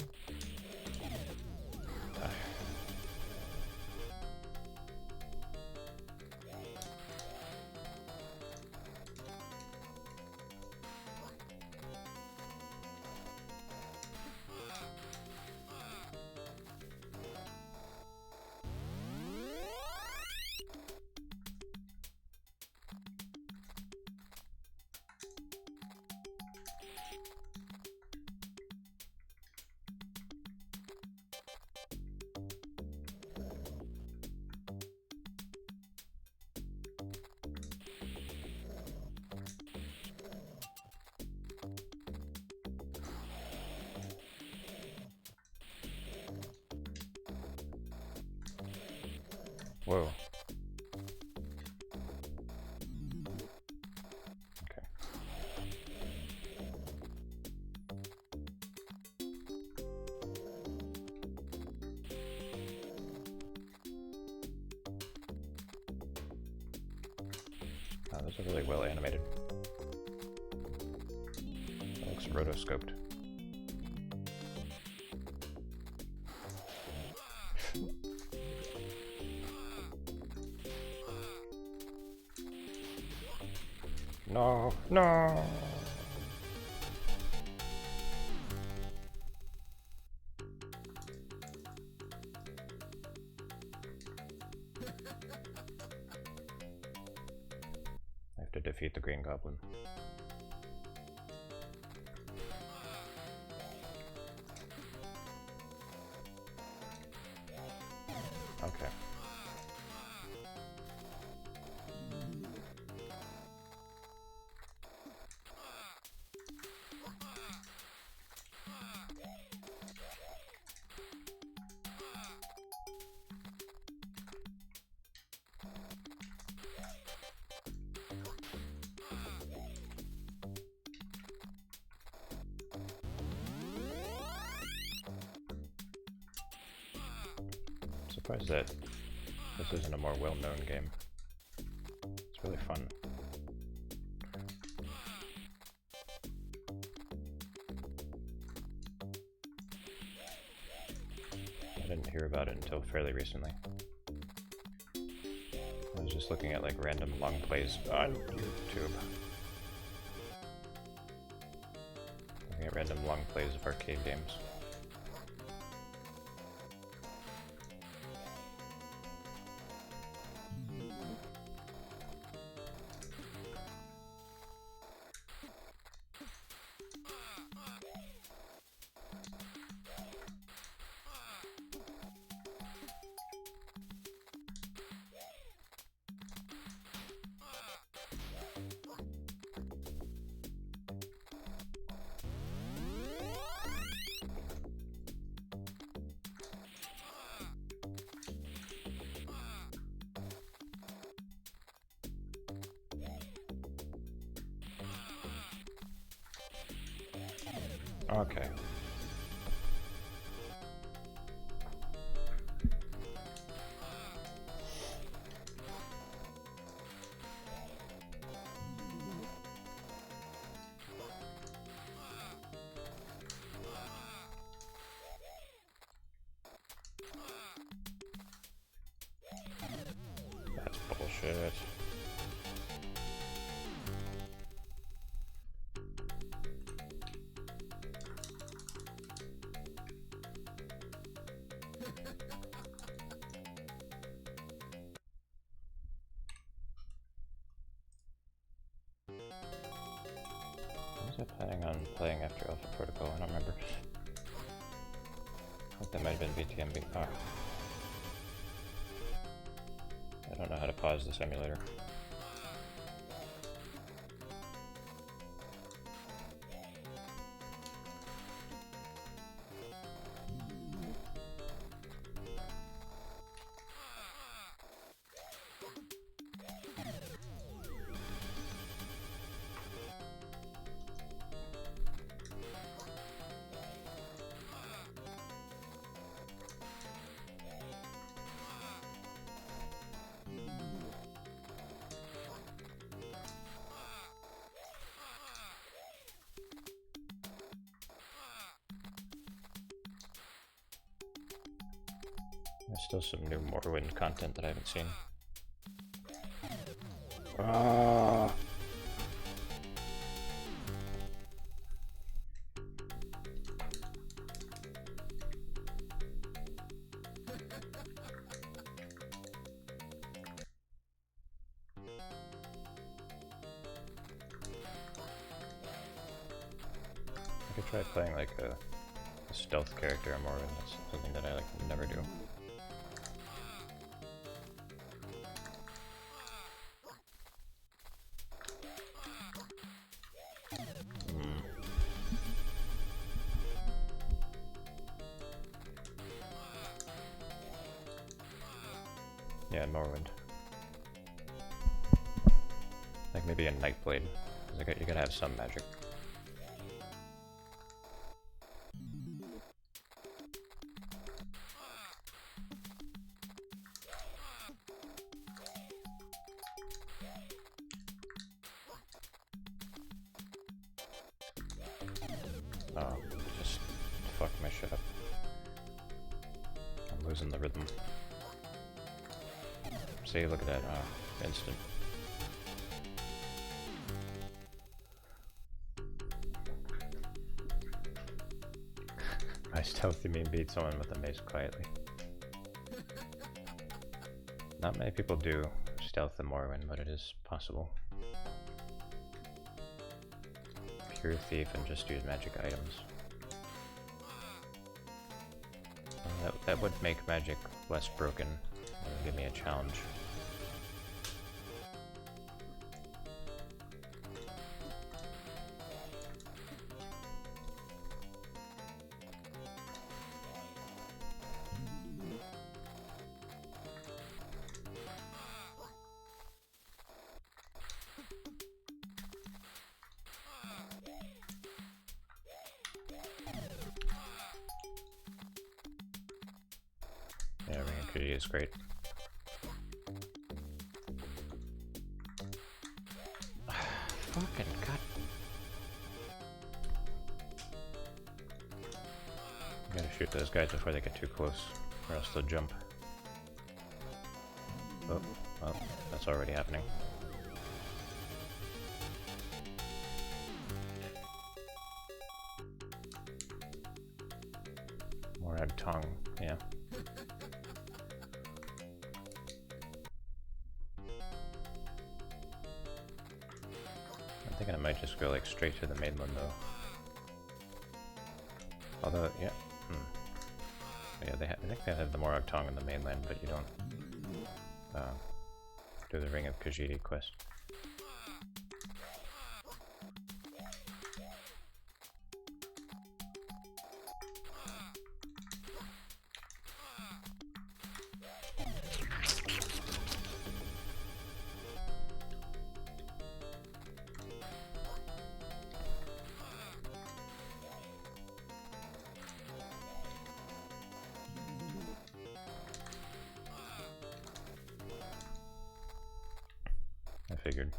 Whoa. Okay. Oh, those are really well animated. That looks rotoscoped. No, no. I have to defeat the Green Goblin. Okay. Surprised that this isn't a more well-known game. It's really fun. I didn't hear about it until fairly recently. I was just looking at like random long plays on YouTube. Looking at random long plays of arcade games. Okay. shit. Was I planning on playing after Alpha Protocol? I don't remember. I think that might have been BTMB. Oh. I don't know how to pause the simulator. There's still some new Morrowind content that I haven't seen. Ah. I could try playing like a stealth character in Morrowind. That's something that I like never do. Yeah, Morrowind. Like maybe a Nightblade, because you gotta have some magic. Oh, just fuck my shit up. I'm losing the rhythm. See, look at that. Oh, instant. I stealthy mean beat someone with a mace quietly. Not many people do stealth in Morrowind, but it is possible. Pure thief and just use magic items. That would make magic less broken. That would give me a challenge. Yeah, Ring of Khajiit is great. Fucking god. I gotta shoot those guys before they get too close, or else they'll jump. Oh, well, that's already happening. Morag Tong, yeah. I'm thinking I might just go like straight to the mainland though. Although, yeah, yeah, I think they have the Morag Tong on the mainland, but you don't do the Ring of Khajiit quest. I figured.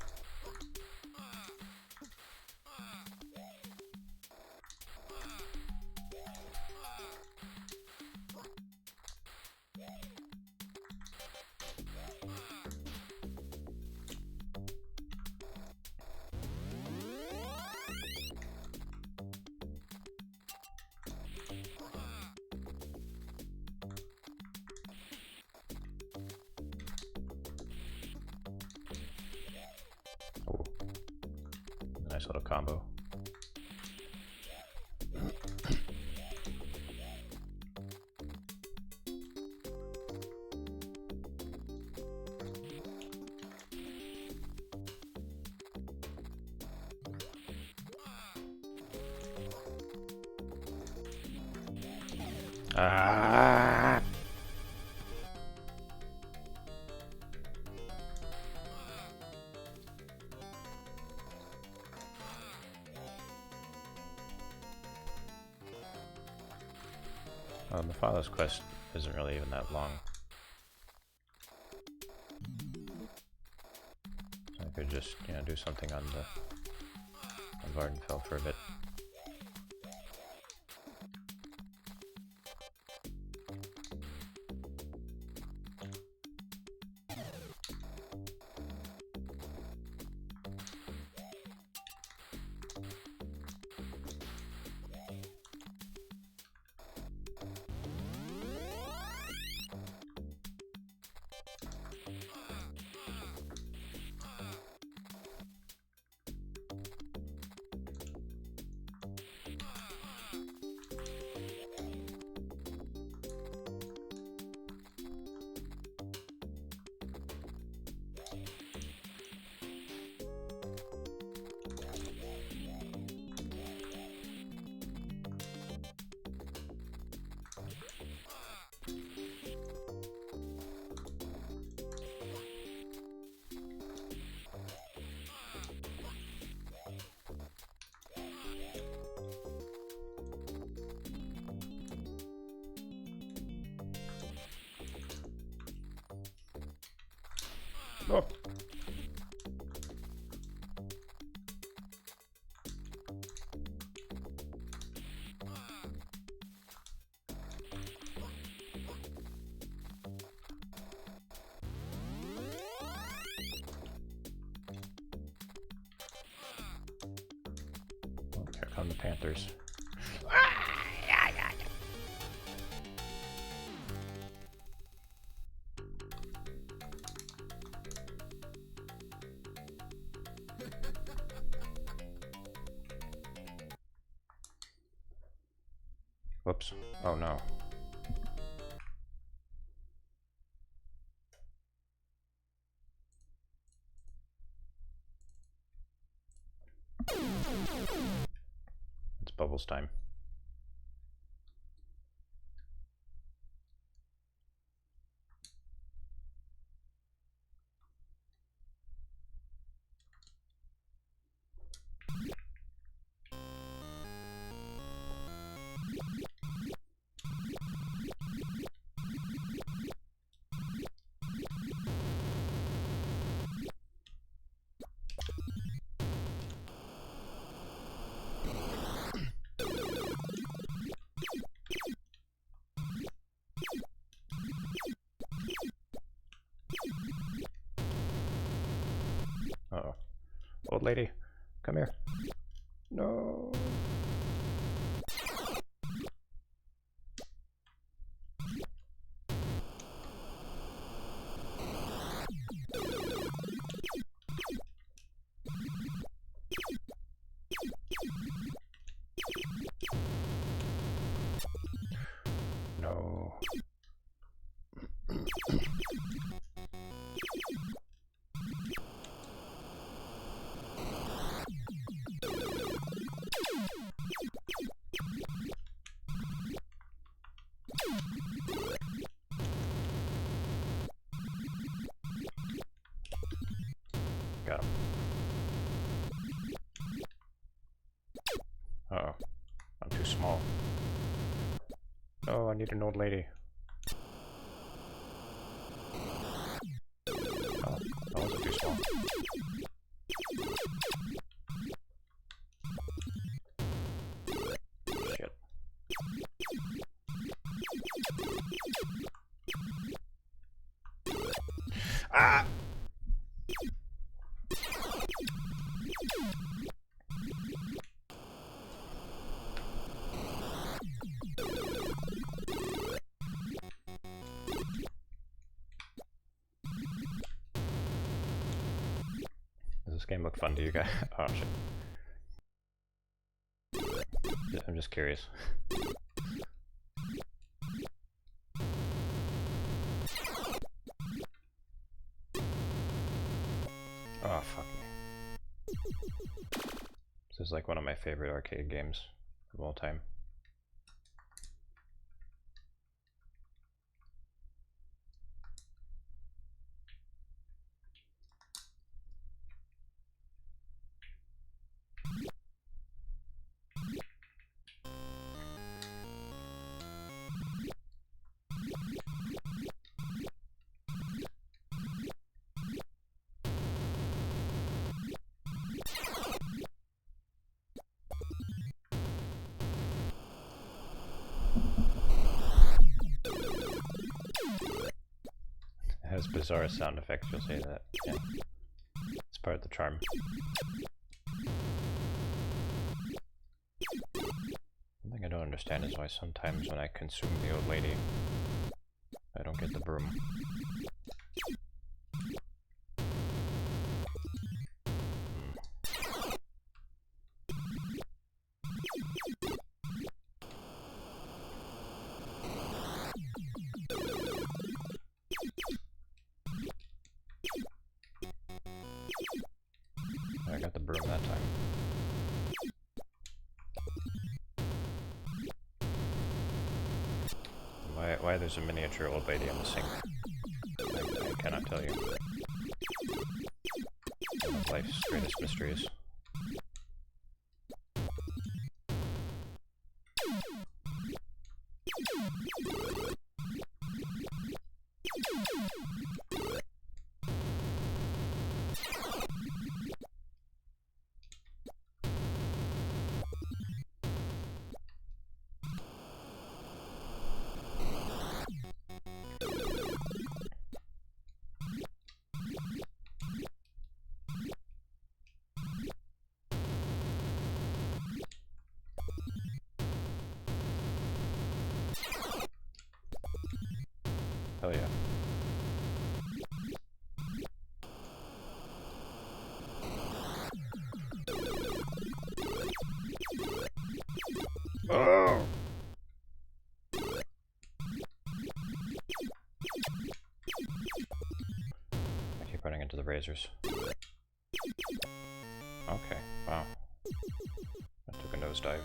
nice little combo. Ah! Well, the father's quest isn't really even that long. I could just, you know, do something on Vardenfell for a bit. Oh. Here come the Panthers. Whoops. Oh no. It's Bubbles time. Uh-oh. Old lady, come here. No. No. Got him. Uh-oh. I'm too small. No, I need an old lady. Oh, I wasn't too small. Shit. Ah! Does this game look fun to you guys? Oh shit. I'm just curious. Oh, fuck me. This is like one of my favorite arcade games of all time. It has bizarre sound effects, you'll say that. Yeah. It's part of the charm. One thing I don't understand is why sometimes when I consume the old lady, I don't get the broom. I got the broom that time. Why there's a miniature old lady in the sink? I cannot tell you. One of life's greatest mysteries. Hell yeah. Oh! I keep running into the razors. Okay, wow. I took a nosedive.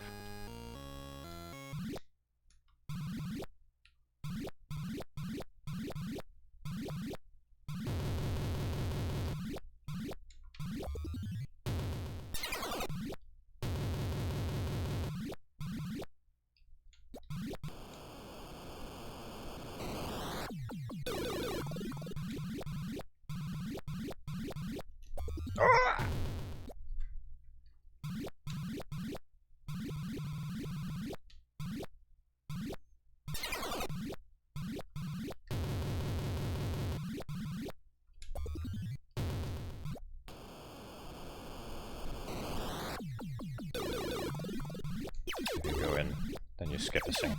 If you go in, then you skip a sink.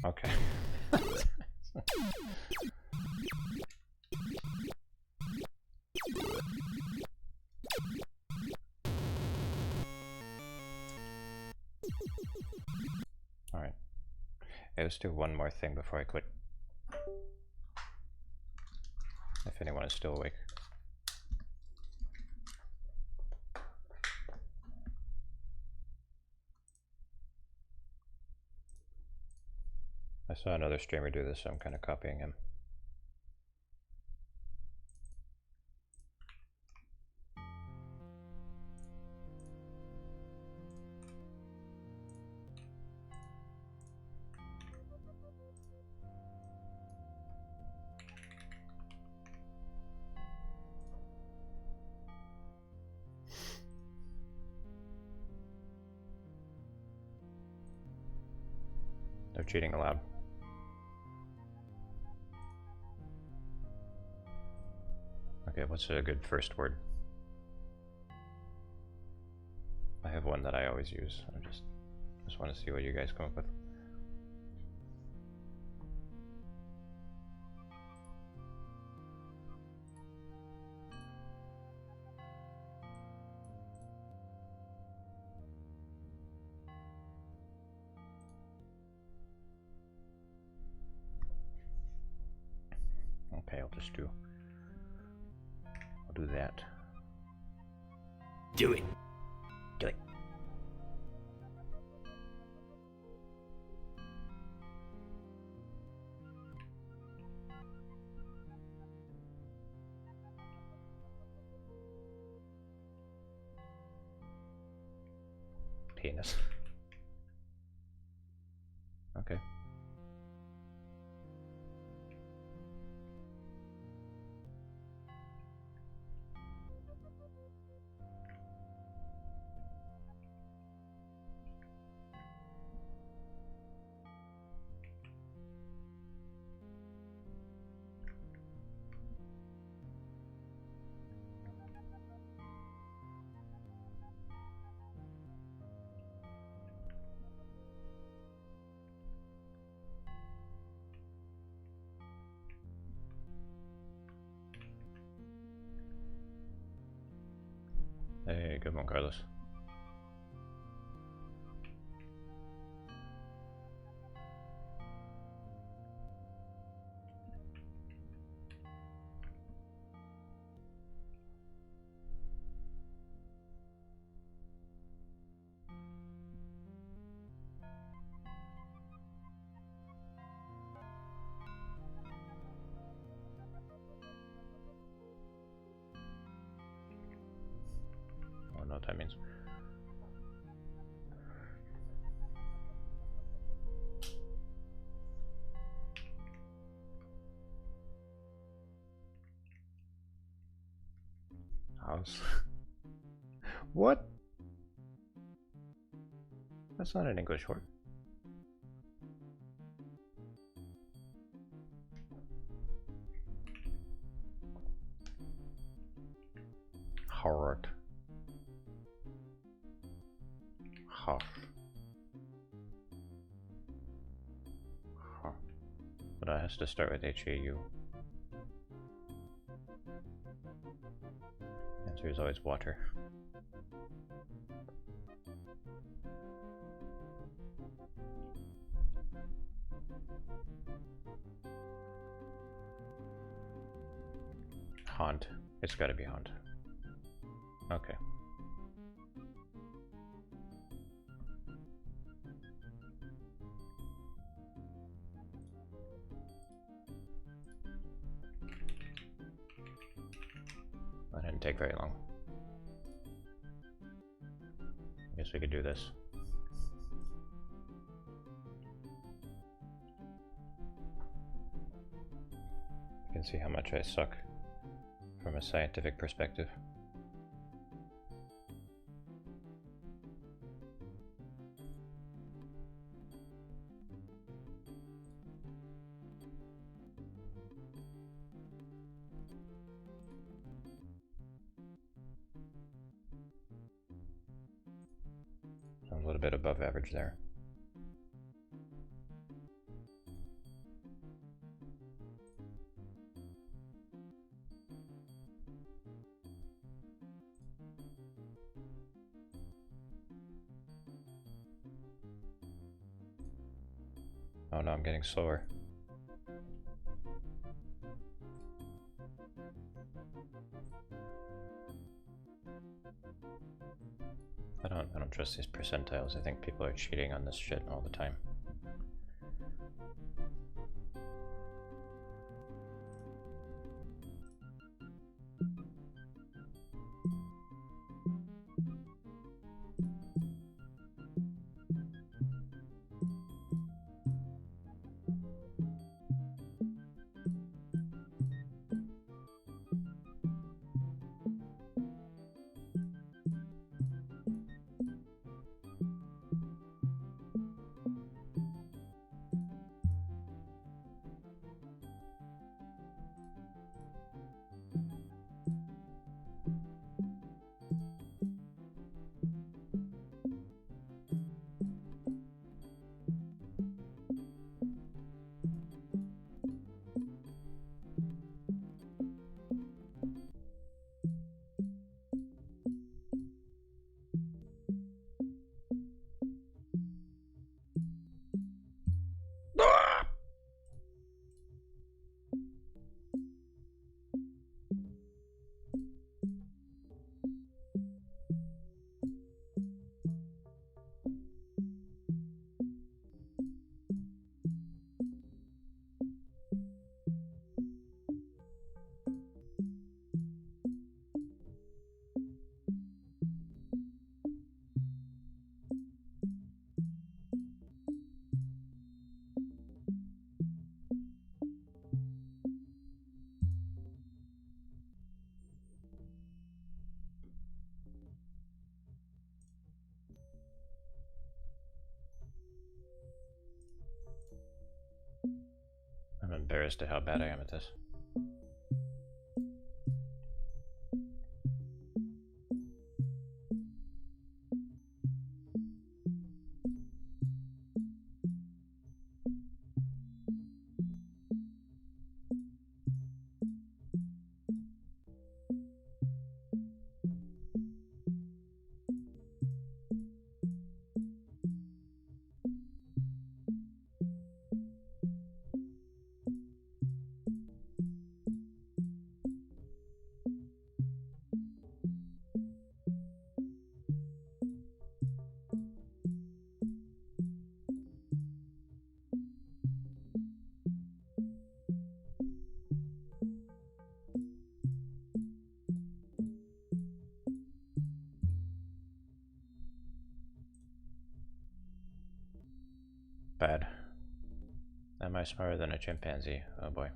Okay. Alright. Hey, let's do one more thing before I quit. If anyone is still awake. I saw another streamer do this, so I'm kind of copying him. No cheating allowed. Okay, what's a good first word? I have one that I always use. I just want to see what you guys come up with. Okay, I'll do that. Do it. Do it. Penis. Okay. Hey, good one, Carlos. I don't know what that means. House. What? That's not an English word. Heart. Hush. Huh. But it has to start with H-A-U. Answer is always water. Haunt. It's gotta be haunt. Okay. That didn't take very long. I guess we could do this. You can see how much I suck from a scientific perspective. I'm a little bit above average there. Oh no, I'm getting slower. I don't trust these percentiles. I think people are cheating on this shit all the time. embarrassed at how bad I am at this. Bad. Am I smarter than a chimpanzee? Oh boy.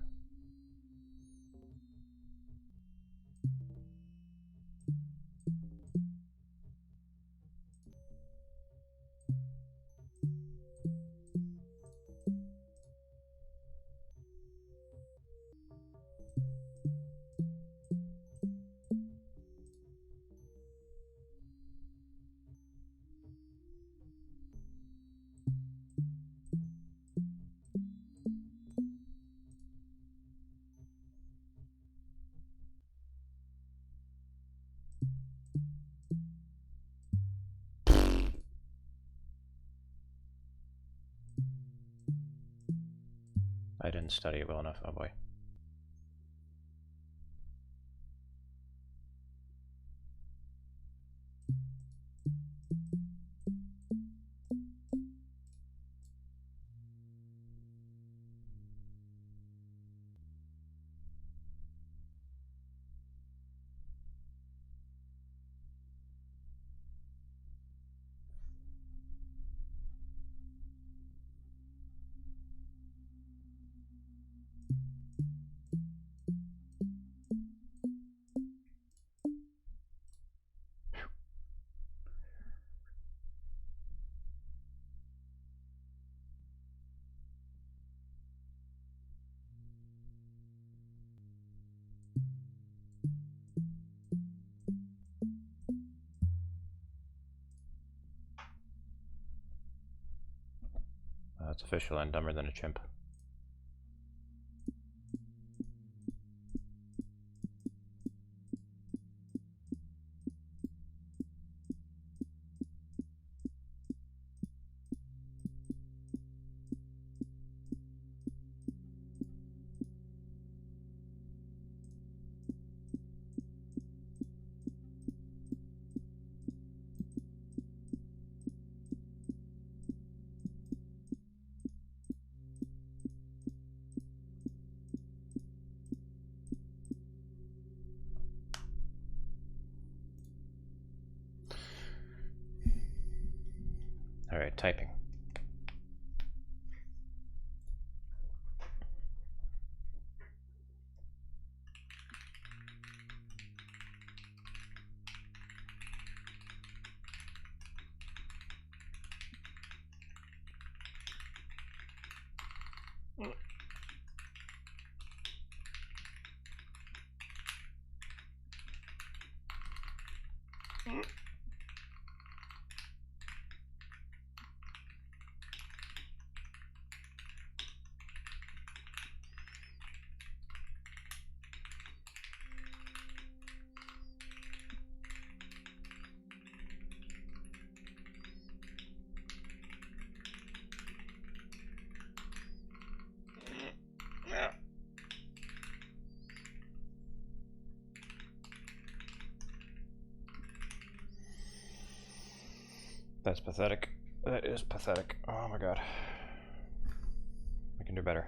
I didn't study it well enough. Oh boy. That's official. I'm dumber than a chimp. Alright, typing. That's pathetic. That is pathetic. Oh my god. I can do better.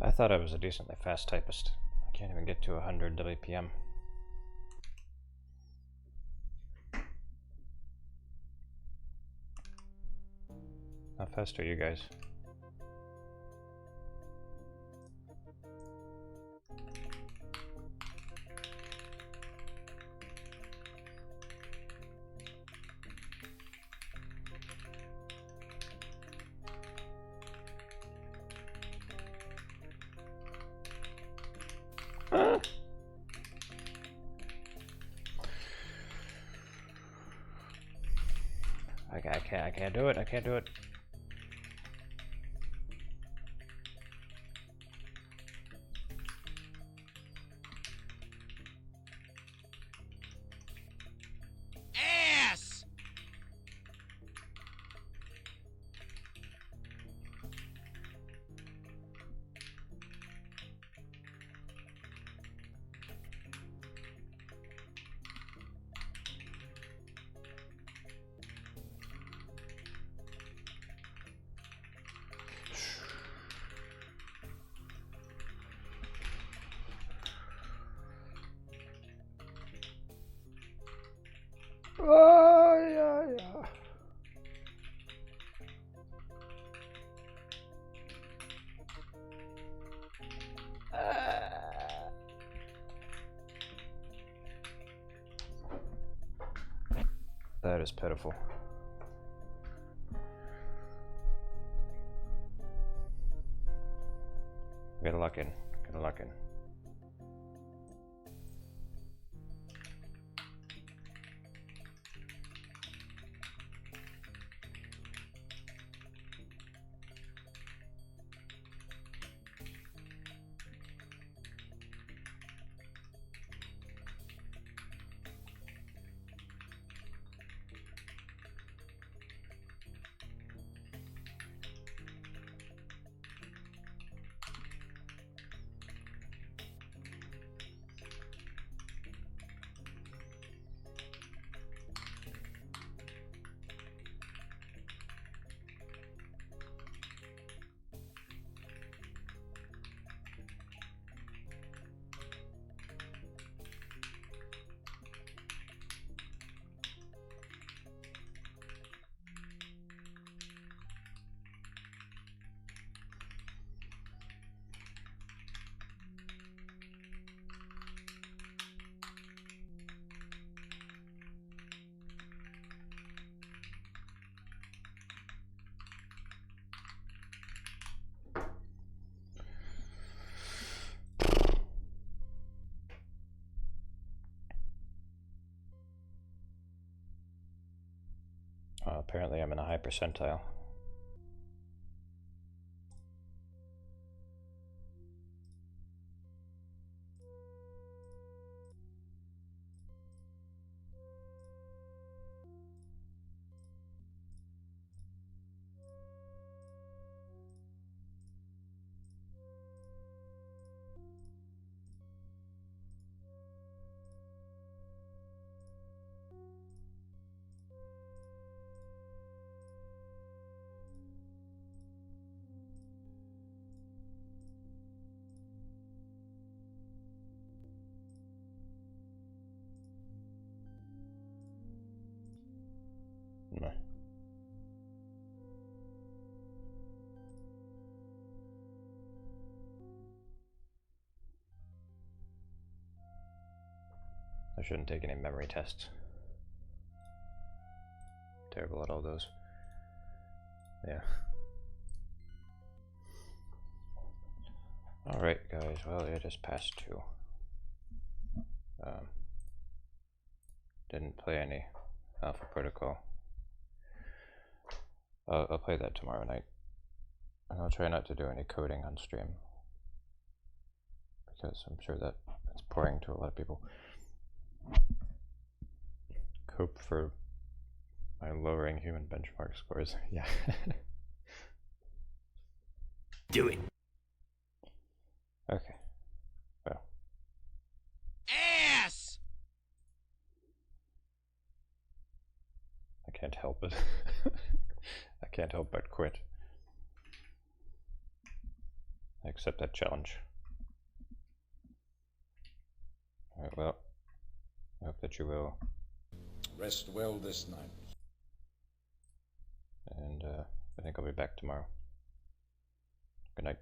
I thought I was a decently fast typist. I can't even get to 100 WPM. How fast are you guys? I can't do it. I can't do it. Ass! Oh, yeah, yeah. That is pitiful. Gotta lock in. Gotta lock in. Apparently I'm in a high percentile. No. I shouldn't take any memory tests. Terrible at all those. Yeah. Alright guys, well it is past 2. Didn't play any Alpha Protocol. I'll play that tomorrow night. And I'll try not to do any coding on stream, because I'm sure that it's boring to a lot of people. Cope for my lowering human benchmark scores. Yeah. Do it. Okay. Well. Ass! I can't help it. I can't help but quit. I accept that challenge. Alright, well, I hope that you will. Rest well this night. And I think I'll be back tomorrow. Good night.